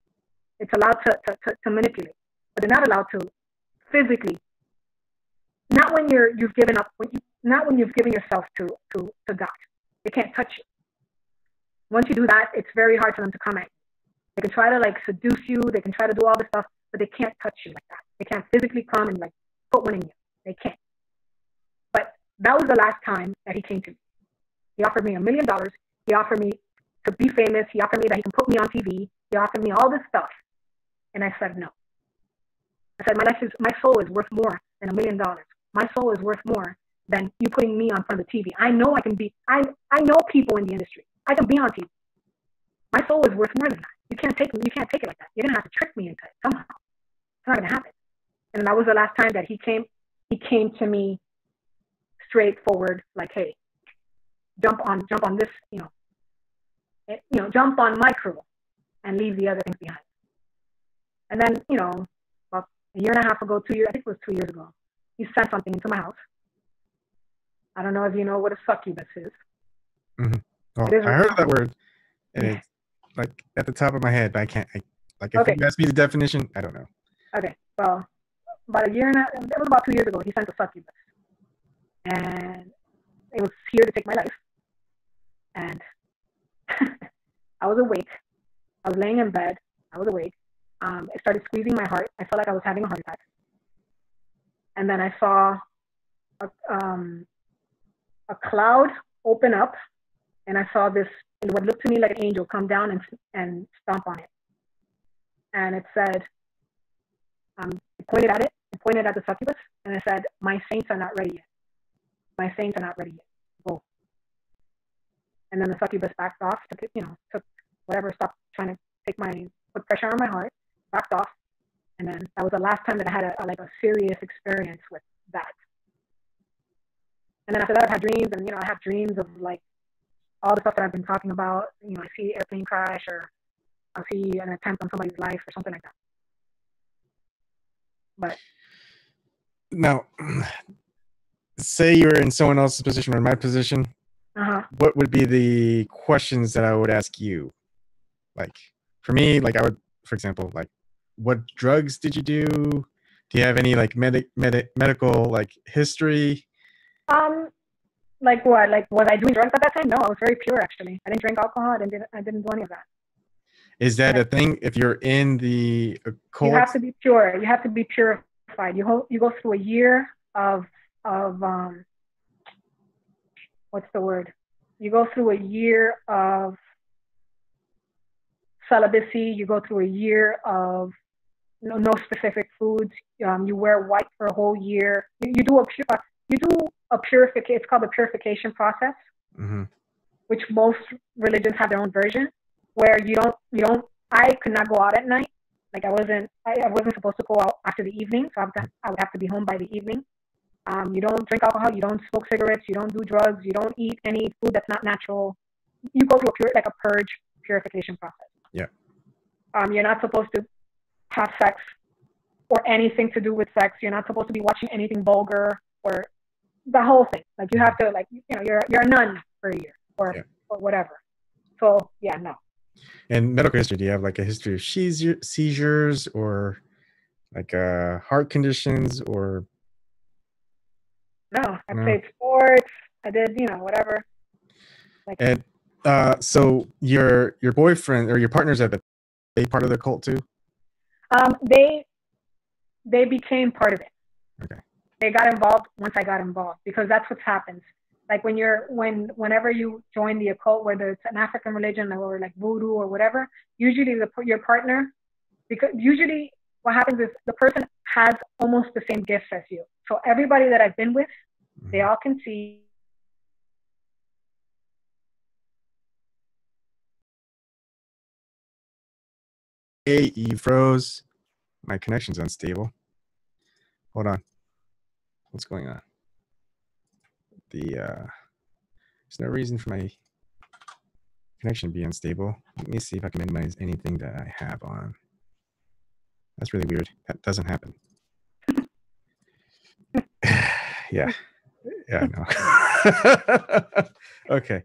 It's allowed to manipulate. But they're not allowed to physically. Not when you've given up. Not when you've given yourself to God. They can't touch you. Once you do that, it's very hard for them to come at you. They can try to like seduce you. They can try to do all this stuff, but they can't touch you like that. They can't physically come and like put one in you. They can't. But that was the last time that he came to me. He offered me $1 million. He offered me to be famous. He offered me that he can put me on TV. He offered me all this stuff. And I said no. I said, my soul is worth more than $1 million. My soul is worth more than you putting me on front of the TV. I know I can be, I know people in the industry. I can be on TV. My soul is worth more than that. You can't take it like that. You're going to have to trick me into it somehow. It's not going to happen. And that was the last time that he came to me straightforward, like, hey, jump on this, jump on my crew and leave the other things behind. And then, about a year and a half ago, 2 years, I think it was 2 years ago, he sent something into my house. I don't know if you know what a succubus is. Mm-hmm. Well, It is I heard that word, and it's like at the top of my head, but I can't. Like if you ask me the definition, I don't know. Okay, well, about a year and it was about 2 years ago. He sent a succubus, and it was here to take my life. And I was awake. I was laying in bed. I was awake. It started squeezing my heart. I felt like I was having a heart attack. And then I saw a cloud open up, and I saw this, what looked to me like an angel, come down and stomp on it. And it said, it pointed at it, it pointed at the succubus, and it said, "My saints are not ready yet. My saints are not ready yet. Go." And then the succubus backed off, took whatever, stopped trying to put pressure on my heart, backed off. And then that was the last time that I had a serious experience with that. And then after that, I've had dreams, and I have dreams of like all the stuff that I've been talking about. I see airplane crash, or I see an attempt on somebody's life, or something like that. But now, say you're in someone else's position or in my position. What would be the questions that I would ask you? Like for me, like I would, for example, like, what drugs did you do? Do you have any like medical like history? Like what? Like, was I doing drugs at that time? No, I was very pure, actually. I didn't drink alcohol. I didn't do any of that. Is that a thing? If you're in the occult, you have to be pure. You have to be purified. You go through a year of what's the word? You go through a year of celibacy. You go through a year of no specific foods. You wear white for a whole year. You do a purification. It's called the purification process, which most religions have their own version, where you don't. I could not go out at night. Like I wasn't supposed to go out after the evening, so I would have to be home by the evening. You don't drink alcohol. You don't smoke cigarettes. You don't do drugs. You don't eat any food that's not natural. You go through a purge purification process. Yeah. You're not supposed to have sex or anything to do with sex. You're not supposed to be watching anything vulgar or the whole thing. Like you have to, you're a nun for a year or whatever. So yeah, no. And medical history, do you have like a history of seizures or like heart conditions or? No, I played sports. I did, whatever. Like, and so your boyfriend or your partners are they part of the cult too? They became part of it. Okay. They got involved once I got involved, because that's what happens. Like whenever you join the occult, whether it's an African religion or like voodoo or whatever, usually your partner, because usually what happens is the person has almost the same gifts as you. So everybody that I've been with, they all can see. Hey, you froze. My connection's unstable. Hold on. What's going on? There's no reason for my connection to be unstable. Let me see if I can minimize anything that I have on. That's really weird. That doesn't happen. Yeah. Yeah, no. Okay.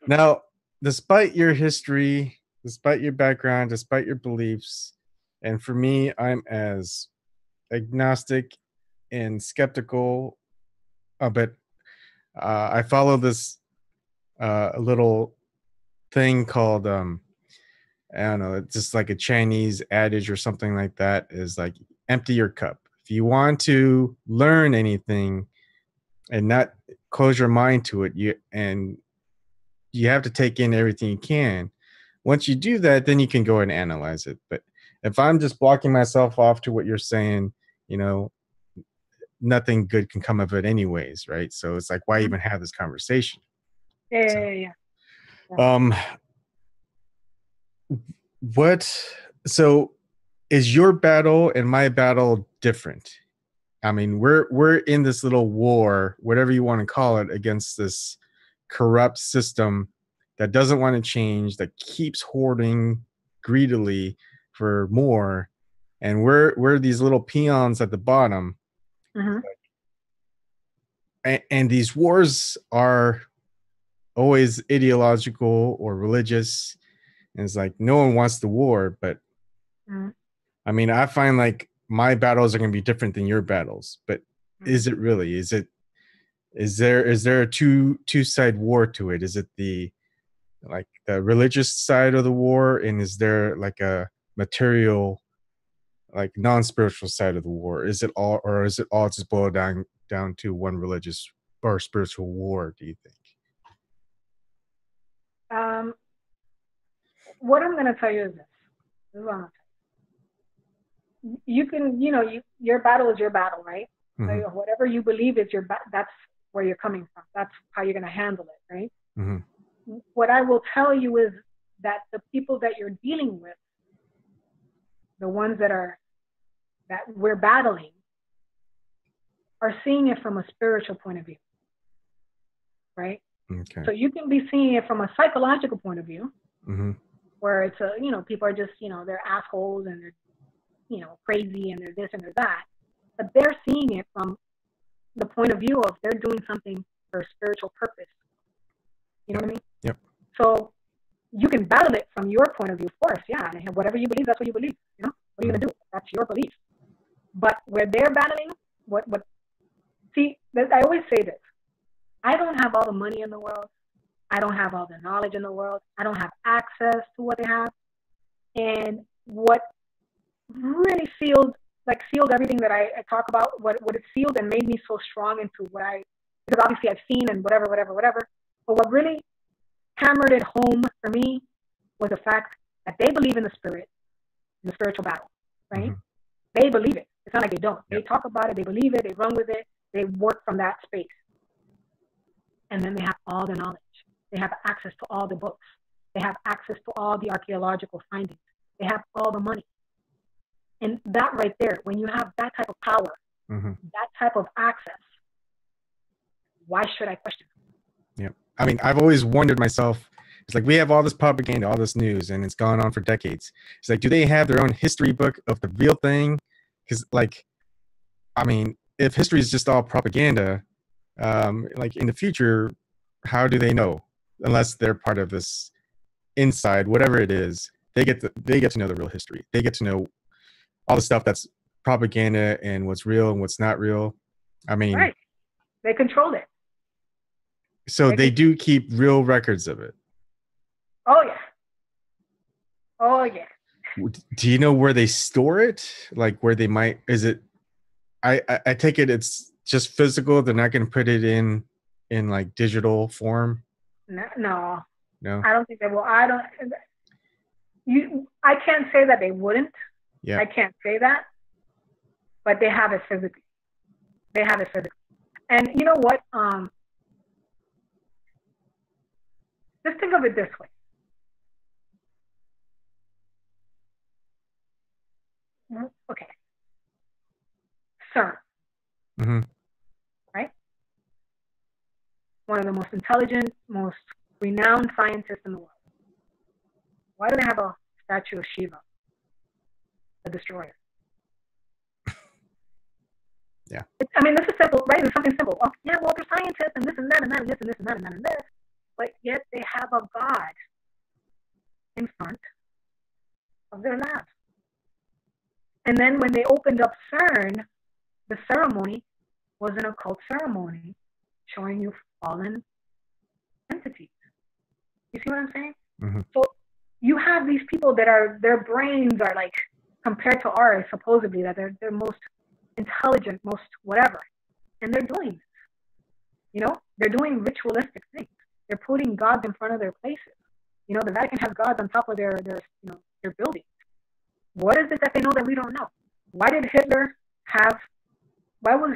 Now, despite your history, despite your background, despite your beliefs, and for me, I'm as agnostic and skeptical, but I follow this little thing called I don't know, it's just like a Chinese adage or something like that, is like empty your cup. If you want to learn anything and not close your mind to it, you have to take in everything you can. Once you do that, then you can go and analyze it. But if I'm just blocking myself off to what you're saying, nothing good can come of it anyways, right? So it's like, why even have this conversation? Yeah. So is your battle and my battle different? I mean, we're in this little war, whatever you want to call it, against this corrupt system that doesn't want to change, that keeps hoarding greedily for more, and we're these little peons at the bottom. and these wars are always ideological or religious, and it's like no one wants the war, but I mean, I find like my battles are going to be different than your battles, but is it really? Is there a two-side war to it? Is it the religious side of the war, and is there like a material, like non-spiritual side of the war? Is it all just boiled down to one religious or spiritual war, do you think? What I'm going to tell you is this. This is what I'm going to tell you. You can, your battle is your battle, right? Mm-hmm. Like, whatever you believe is that's where you're coming from. That's how you're going to handle it, right? Mm-hmm. What I will tell you is that the people that you're dealing with, the ones that we're battling, are seeing it from a spiritual point of view, right? Okay. So you can be seeing it from a psychological point of view, where it's people are just, they're assholes and they're, crazy and they're this and they're that. But they're seeing it from the point of view of they're doing something for a spiritual purpose. You know what I mean? Yep. So you can battle it from your point of view, of course. Yeah, whatever you believe, that's what you believe. What are you gonna do? That's your belief. But where they're battling, see, I always say this. I don't have all the money in the world. I don't have all the knowledge in the world. I don't have access to what they have. And what really sealed everything that I talk about, what it sealed and made me so strong into because obviously I've seen and whatever. But what really hammered it home for me was the fact that they believe in the spirit, in the spiritual battle, right? Mm-hmm. They believe it. It's not like they don't. Yep. They talk about it. They believe it. They run with it. They work from that space. And then they have all the knowledge. They have access to all the books. They have access to all the archaeological findings. They have all the money. And that right there, when you have that type of power, that type of access, why should I question it? Yeah. I mean, I've always wondered myself, it's like we have all this propaganda, all this news, and it's gone on for decades. It's like, do they have their own history book of the real thing? Because, I mean, if history is just all propaganda, like in the future, how do they know? Unless they're part of this inside, whatever it is, they get to know the real history. They get to know all the stuff that's propaganda and what's real and what's not real. I mean, right. They control it. So they do keep real records of it. Oh yeah. Oh yeah. Do you know where they store it? Like where they might? Is it? I take it it's just physical. They're not going to put it in like digital form. No. I don't think they will. I can't say that they wouldn't. Yeah. I can't say that. But they have it physically. And you know what? Just think of it this way. Okay. CERN. Right? One of the most intelligent, most renowned scientists in the world. Why do they have a statue of Shiva, the destroyer? Yeah. I mean, this is simple, right? It's something simple. Oh, yeah, well, they're scientists and this and that and that and this and this and that and that and this. But yet they have a God in front of their lab. And then when they opened up CERN, the ceremony was an occult ceremony showing you fallen entities. You see what I'm saying? So you have these people that their brains are like, compared to ours, supposedly, that they're most intelligent, most whatever. And they're doing this. They're doing ritualistic things. They're putting gods in front of their places. The Vatican has gods on top of their buildings. What is it that they know that we don't know? Why was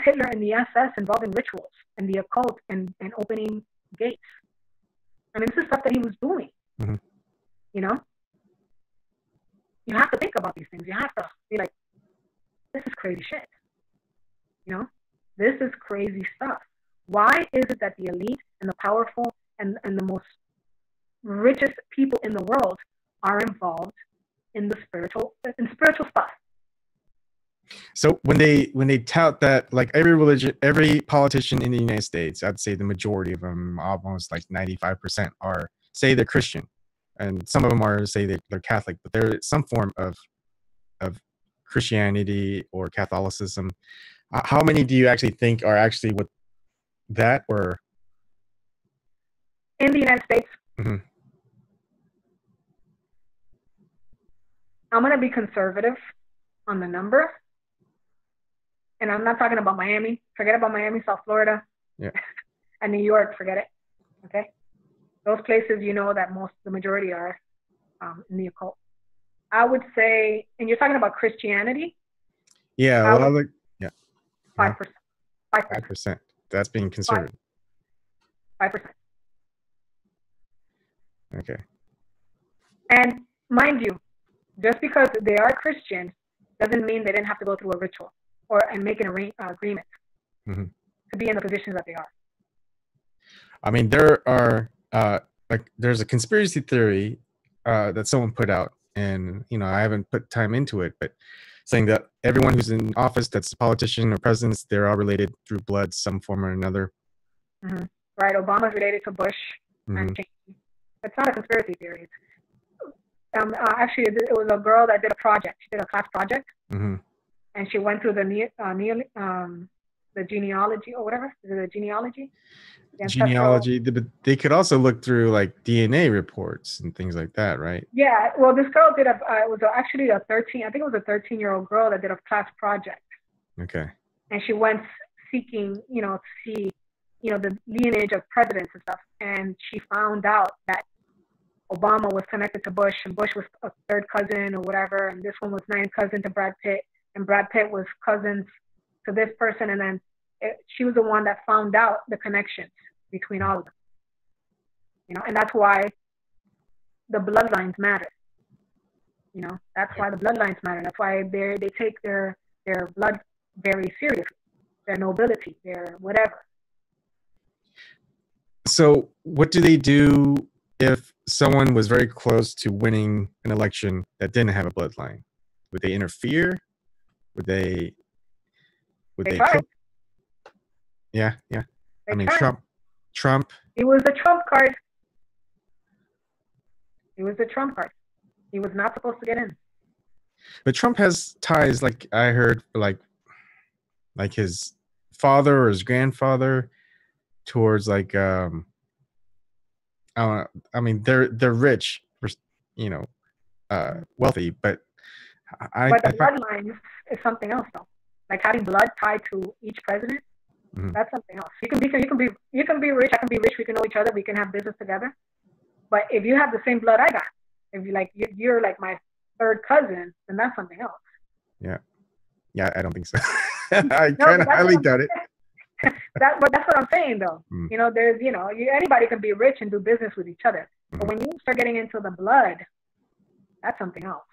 Hitler in the SS involved in rituals and the occult and opening gates? I mean, this is stuff that he was doing. You have to think about these things. You have to be like, this is crazy shit. This is crazy stuff. Why is it that the elite and the powerful and the most richest people in the world are involved in spiritual stuff? So when they tout that, like every religion, every politician in the United States, I'd say the majority of them, almost like 95%, are say they're Christian, and some of them are say they're Catholic, but they're some form of Christianity or Catholicism. How many do you actually think are actually with that, or in the United States? Mhm. I'm going to be conservative on the number. And I'm not talking about Miami. Forget about Miami, South Florida, Yeah. and New York. Forget it. Okay. Those places, that the majority are in the occult. I would say, and you're talking about Christianity. Yeah, a lot of 5%. 5%. That's being conservative. 5%. Okay. And mind you, just because they are Christian doesn't mean they didn't have to go through a ritual and make an agreement to be in the positions that they are. I mean, there are there's a conspiracy theory that someone put out, and I haven't put time into it, but saying that everyone who's in office, that's a politician or presidents, they're all related through blood, some form or another. Right. Obama's related to Bush and Cheney. It's not a conspiracy theory. Actually, it was a girl that did a project. She did a class project, and she went through the genealogy or whatever. Is it the genealogy? Genealogy, but they could also look through like DNA reports and things like that, right? Yeah. Well, this girl did it was actually a 13-year-old girl that did a class project. Okay. And she went seeking, to see, the lineage of presidents and stuff. And she found out that Obama was connected to Bush, and Bush was a third cousin or whatever, and this one was ninth cousin to Brad Pitt, and Brad Pitt was cousins to this person, and then she was the one that found out the connections between all of them. And that's why the bloodlines matter. That's why the bloodlines matter. That's why they take their blood very seriously, their nobility, their whatever. So what do they do if someone was very close to winning an election that didn't have a bloodline? Would they interfere? Would they try. Yeah. I mean, tried. Trump. It was the Trump card. He was not supposed to get in. But Trump has ties, like I heard, like his father or his grandfather towards I mean, they're rich, wealthy, but the bloodline is something else, though. Like having blood tied to each president, that's something else. You can be rich. I can be rich. We can know each other. We can have business together. But if you have the same blood I got, if you're like my third cousin, then that's something else. Yeah, I don't think so. I kind of highly doubt it. But that's what I'm saying, though. There's anybody can be rich and do business with each other. But when you start getting into the blood, that's something else.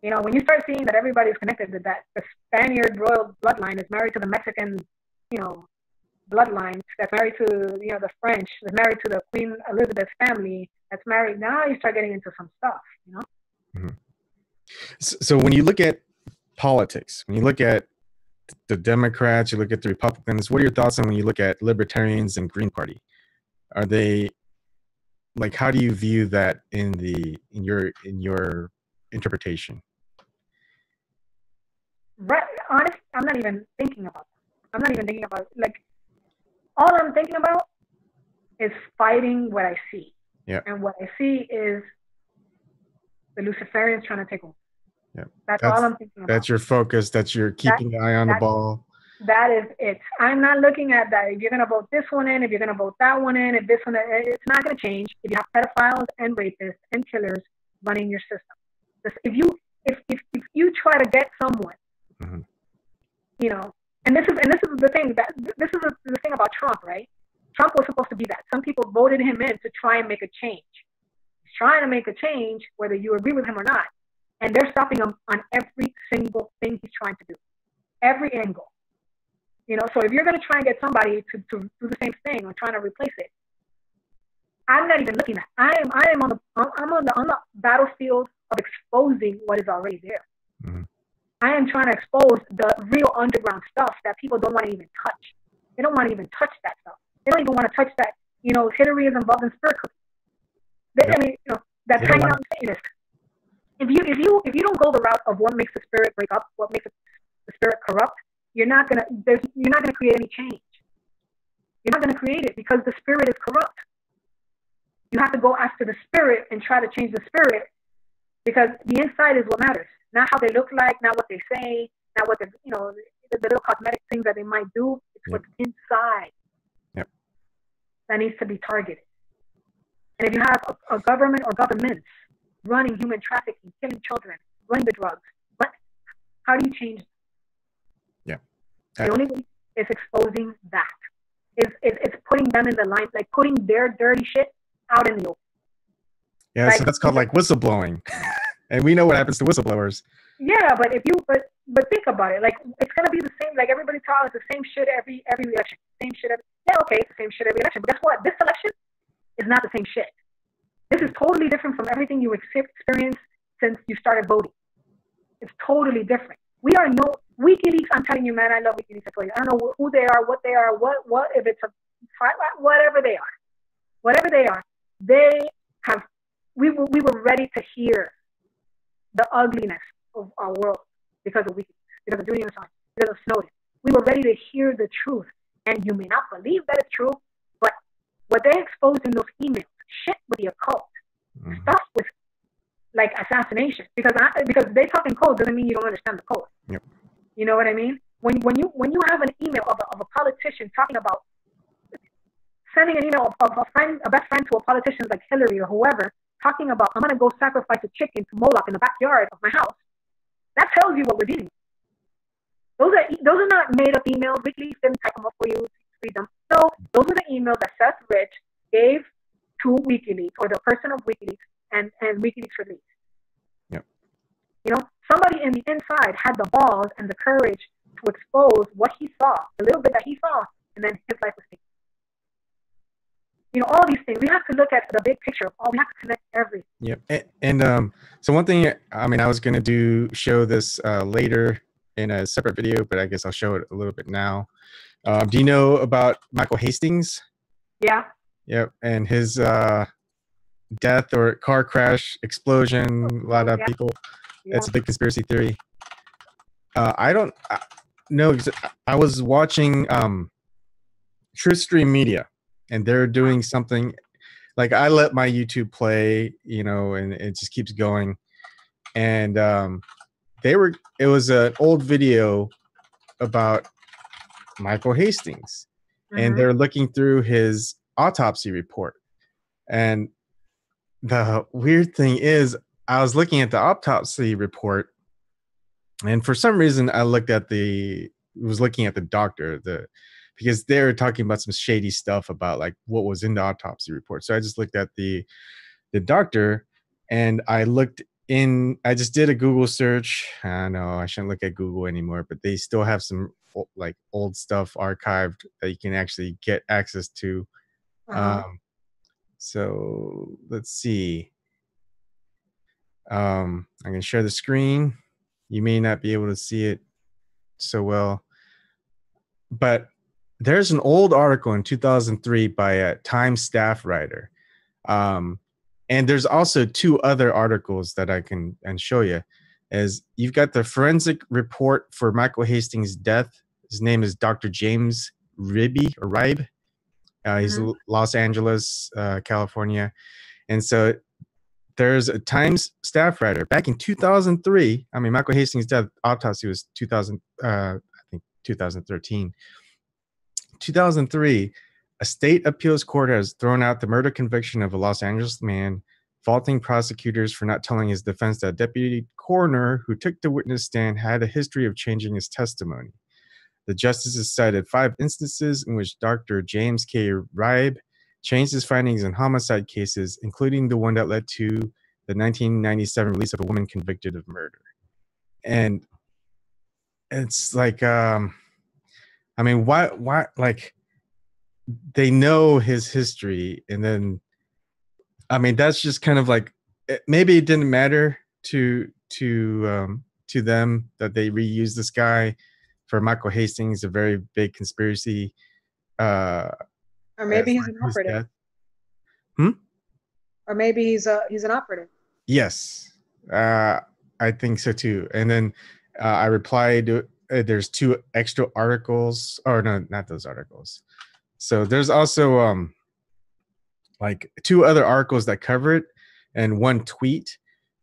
When you start seeing that everybody's connected, that the Spaniard royal bloodline is married to the Mexican, bloodline that's married to, the French, that's married to the Queen Elizabeth family, that's married. Now you start getting into some stuff, So when you look at politics, when you look at the Democrats, you look at the Republicans, what are your thoughts on when you look at libertarians and Green Party? Are they, like, how do you view that in your interpretation? Right. Honestly, I'm not even thinking about like, all I'm thinking about is fighting what I see. Yeah. And what I see is the Luciferians trying to take over. Yeah. That's all I'm thinking about. That's your focus. That's your keeping an eye on the ball. That is it. I'm not looking at that. If you're going to vote this one in, if you're going to vote that one in, if this one, it's not going to change. If you have pedophiles and rapists and killers running your system, if you try to get someone, and this is the thing the thing about Trump, right? Trump was supposed to be that. Some people voted him in to try and make a change. He's trying to make a change, whether you agree with him or not. And they're stopping him on every single thing he's trying to do, every angle. So if you're going to try and get somebody to do the same thing or trying to replace it, I'm not even looking at. I'm on the battlefield of exposing what is already there. I am trying to expose the real underground stuff that people don't want to even touch. They don't want to even touch that stuff. They don't even want to touch that. Hillary is involved in spirit cooking. I mean, that's hanging out in Satanist. If you don't go the route of what makes the spirit break up, what makes the spirit corrupt, you're not gonna create any change. You're not gonna create it because the spirit is corrupt. You have to go after the spirit and try to change the spirit because the inside is what matters. Not how they look like, not what they say, not what the little cosmetic things that they might do. It's what's inside that needs to be targeted. And if you have a government or governments running human trafficking, killing children, running the drugs, how do you change it? Yeah. The only way is exposing that. It's putting them in the line, like putting their dirty shit out in the open. Yeah, so that's called like whistleblowing. And we know what happens to whistleblowers. Yeah, but but think about it. Like it's gonna be the same. Like everybody talks the same shit every election. Same shit every. Yeah, okay, it's the same shit every election. But guess what? This election is not the same shit. This is totally different from everything you experienced since you started voting. It's totally different. We are no WikiLeaks. I'm telling you, man, I love WikiLeaks. I tell you, I don't know who they are, what they are, what if it's whatever they are, whatever they are. They have. We were ready to hear the ugliness of our world because of WikiLeaks, because of Julian Assange, because of Snowden. We were ready to hear the truth, and you may not believe that it's true, but what they exposed in those emails, shit with the occult, stuff with like assassination, because they talk in code doesn't mean you don't understand the code. Yep. You know what I mean? When you have an email of a politician talking about sending an email of a best friend to a politician like Hillary or whoever, talking about I'm gonna go sacrifice a chicken to Moloch in the backyard of my house, that tells you what we're dealing with. Those are not made up emails. WikiLeaks didn't type them up for you to read them. No, those are the emails that Seth Rich gave to WikiLeaks or the person of WikiLeaks and WikiLeaks released. Yep. Somebody in the inside had the balls and the courage to expose what he saw, the little bit that he saw, and then his life was taken. All these things. We have to look at the big picture of all. We have to connect everything. Yep. And so one thing, I was going to show this later in a separate video, but I guess I'll show it a little bit now. Do you know about Michael Hastings? Yeah. Yep. And his death or car crash, explosion, a lot of people. Yeah. It's a big conspiracy theory. I don't know. I was watching Truth Stream Media. And they're doing something like I let my YouTube play, and it just keeps going. And it was an old video about Michael Hastings, and they're looking through his autopsy report. And the weird thing is, I was looking at the autopsy report, and for some reason, I was looking at the doctor, because they were talking about some shady stuff about like what was in the autopsy report. So I just looked at the doctor, and I just did a Google search. I know I shouldn't look at Google anymore, but they still have some like old stuff archived that you can actually get access to. So let's see. I'm going to share the screen. You may not be able to see it so well, but there's an old article in 2003 by a Time staff writer. And there's also two other articles that I can show you. As you've got the forensic report for Michael Hastings' death. His name is Dr. James Ribe. He's Los Angeles, California. And so there's a Times staff writer back in 2003. Michael Hastings' death autopsy was 2013. 2003, a state appeals court has thrown out the murder conviction of a Los Angeles man, faulting prosecutors for not telling his defense that a deputy coroner who took the witness stand had a history of changing his testimony. The justices cited 5 instances in which Dr. James K. Ribe changed his findings in homicide cases, including the one that led to the 1997 release of a woman convicted of murder. And it's like, why, like, they know his history, and then, that's just kind of like, maybe it didn't matter to to them that they reused this guy for Michael Hastings, a very big conspiracy. Or maybe As he's like an his operative. death. Hmm? Or maybe he's an operative. Yes, I think so too. And then I replied, there's 2 extra articles, or no, not those articles. So there's also like 2 other articles that cover it and 1 tweet.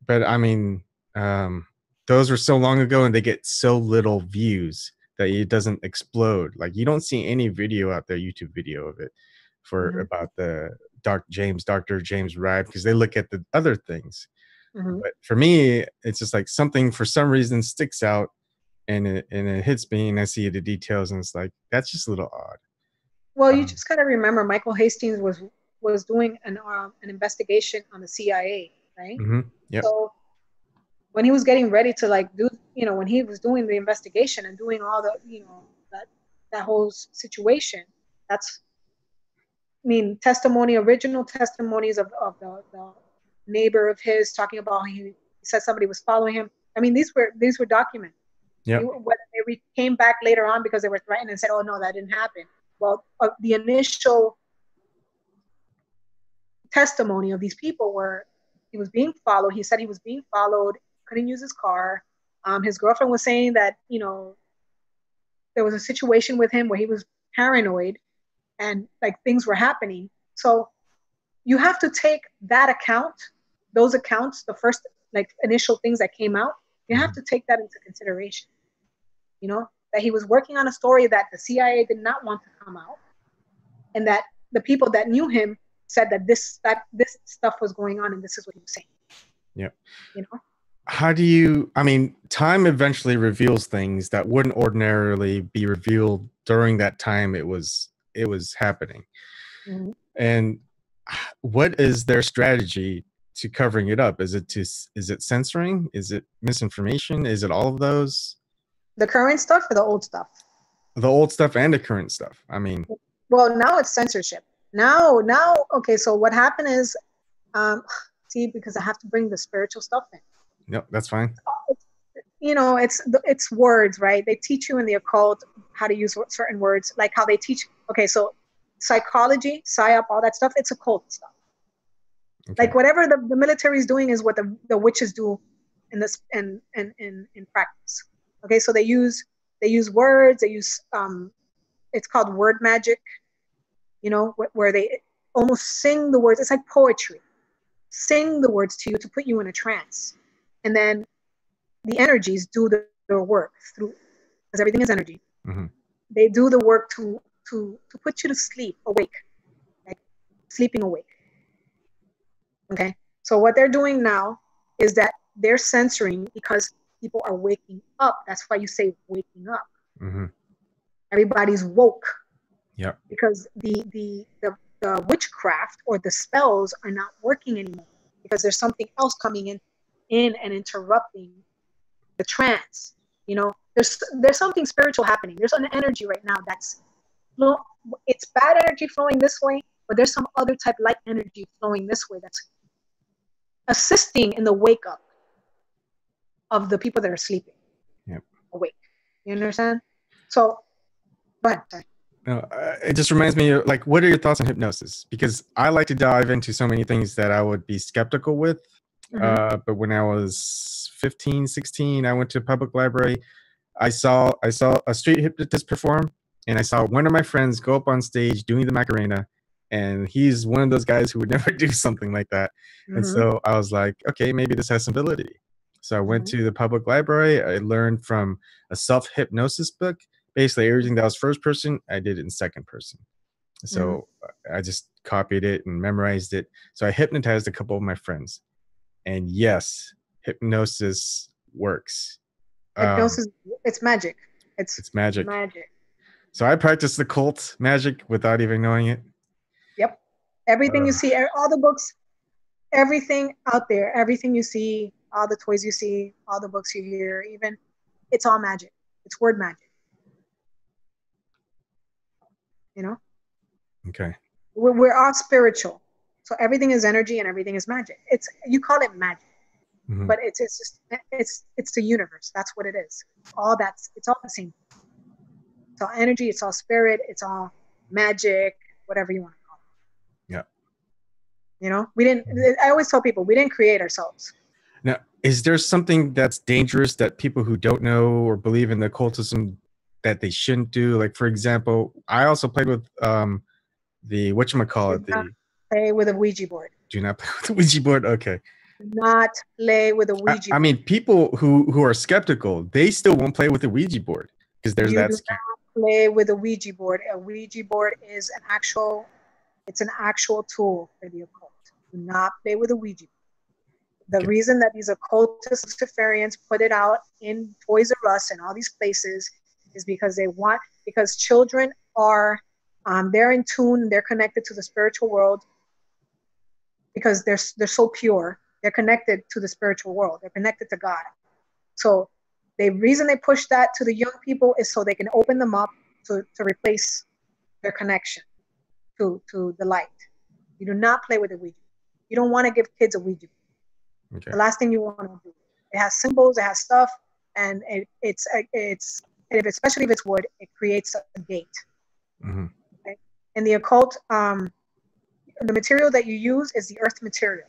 But I mean, those were so long ago and they get so little views that it doesn't explode. Like you don't see any video out there, YouTube video of it for about the Dr. James Ride, because they look at the other things. But for me, it's just like something for some reason sticks out and it hits me and I see the details and it's like, that's just a little odd. Well, you just gotta remember Michael Hastings was doing an investigation on the CIA, right? Yep. So when he was getting ready to like do, when he was doing the investigation and doing all the, that whole situation, that's, original testimonies of the neighbor of his talking about he said somebody was following him. I mean, these were documented. Yeah. Whether they came back later on because they were threatened and said, "Oh no, that didn't happen." Well, the initial testimony of these people were he was being followed. He said he was being followed, couldn't use his car. His girlfriend was saying that there was a situation with him where he was paranoid and like things were happening. So you have to take those accounts, the first like initial things that came out, you have to take that into consideration. That he was working on a story that the CIA did not want to come out, and that the people that knew him said that this stuff was going on and this is what he was saying. Yeah. How do you, time eventually reveals things that wouldn't ordinarily be revealed during that time it was happening. And what is their strategy to covering it up? Is it censoring? Is it misinformation? Is it all of those? The current stuff or the old stuff? The old stuff and the current stuff. Well, now it's censorship. Now, okay, so what happened is, because I have to bring the spiritual stuff in. Yep, that's fine. It's words, right? They teach you in the occult how to use certain words, like how they teach. Okay, so psychology, psyop, all that stuff, it's occult stuff. Okay. Like whatever the military is doing is what the witches do in this in practice. Okay, so they use words. They use it's called word magic. Where they almost sing the words. It's like poetry. Sing the words to you to put you in a trance, and then the energies do their work through, because everything is energy. They do the work to put you to sleep, awake, like sleeping awake. Okay, so what they're doing now is that they're censoring because people are waking up. That's why you say waking up. Everybody's woke. Yeah. Because the witchcraft or the spells are not working anymore because there's something else coming in and interrupting the trance. There's something spiritual happening. There's an energy right now it's bad energy flowing this way, but there's some other type light energy flowing this way that's assisting in the wake up of the people that are sleeping. Yep. Awake. You understand? So, go ahead. Sorry. No, it just reminds me of, like, what are your thoughts on hypnosis? Because I like to dive into so many things that I would be skeptical with. But when I was 15, 16, I went to a public library. I saw a street hypnotist perform, and I saw one of my friends go up on stage doing the Macarena, and he's one of those guys who would never do something like that. And so I was like, okay, maybe this has some validity. So I went to the public library. I learned from a self-hypnosis book. Basically, everything that was first person, I did it in second person. So I just copied it and memorized it. So I hypnotized a couple of my friends. And yes, hypnosis works. Hypnosis, it's magic. It's magic. So I practiced the occult magic without even knowing it. Yep. Everything you see, all the books, everything out there, everything you see, all the toys you see, all the books you hear, even, it's all magic. It's word magic. Okay. We're all spiritual. So everything is energy and everything is magic. You call it magic. Mhm. but it's just it's the universe. That's what it is. It's all the same. It's all energy. It's all spirit. It's all magic. Whatever you want to call it. Yeah. You know, we didn't. I always tell people we didn't create ourselves. Now, is there something that's dangerous that people who don't know or believe in the occultism that they shouldn't do? Like, for example, I also played with the whatchamacallit, Do not the play with a Ouija board. do not play with the Ouija board. Okay. Do not play with a Ouija I board. mean, people who are skeptical, they still won't play with the Ouija board because there's You that. do not play with a Ouija board. A Ouija board is it's an actual tool for the occult. Do not play with a Ouija board. The Okay. reason that these occultist Luciferians put it out in Toys R Us and all these places is because because children are, they're in tune, they're connected to the spiritual world because they're so pure. They're connected to the spiritual world. They're connected to God. So the reason they push that to the young people is so they can open them up to replace their connection to the light. You do not play with a Ouija. You don't want to give kids a Ouija. Okay. The last thing you want to do. It has symbols, it has stuff, and it's especially if it's wood, it creates a gate. Mm-hmm. Okay? In the occult, the material that you use is the earth material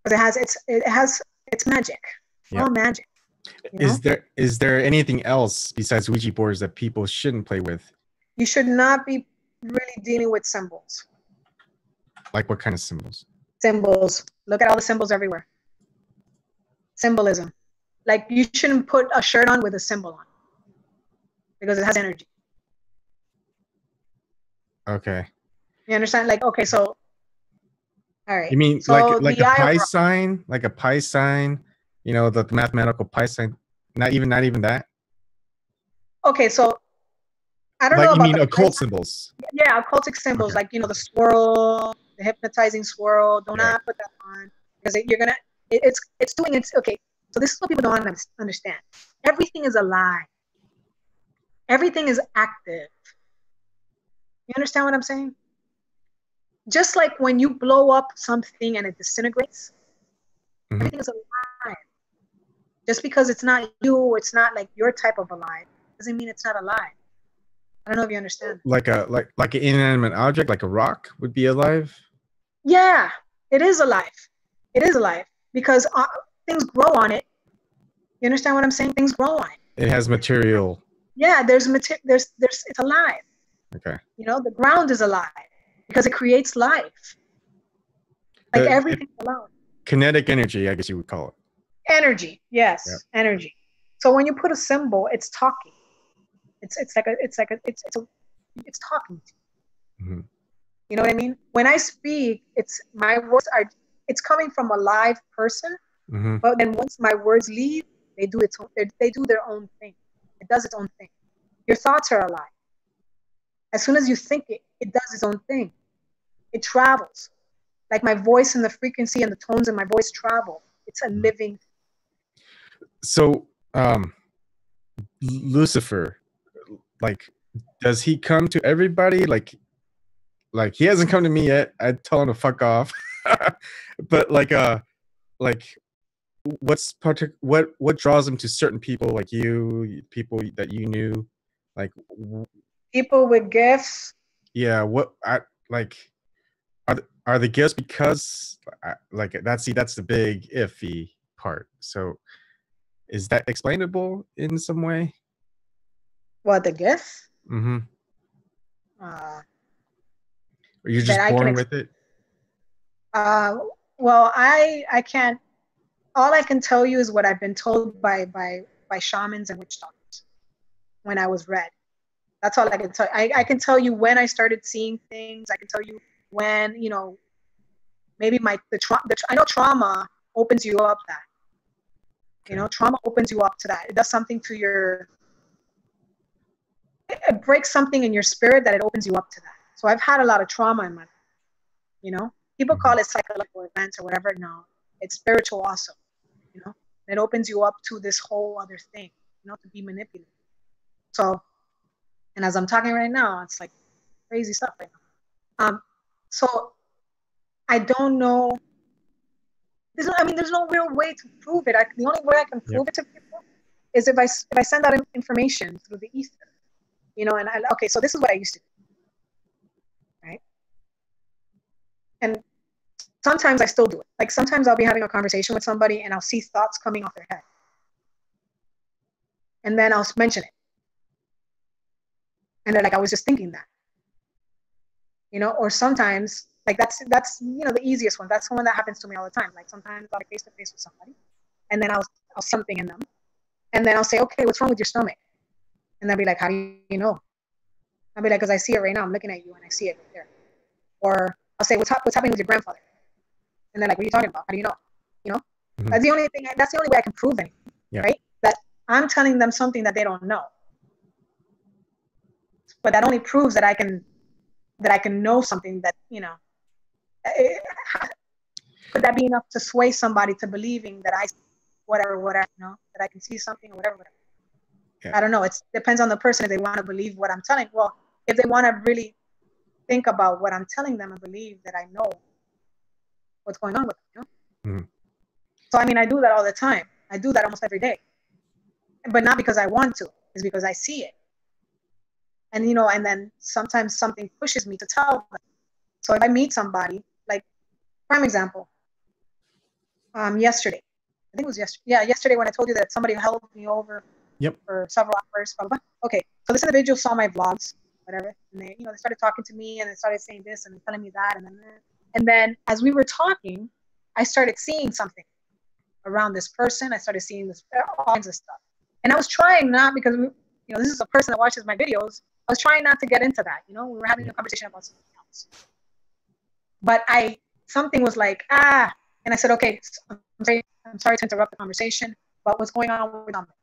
because it's magic. It's all magic. You know? Is there anything else besides Ouija boards that people shouldn't play with? You should not be really dealing with symbols. Like what kind of symbols? Symbols. Look at all the symbols everywhere. Symbolism. Like you shouldn't put a shirt on with a symbol on because it has energy. Okay. You understand? Like, okay, so all right. You mean so like a pi sign? Like a pi sign? You know, the mathematical pi sign? Not even that? Okay, so I don't like know you about mean the occult symbols. Yeah, occultic symbols, Okay. like the swirl, the hypnotizing swirl. Do Yeah. not put that on because it's doing its okay. So this is what people don't understand. Everything is alive. Everything is active. You understand what I'm saying? Just like when you blow up something and it disintegrates, everything is alive. Just because it's not you, or it's not like your type of alive, doesn't mean it's not alive. I don't know if you understand. Like an inanimate object, like a rock, would be alive. Yeah, it is alive. It is alive because things grow on it. You understand what I'm saying? Things grow on it. It has material. Yeah, there's it's alive. Okay. The ground is alive because it creates life. Like everything's alive. Kinetic energy, I guess you would call it. Energy, yes, Yep. energy. So when you put a symbol, it's talking. It's talking to you. Mm-hmm. You know what I mean? When I speak, my words it's coming from a live person. Mm-hmm. But then once my words leave, they do their own thing. It does its own thing. Your thoughts are alive. As soon as you think it, it does its own thing. It travels. Like my voice and the frequency and the tones in my voice travel. It's a living. So, Lucifer, like, does he come to everybody? Like he hasn't come to me yet. I'd tell him to fuck off. But what draws him to certain people like you, people that you knew, like people with gifts? Yeah, are the gifts because that's the big iffy part. So is that explainable in some way? What, the gifts? Mm-hmm. Or you're just born with it? Well, I can't. All I can tell you is what I've been told by shamans and witch doctors when I was read. That's all I can tell you. I can tell you when I started seeing things. I can tell you when, maybe I know trauma opens you up that. Trauma opens you up to that. It does something to it breaks something in your spirit that it opens you up to that. So I've had a lot of trauma in my life, People call it psychological events or whatever. No, it's spiritual also, It opens you up to this whole other thing, to be manipulated. So, and as I'm talking right now, it's like crazy stuff right now. So I don't know there's no real way to prove it. The only way I can prove it to people is if I send out information through the ether, you know. And okay, so this is what I used to do, right? And sometimes I still do it. Like sometimes I'll be having a conversation with somebody and I'll see thoughts coming off their head, and then I'll mention it, and they're like, I was just thinking that, you know. Or sometimes, like that's you know, the easiest one. That's the one that happens to me all the time. Like sometimes I'll be face to face with somebody, and then I'll something in them, and then I'll say, okay, what's wrong with your stomach? And they'll be like, how do you know? I'll be like, because I see it right now. I'm looking at you and I see it right there. Or I'll say, what's happening with your grandfather? And they're like, what are you talking about? How do you know? You know, that's the only thing. That's the only way I can prove anything, right? That I'm telling them something that they don't know. But that only proves that I can know something that, you know. Could that be enough to sway somebody to believing that I whatever, you know, that I can see something or whatever. I don't know. It depends on the person if they want to believe what I'm telling. Well, if they want to really think about what I'm telling them and believe that I know what's going on with them, you know? So, I mean, I do that all the time. I do that almost every day. But not because I want to. It's because I see it. And, you know, and then sometimes something pushes me to tell them. So if I meet somebody, like, prime example, yesterday. I think it was yesterday. Yeah, yesterday when I told you that somebody held me over for several hours. Blah, blah, blah. Okay, so this individual saw my vlogs, whatever, and they, you know, they started talking to me and they started saying this and telling me that, and then as we were talking, I started seeing something around this person. I started seeing this all kinds of stuff, and I was trying not, because you know, this is a person that watches my videos. I was trying not to get into that. You know, we were having a conversation about something else, but something was like, and I said, okay, I'm sorry to interrupt the conversation, but what's going on with something?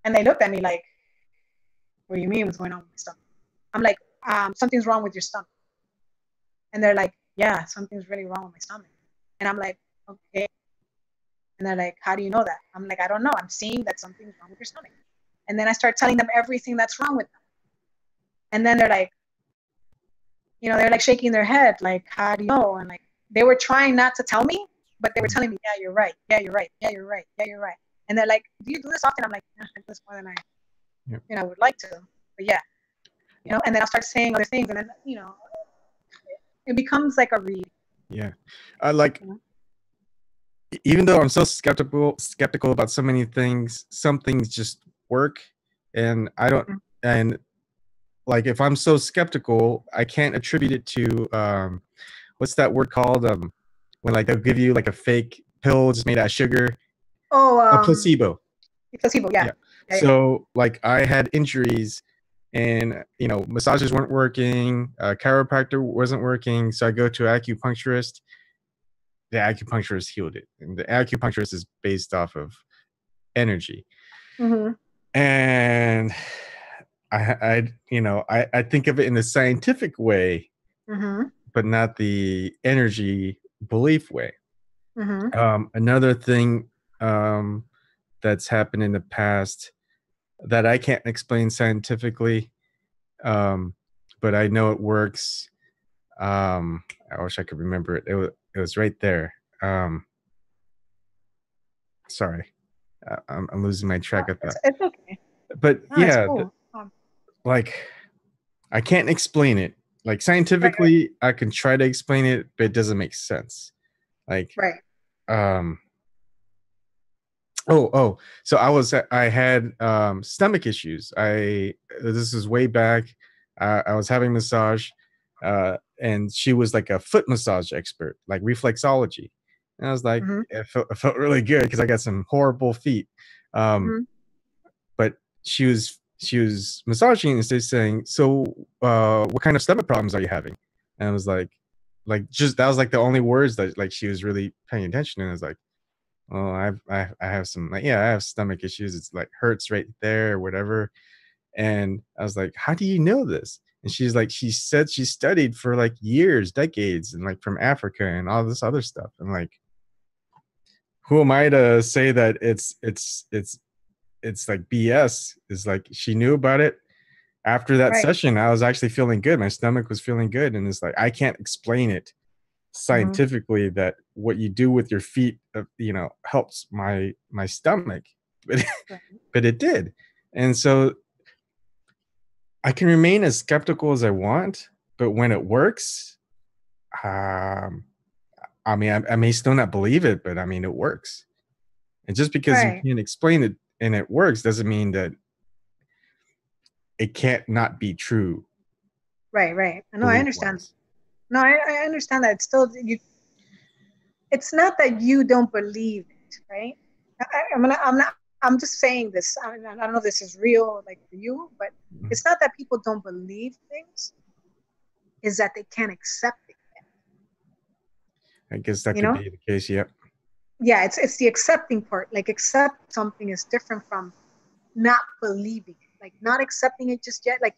And they looked at me like, what do you mean what's going on with my stomach? I'm like, something's wrong with your stomach. And they're like, yeah, something's really wrong with my stomach. And I'm like, okay. And they're like, how do you know that? I'm like, I don't know. I'm seeing that something's wrong with your stomach. And then I start telling them everything that's wrong with them. And then they're like, you know, they're like shaking their head, like, how do you know? And like, they were trying not to tell me, but they were telling me, yeah, you're right. Yeah, you're right. Yeah, you're right. Yeah, you're right. And they're like, do you do this often? I'm like, I do this more than I, you know, would like to. But yeah, you know, and then I'll start saying other things, and then, you know, it becomes like a read. Yeah. Like, even though I'm so skeptical about so many things, some things just work, and I don't, and like, if I'm so skeptical, I can't attribute it to, what's that word called? When like they'll give you like a fake pill just made out of sugar. A placebo. Placebo, yeah. So like I had injuries, and you know, massages weren't working, chiropractor wasn't working, so I go to an acupuncturist. The acupuncturist healed it, and the acupuncturist is based off of energy. And I you know, I think of it in the scientific way, but not the energy belief way. Another thing that's happened in the past that I can't explain scientifically, but I know it works. I wish I could remember it. It was right there. Sorry, I'm losing my track of thought. It's okay. But yeah, cool. like, I can't explain it. Like, scientifically, I can try to explain it, but it doesn't make sense. Like, so I had stomach issues. This is way back. I was having massage, and she was like a foot massage expert, like reflexology. And I was like, it felt really good because I got some horrible feet. But she was massaging and saying, so what kind of stomach problems are you having? And I was like just, that was like the only words that like she was really paying attention. And I was like, oh, I have some, like, yeah, I have stomach issues. It's like hurts right there or whatever. And I was like, how do you know this? And she's like, she said she studied for like years, decades, and like from Africa and all this other stuff. And like, who am I to say that it's like BS? Is like, she knew about it. After that session, I was actually feeling good. My stomach was feeling good. And it's like, I can't explain it. scientifically that what you do with your feet, you know, helps my stomach, but Right. but it did. And so I can remain as skeptical as I want, but when it works, um, I mean, I may still not believe it, but I mean, it works. And just because you Right. can't explain it and it works doesn't mean that it can't not be true. Right. Right. No, I Belief understand. wise. No, I understand that. It's still you. It's not that you don't believe it, right? I'm not. I'm just saying this. I don't know if this is real, like for you, but it's not that people don't believe things. Is that they can't accept it. I guess that You could know? be the case. Yep. Yeah. It's the accepting part. Like accept something is different from not believing it. Like not accepting it just yet. Like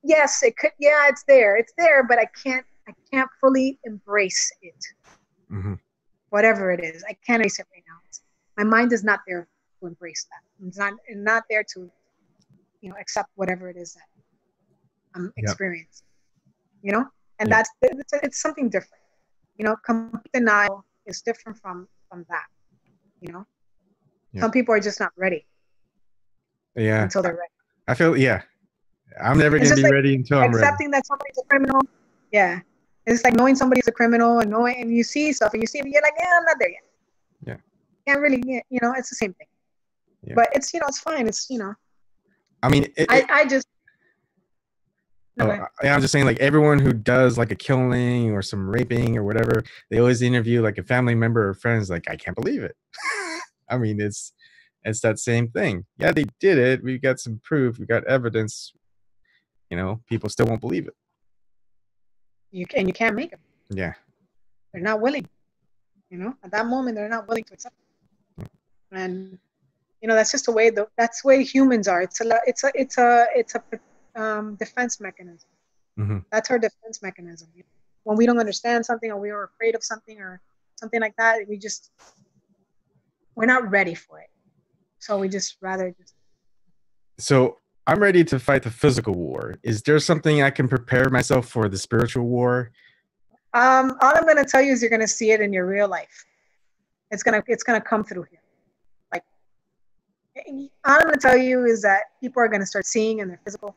yes, it could. Yeah, it's there. It's there, but I can't fully embrace it. Mm-hmm. Whatever it is, I can't embrace it right now. My mind is not there to embrace that. It's not there to, accept whatever it is that I'm Yep. experiencing. You know, and Yep. it's something different. Complete denial is different from that. You know, Yep. some people are just not ready Yeah. until they're ready. I feel, yeah, I'm never It's going to just be like ready until I'm ready. accepting that somebody's a criminal. Yeah, it's like knowing somebody's a criminal and knowing, and you see stuff and you see, you're like, yeah, I'm not there yet. Yeah. Can't really, it's the same thing. Yeah. But it's, it's fine. It's, I mean, I just. No, I'm just saying, like, everyone who does like a killing or some raping or whatever, they always interview like a family member or friends. Like, I can't believe it. I mean, it's that same thing. Yeah, they did it. We got some proof. We got evidence. People still won't believe it. you can't make them. Yeah. They're not willing. At that moment, they're not willing to accept it. And that's just the way that's the way humans are. It's a defense mechanism. Mm-hmm. That's our defense mechanism. When we don't understand something or we are afraid of something or something like that, we're not ready for it. So we just rather just. So I'm ready to fight the physical war. Is there something I can prepare myself for the spiritual war? All I'm gonna tell you is you're gonna see it in your real life. It's gonna come through here. Like all I'm gonna tell you is that people are gonna start seeing in their physical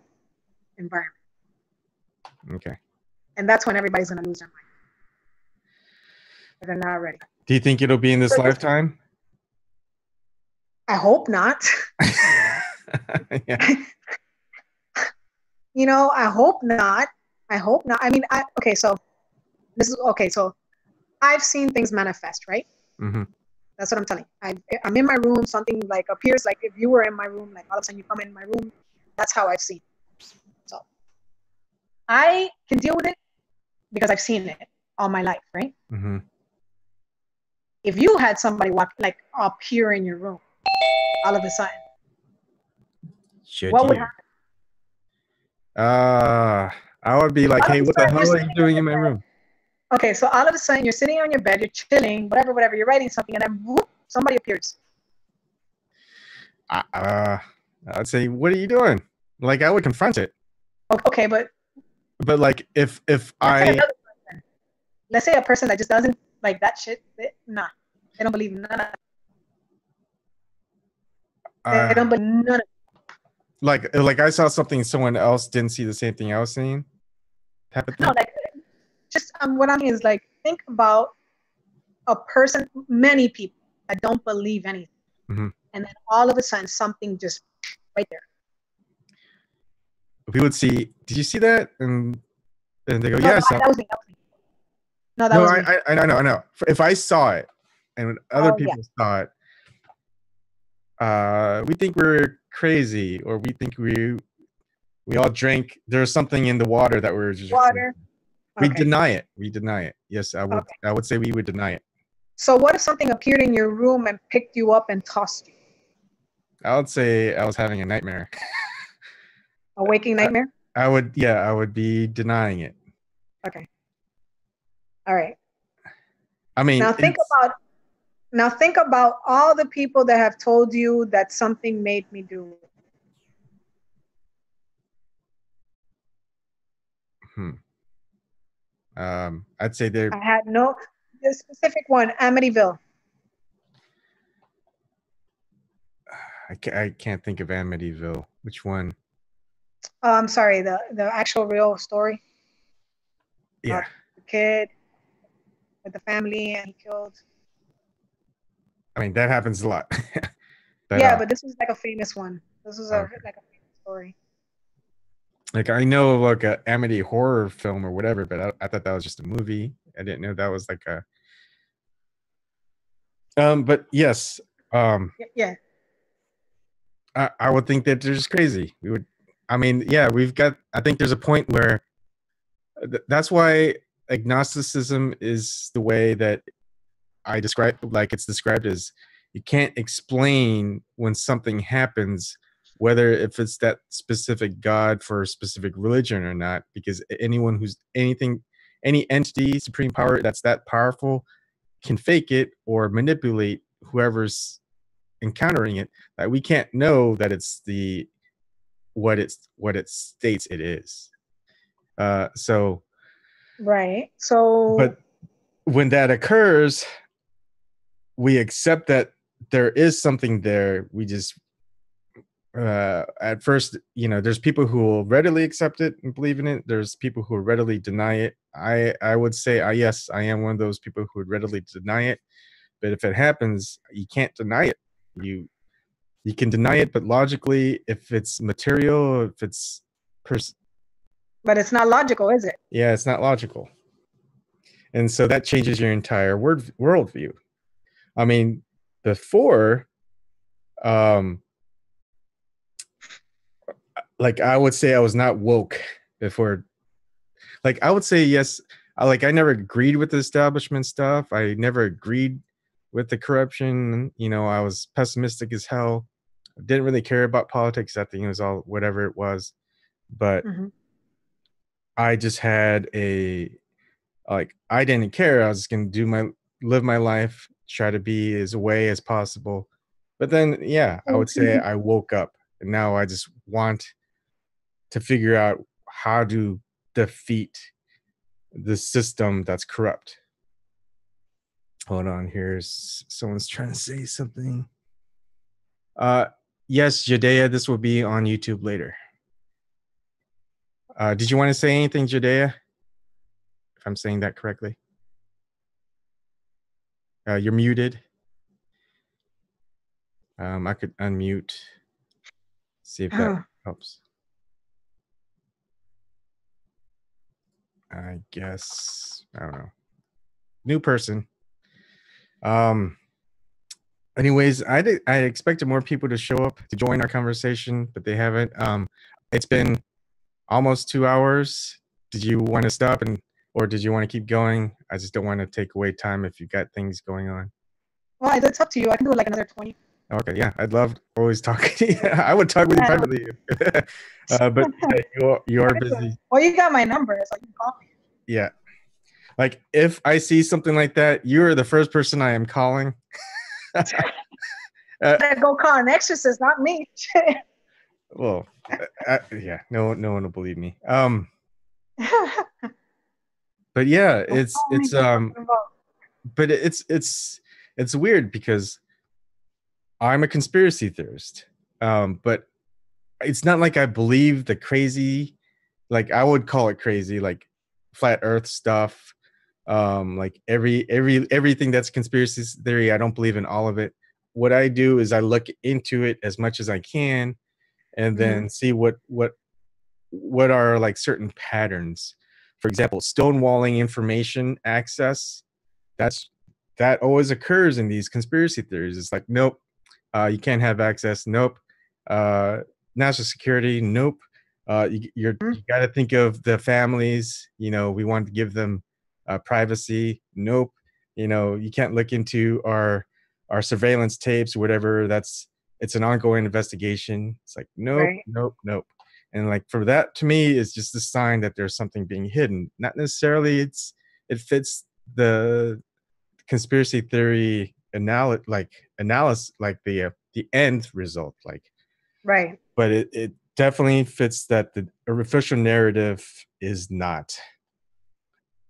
environment. Okay. And that's when everybody's gonna lose their mind. But they're not ready. Do you think it'll be in this lifetime? I hope not. Yeah. I hope not. I hope not. I mean, so this is okay. So I've seen things manifest, right? Mm-hmm. That's what I'm telling you. I'm in my room, something like appears like if you were in my room, like all of a sudden you come in my room. That's how I've seen it. So I can deal with it because I've seen it all my life, right? Mm-hmm. If you had somebody walk like appear in your room all of a sudden, what would happen? I would be like, hey, what the hell are you doing in my room? Okay, so all of a sudden you're sitting on your bed, you're chilling, whatever, you're writing something, and then whoop, somebody appears. I'd say, what are you doing? Like, I would confront it. Okay, but like, if let's say a person that just doesn't like that shit, they don't believe none of that. They don't believe none of it. Like I saw something someone else didn't see the same thing I was seeing. No, like just what I mean is like think about a person, many people that don't believe anything, mm-hmm. and then all of a sudden something just right there. We would see. Did you see that? And they go, no, yeah. That was me. No, that no, was me. I know. If I saw it, and when other people saw it, we think we're crazy, or we think we all drink. There's something in the water that we're just water. We deny it. We deny it. Yes, I would. Okay. I would say we would deny it. So what if something appeared in your room and picked you up and tossed you? I would say I was having a nightmare. A waking nightmare? I would be denying it. Okay. All right. I mean, now think about all the people that have told you that something made me do it. I'd say they're. I had no the specific one, Amityville. I can't think of Amityville. Which one? Oh, I'm sorry, the actual real story Yeah. about the kid with the family and he killed. I mean, that happens a lot. But Yeah, but this was like a famous one. This was okay. like a famous story. Like I know like a Amity horror film or whatever, but I thought that was just a movie. I didn't know that was like a. But yes, Yeah. I would think that they're just crazy. We would. I mean, yeah, we've got. I think there's a point where that's why agnosticism is the way that I describe, like it's described as you can't explain when something happens, whether if it's that specific God for a specific religion or not, because anyone who's anything, any entity, supreme power that's that powerful can fake it or manipulate whoever's encountering it. That we can't know that it's the what it states it is. So, Right. So but when that occurs, we accept that there is something there. We just at first, there's people who will readily accept it and believe in it. There's people who will readily deny it. I would say, yes, I am one of those people who would readily deny it. But if it happens, you can't deny it. You can deny it, but logically, if it's material, if it's but it's not logical, is it? yeah, it's not logical, and so that changes your entire worldview. I mean, before, like I would say I was not woke before. Like I would say yes. I never agreed with the establishment stuff. I never agreed with the corruption. I was pessimistic as hell. I didn't really care about politics. I think it was all whatever it was. But I just had I didn't care. I was just gonna live my life, try to be as away as possible. But then yeah, I would say I woke up and now I just want to figure out how to defeat the system that's corrupt. Hold on, here's someone's trying to say something. Yes, Judea, this will be on YouTube later. Did you want to say anything, Judea? If I'm saying that correctly. You're muted. I could unmute. See if that helps. I guess I don't know. New person. Anyways, I expected more people to show up to join our conversation, but they haven't. It's been almost 2 hours. Did you want to stop or did you want to keep going? I just don't want to take away time if you've got things going on. Well, it's up to you. I can do like another 20. Okay, yeah, I'd love always talking. I would talk with you privately, but you are busy. Well, you got my number, so you can call me. Yeah, like if I see something like that, you are the first person I am calling. Go call an exorcist, not me. Well, yeah, no one will believe me. But yeah, but it's weird because I'm a conspiracy theorist, but it's not like I believe the crazy, like I would call it crazy, like flat Earth stuff, like everything that's conspiracy theory. I don't believe in all of it. What I do is I look into it as much as I can, and then see what are like certain patterns. For example, stonewalling information access. That always occurs in these conspiracy theories. It's like, nope, you can't have access. Nope. National security. Nope. You got to think of the families. We want to give them privacy. Nope. You can't look into our surveillance tapes or whatever. It's an ongoing investigation. It's like, nope, right. Nope. And like for that, to me, is just a sign that there's something being hidden. Not necessarily it fits the conspiracy theory analysis, like the end result, like right. But it definitely fits that the official narrative is not.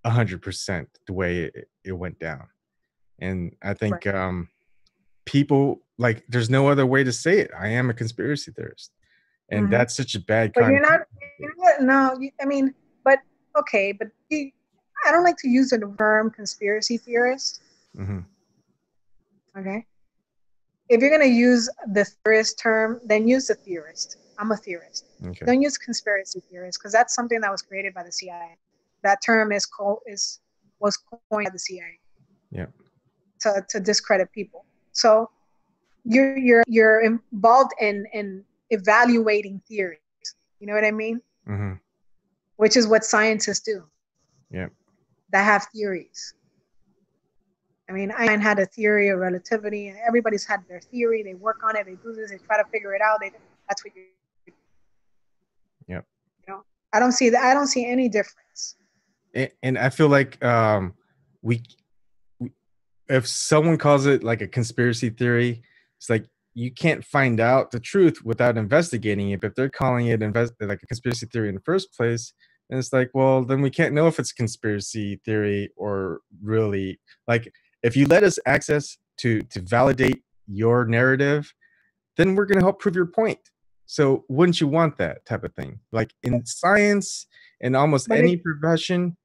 100% the way it went down. And I think Right. people, like, there's no other way to say it. I am a conspiracy theorist, and Hmm. that's such a bad But connotation. no, I mean, but okay, but I don't like to use the term conspiracy theorist. Mm-hmm. Okay. If you're going to use the theorist term, then use the theorist. I'm a theorist. Okay. Don't use conspiracy theorist because that's something that was created by the CIA. That term was coined by the CIA. Yeah. To discredit people. So you're involved in evaluating theories. You know what I mean? Mm-hmm. Which is what scientists do. Yeah. That have theories. I mean, Einstein had a theory of relativity, and everybody's had their theory. They work on it. They do this. They try to figure it out. That's what you. Yeah. You know, I don't see that. I don't see any difference. And I feel like we if someone calls it like a conspiracy theory, it's like you can't find out the truth without investigating it. But if they're calling it like a conspiracy theory in the first place, and it's like, well, then we can't know if it's conspiracy theory or really, like, if you let us access to validate your narrative, then we're going to help prove your point. So wouldn't you want that type of thing? Like in science and almost But any profession,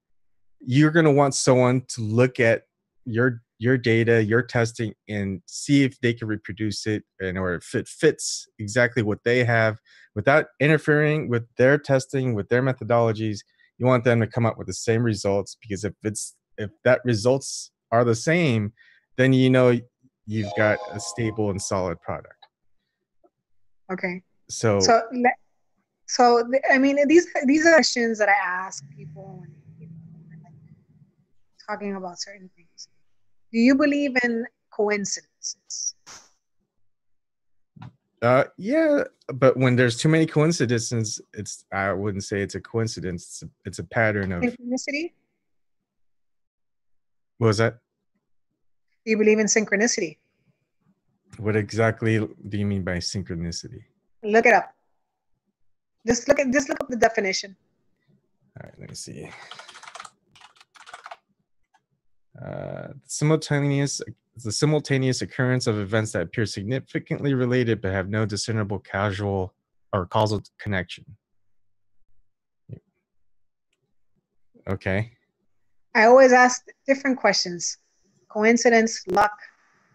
you're going to want someone to look at your data, your testing, and see if they can reproduce it, and or if it fits exactly what they have without interfering with their testing, with their methodologies. You want them to come up with the same results, because if that results are the same, then you know you've got a stable and solid product. okay, So so I mean, these are questions that I ask people when talking about certain things. Do you believe in coincidences? yeah, but when there's too many coincidences, I wouldn't say it's a coincidence. It's a pattern of. Synchronicity? What was that? Do you believe in synchronicity? What exactly do you mean by synchronicity? Look it up. Just look up the definition. All right, let me see. Simultaneous the simultaneous occurrence of events that appear significantly related but have no discernible causal connection. Okay. I always ask different questions. Coincidence, luck,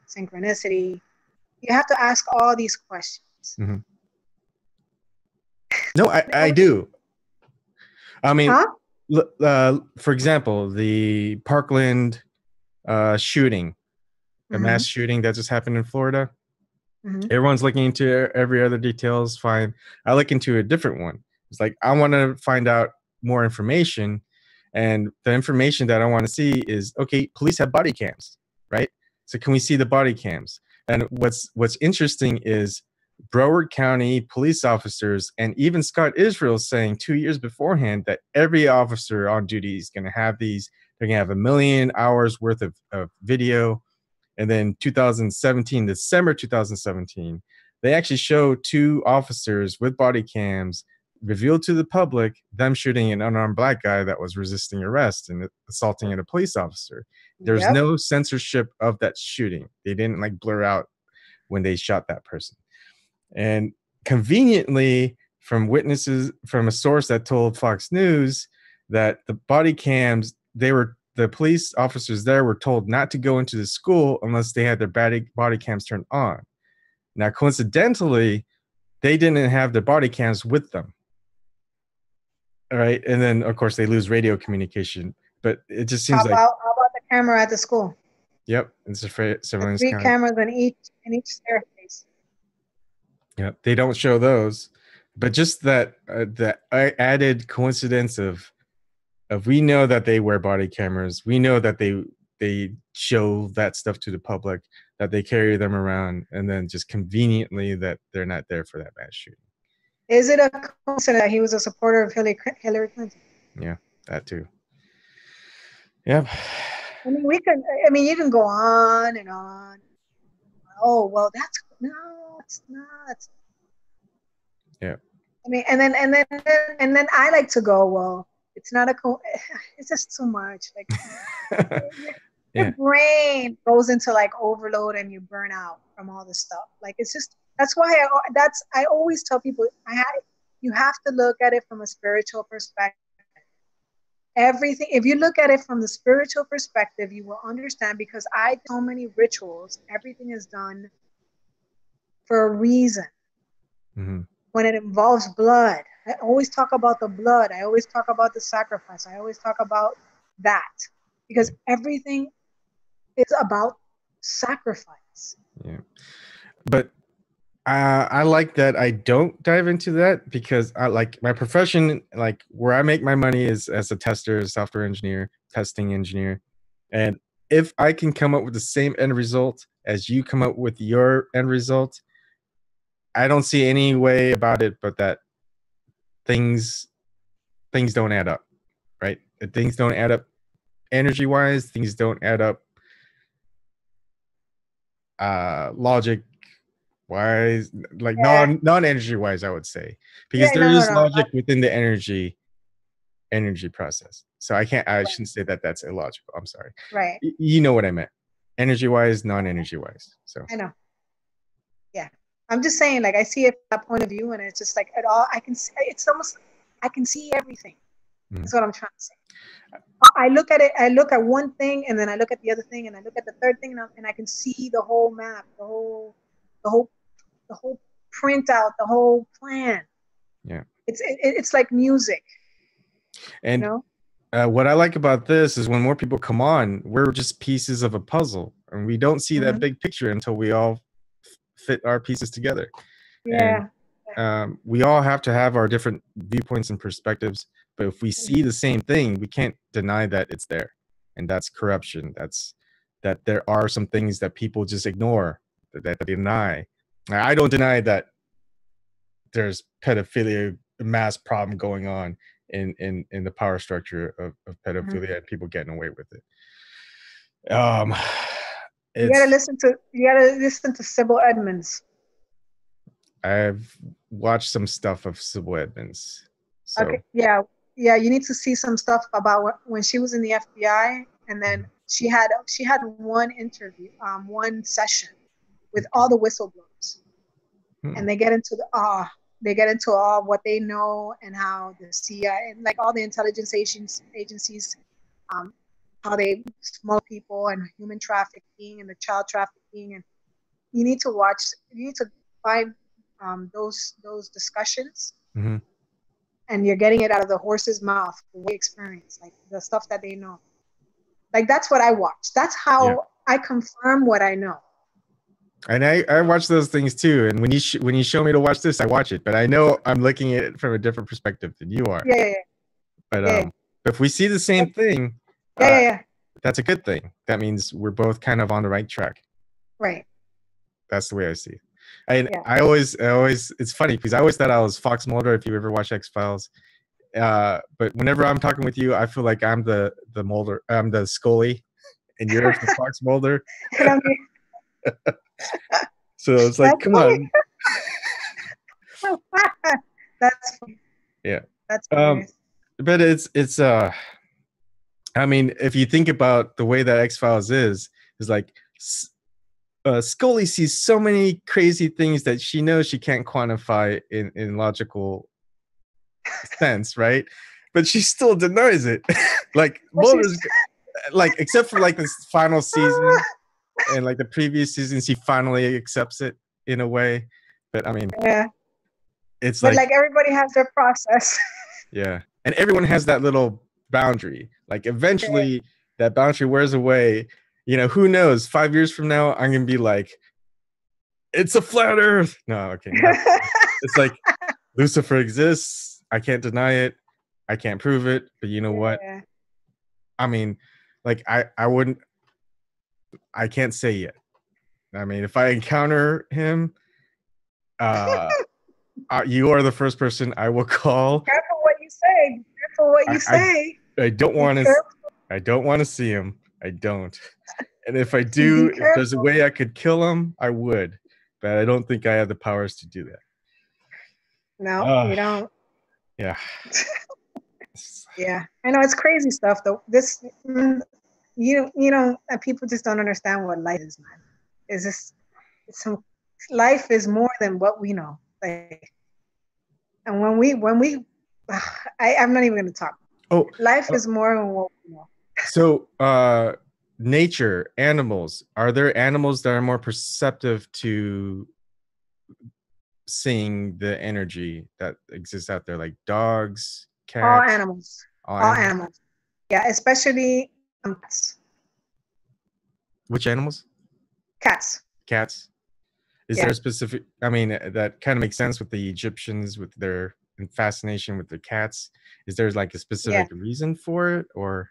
synchronicity. You have to ask all these questions. Mm-hmm. No, I do. I mean, for example, the Parkland shooting, a mass shooting that just happened in Florida. Mm-hmm. Everyone's looking into every other details. Fine. I look into a different one. It's like, I want to find out more information. And the information that I want to see is, okay, police have body cams, right? So can we see the body cams? And what's interesting is Broward County police officers and even Scott Israel saying 2 years beforehand that every officer on duty is going to have these. They're going to have 1 million hours worth of video. And then 2017, December 2017, they actually show 2 officers with body cams revealed to the public, them shooting an unarmed black guy that was resisting arrest and assaulting a police officer. There's no censorship of that shooting. They didn't like blur out when they shot that person. And conveniently, from witnesses, from a source that told Fox News that the body cams, the police officers there were told not to go into the school unless they had their body cams turned on. Now, coincidentally, they didn't have their body cams with them. All right. And then, of course, they lose radio communication. But it just seems how about the camera at the school? Yep. It's a surveillance 3 cameras in each staircase. Yep. They don't show those. But just that added coincidence of we know that they wear body cameras. We know that they show that stuff to the public, that they carry them around, and then just conveniently that they're not there for that mass shooting. Is it a coincidence that he was a supporter of Hillary Clinton? Yeah, that too. Yep. I mean, you can go on and on. Oh, well, it's not. Yeah. I mean, and then I like to go, well, It's not it's just too much. Like your Yeah. brain goes into like overload and you burn out from all this stuff. Like it's just that's why I always tell people you have to look at it from a spiritual perspective. Everything, if you look at it from the spiritual perspective, you will understand, because I do so many rituals. Everything is done for a reason. Mm-hmm. When it involves blood, I always talk about the blood. I always talk about the sacrifice. I always talk about that, because everything is about sacrifice. Yeah. But I like that I don't dive into that, because I like my profession, like where I make my money is as a tester, software engineer, testing engineer. And if I can come up with the same end result as you come up with your end result, I don't see any way about it but that things don't add up, right? Things don't add up energy wise, things don't add up logic wise, like Yeah. non-energy wise, I would say, because Yeah. there No. No. is No. logic within the energy process. So I Right. shouldn't say that that's illogical. I'm sorry. Right. You know what I meant. Energy wise, non-energy wise. So I know. Yeah. I'm just saying, like, I see it from that point of view, and it's just like it all. I can see. It's almost. I can see everything. That's what I'm trying to say. I look at it. I look at one thing, and then I look at the other thing, and I look at the third thing, and I can see the whole map, the whole printout, the whole plan. yeah. It's like music, And you know. what I like about this is when more people come on, we're just pieces of a puzzle, and we don't see that big picture until we all fit our pieces together. Yeah. And we all have to have our different viewpoints and perspectives, but if we see the same thing, we can't deny that it's there. And that's corruption. That's that there are some things that people just ignore, that they deny. I don't deny that there's pedophilia mass problem going on in the power structure of pedophilia and people getting away with it. You gotta listen to Sybil Edmonds. I've watched some stuff of Sybil Edmonds. So. Okay, yeah. You need to see some stuff about when she was in the FBI, and then she had one interview, one session with all the whistleblowers, and they get into all what they know, and how the CIA and like all the intelligence agencies, how they smoke people, and human trafficking and the child trafficking. And you need to find those discussions, and you're getting it out of the horse's mouth, the experience, like the stuff that they know. Like that's what I watch. That's how I confirm what I know. And I watch those things too. And when you show me to watch this, I watch it. But I know I'm looking at it from a different perspective than you are. Yeah. But if we see the same thing, that's a good thing. That means we're both kind of on the right track. Right. That's the way I see it. I always, it's funny because I always thought I was Fox Mulder. If you ever watch X-Files, but whenever I'm talking with you, I feel like I'm the Mulder. I'm the Scully, and you're the Fox Mulder. So it's like, come on. That's yeah. That's hilarious. But it's I mean, if you think about the way that X-Files is like Scully sees so many crazy things that she knows she can't quantify in logical sense, right? But she still denies it. Like Mulder's, like, except for like this final season and like the previous seasons, he finally accepts it in a way. But I mean, it's but like everybody has their process. Yeah, and everyone has that little boundary. Like eventually, that boundary wears away. You know, who knows? 5 years from now, I'm gonna be like, "It's a flat Earth." No, okay. It's like Lucifer exists. I can't deny it. I can't prove it. But you know what? I mean, like I wouldn't. I can't say yet. I mean, if I encounter him, you are the first person I will call. Careful what you say. Careful what you say. I don't want to. I don't want to see him. I don't. And if I do, if there's a way I could kill him, I would. But I don't think I have the powers to do that. No, you don't. Yeah. Yeah, I know it's crazy stuff though. This, you know, people just don't understand what life is, man. Is this? It's some life is more than what we know. Like, and when we, I'm not even gonna talk. Oh, Life is more than what we know. so nature, animals. Are there animals that are more perceptive to seeing the energy that exists out there, like dogs, All cats, animals, all all animals? animals. Yeah, especially cats. Which animals? Cats. Cats. Is Yeah. there a specific? I mean, that kind of makes sense with the Egyptians with their fascination with the cats. Is there like a specific Yeah. reason for it, or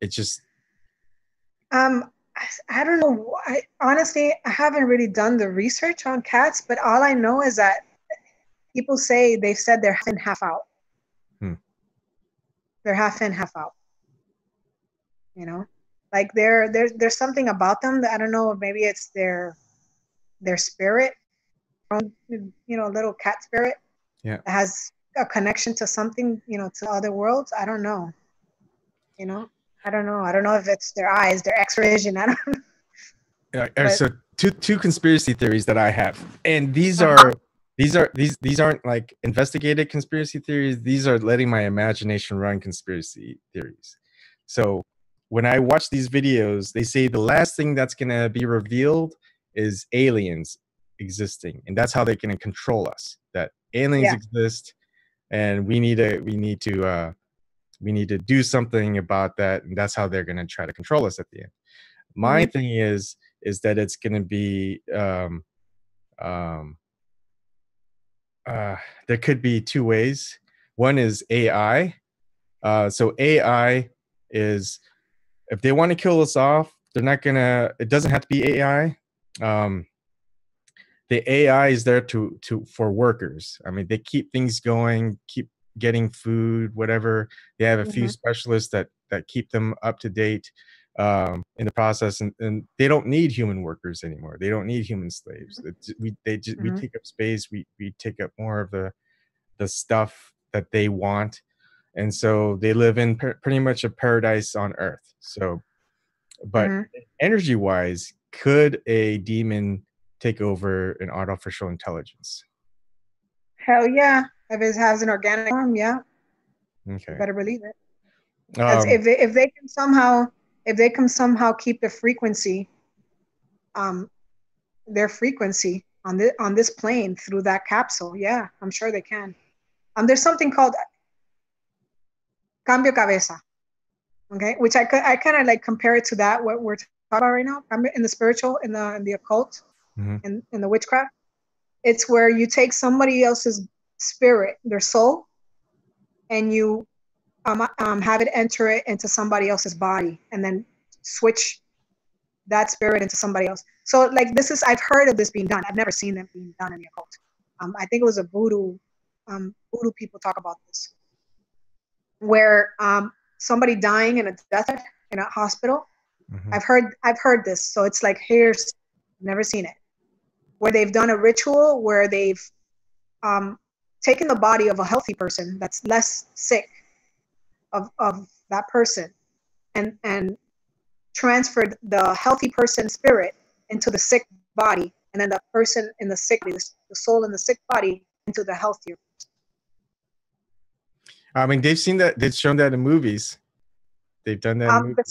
it's just? Um, I don't know. Honestly, I haven't really done the research on cats, but all I know is that people say they've said they're half in, half out. Hmm. They're half in, half out. You know, like there's something about them that I don't know. Maybe it's their spirit, you know, a little cat spirit Yeah. that has a connection to something, you know, to other worlds. I don't know. You know, I don't know. I don't know if it's their eyes, their X-ray vision. I don't. But So two conspiracy theories that I have, and these uh-huh. are these aren't like investigated conspiracy theories. These are letting my imagination run conspiracy theories. So when I watch these videos, they say the last thing that's gonna be revealed is aliens existing, and that's how they're gonna control us. That aliens Yeah. exist, and we need to do something about that, and that's how they're gonna try to control us at the end. My Mm-hmm. thing is that it's going to be um, there could be two ways. One is AI. So AI is, if they want to kill us off, they're not gonna. It doesn't have to be AI. Um, the AI is there for workers. I mean, they keep things going, keep getting food, whatever. They have a few Mm-hmm. specialists that keep them up to date in the process, and they don't need human workers anymore. They don't need human slaves. We Mm-hmm. take up space. We take up more of the stuff that they want, and so they live in pretty much a paradise on Earth. So, but Mm-hmm. energy wise, could a demon take over an artificial intelligence? Hell yeah! If it has an organic form, yeah, you Okay. better believe it. As Um, if they can somehow keep the frequency, um, their frequency on this plane through that capsule, yeah, I'm sure they can. There's something called cambio cabeza, okay, which I kind of like compare it to that what we're talking about right now. I'm in the spiritual, in the occult, mhm. in the witchcraft. It's where you take somebody else's spirit, their soul, and you have it enter it into somebody else's body, and then switch that spirit into somebody else. So like this is, I've heard of this being done. I've never seen it being done in the occult. I think it was a voodoo people talk about this, where somebody dying in a death in a hospital. Mhm. I've heard this. So it's like, here's, never seen it, where they've done a ritual where they've um, taken the body of a healthy person that's less sick of that person, and transferred the healthy person's spirit into the sick body, and then the person in the sick body, the soul in the sick body, into the healthier. I mean, they've seen that. They've shown that in movies. They've done that in movies. The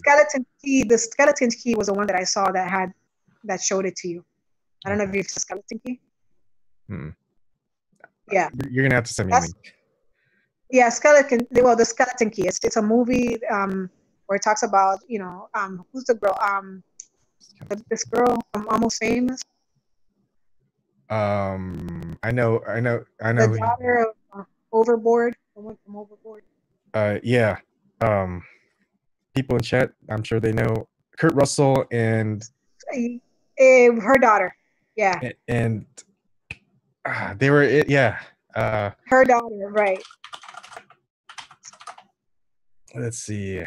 skeleton key was the one that I saw that showed it to you. I don't know if you've seen skeleton key. Hmm. Yeah, You're gonna have to send me a link. Yeah, skeleton. Well, the skeleton key. It's a movie where it talks about, you know, who's the girl, this girl, Almost Famous, I know. the Who daughter of Overboard, the one from Overboard. Yeah. Um, people in chat, I'm sure they know Kurt Russell and Her daughter. Yeah, and they were yeah. her daughter. Right. Let's see.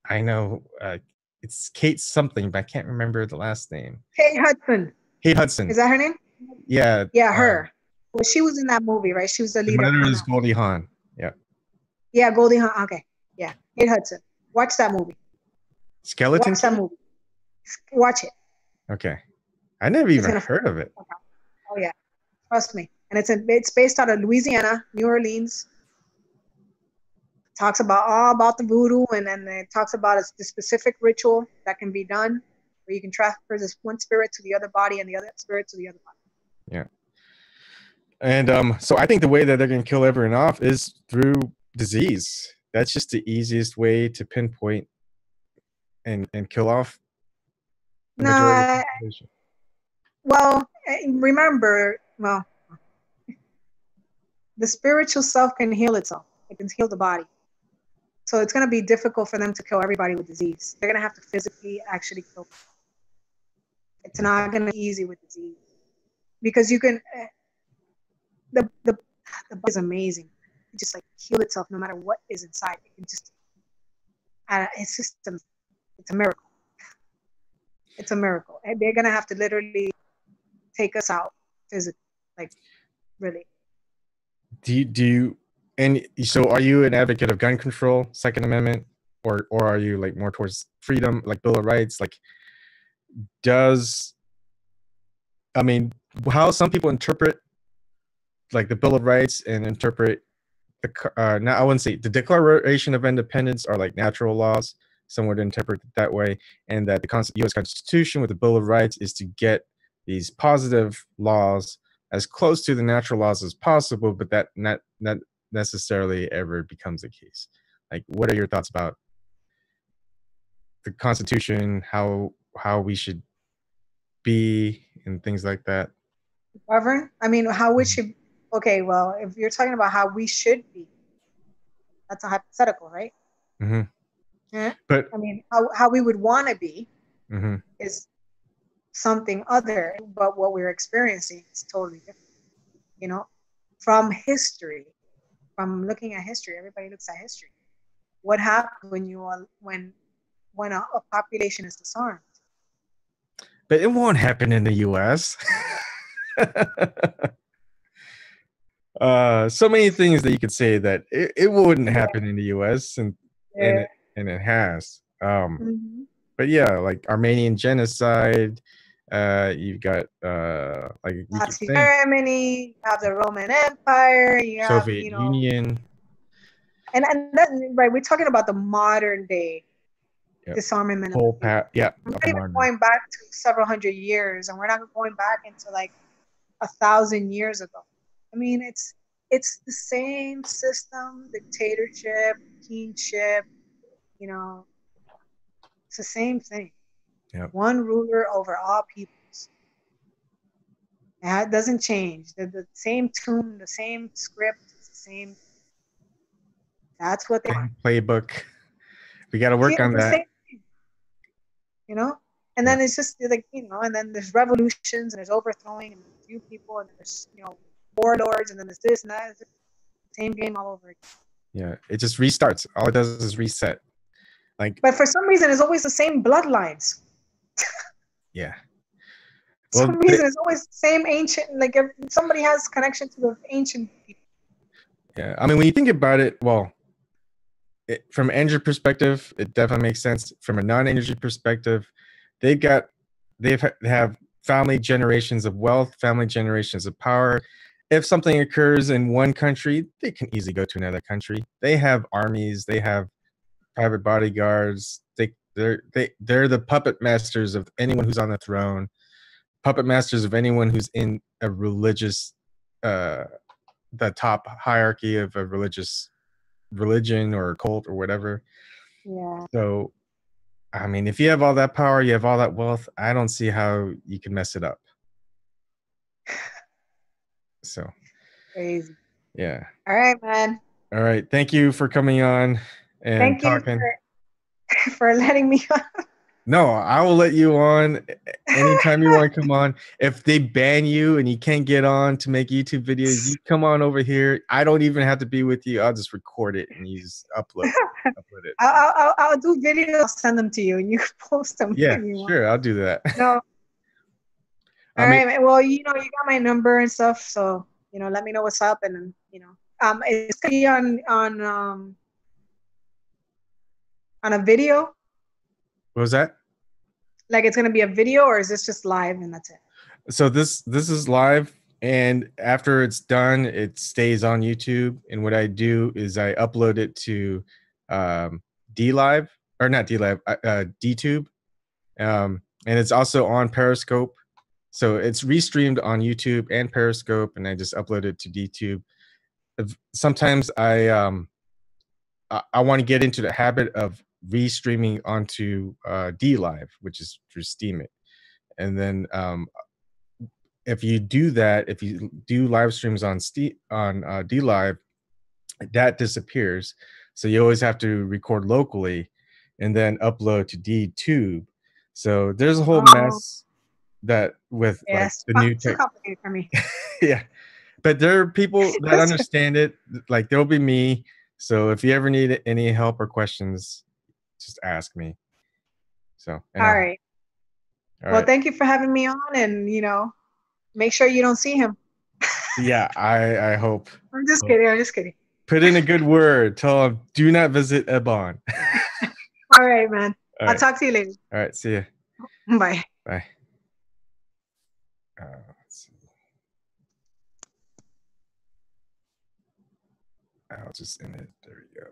I know it's Kate something, but I can't remember the last name. Kate Hudson. Kate Hudson. Is that her name? Yeah. Yeah, her. Well, she was in that movie, right? She was the The leader mother on is that. Goldie Hawn. Yeah. Yeah, Goldie Hawn. Okay, yeah, Kate Hudson. Watch that movie. Skeleton Watch that Key? movie. Watch it. Okay. I never It's even gonna. heard of it. Oh yeah, trust me. And it's based out of Louisiana, New Orleans. Talks about all about the voodoo, and then it talks about the specific ritual that can be done where you can transfer this one spirit to the other body and the other spirit to the other body. Yeah. And so I think the way that they're going to kill everyone off is through disease. That's just the easiest way to pinpoint and kill off the majority of the No, population. well, remember, well, the spiritual self can heal itself. It can heal the body. So it's going to be difficult for them to kill everybody with disease. They're going to have to physically actually kill people. It's not going to be easy with disease because you can. The body is amazing. It just like heal itself no matter what is inside. It can just. It's just it's a miracle. It's a miracle. And they're going to have to literally take us out physically, like really. Do you and so are you an advocate of gun control, Second Amendment, or are you like more towards freedom, like Bill of Rights? Like, I mean, how some people interpret like the Bill of Rights and interpret the now I wouldn't say the Declaration of Independence are like natural laws. Some would interpret it that way, and that the U.S. Constitution with the Bill of Rights is to get these positive laws as close to the natural laws as possible, but that not necessarily ever becomes the case. Like, what are your thoughts about the Constitution, how we should be, and things like that? Govern? I mean, how we should. Okay, well, if you're talking about how we should be, that's a hypothetical, right? Mm-hmm. Yeah. But I mean, how we would want to be mm-hmm. is something other, but what we're experiencing is totally different. You know, from history, from looking at history, everybody looks at history. What happens when a population is disarmed? But it won't happen in the U.S. So many things that you could say that it wouldn't happen in the U.S. and it has. Mm-hmm. But yeah, like Armenian genocide. You've got like Nazi Germany. You have the Roman Empire. You have Soviet Union. And that, right, we're talking about the modern day disarmament. Whole I'm not even going back to several hundred years, and we're not going back into like 1,000 years ago. I mean, it's the same system, dictatorship, kingship, you know, it's the same thing. Yep. One ruler over all peoples. That doesn't change. The same tune, the same script, it's the same. That's what they want. Playbook. We got to work on that. You know? And then it's just like, you know, and then there's revolutions and there's overthrowing and there's a few people and there's, you know, warlords and then there's this and that. It's the same game all over again. Yeah, it just restarts. All it does is reset. Like, but for some reason, it's always the same bloodlines. Yeah. For some reason, it's always the same ancient, like if somebody has connection to the ancient people. Yeah, I mean, when you think about it, well, from an energy perspective, it definitely makes sense. From a non-energy perspective, they have family generations of wealth, family generations of power. If something occurs in one country, they can easily go to another country. They have armies, they have private bodyguards. They're the puppet masters of anyone who's on the throne, puppet masters of anyone who's in a religious, the top hierarchy of a religion or a cult or whatever. Yeah. So, I mean, if you have all that power, you have all that wealth, I don't see how you can mess it up. So crazy. Yeah. All right, man. All right. Thank you for coming on and talking. For letting me on. No, I will let you on anytime you want to come on. If they ban you and you can't get on to make YouTube videos, you come on over here. I don't even have to be with you. I'll just record it and you just upload it. I'll do videos. I'll send them to you and you can post them. Yeah, sure. I'll do that. No. All right. Well, you know, you got my number and stuff. So, you know, let me know what's up and, you know, It's gonna be on a video. What was that? Like it's gonna be a video, or is this just live and that's it? So this is live, and after it's done, it stays on YouTube. And what I do is I upload it to DLive, or not DLive, DTube, and it's also on Periscope. So it's restreamed on YouTube and Periscope, and I just upload it to DTube. Sometimes I want to get into the habit of restreaming onto DLive, which is through Steemit, and then if you do that, if you do live streams on DLive, that disappears. So you always have to record locally and then upload to DTube. So there's a whole mess that with like the new too tech. complicated for me. Yeah, but there are people that understand it. Like there'll be me. So if you ever need any help or questions, just ask me. So all right. Well, thank you for having me on, and make sure you don't see him. Yeah, I hope. I'm just kidding. I'm just kidding. Put in a good word. Tell him, do not visit Ebon. All right, man. I'll talk to you later. All right, see ya. Bye. Bye. Let's see. I'll just end it. There we go.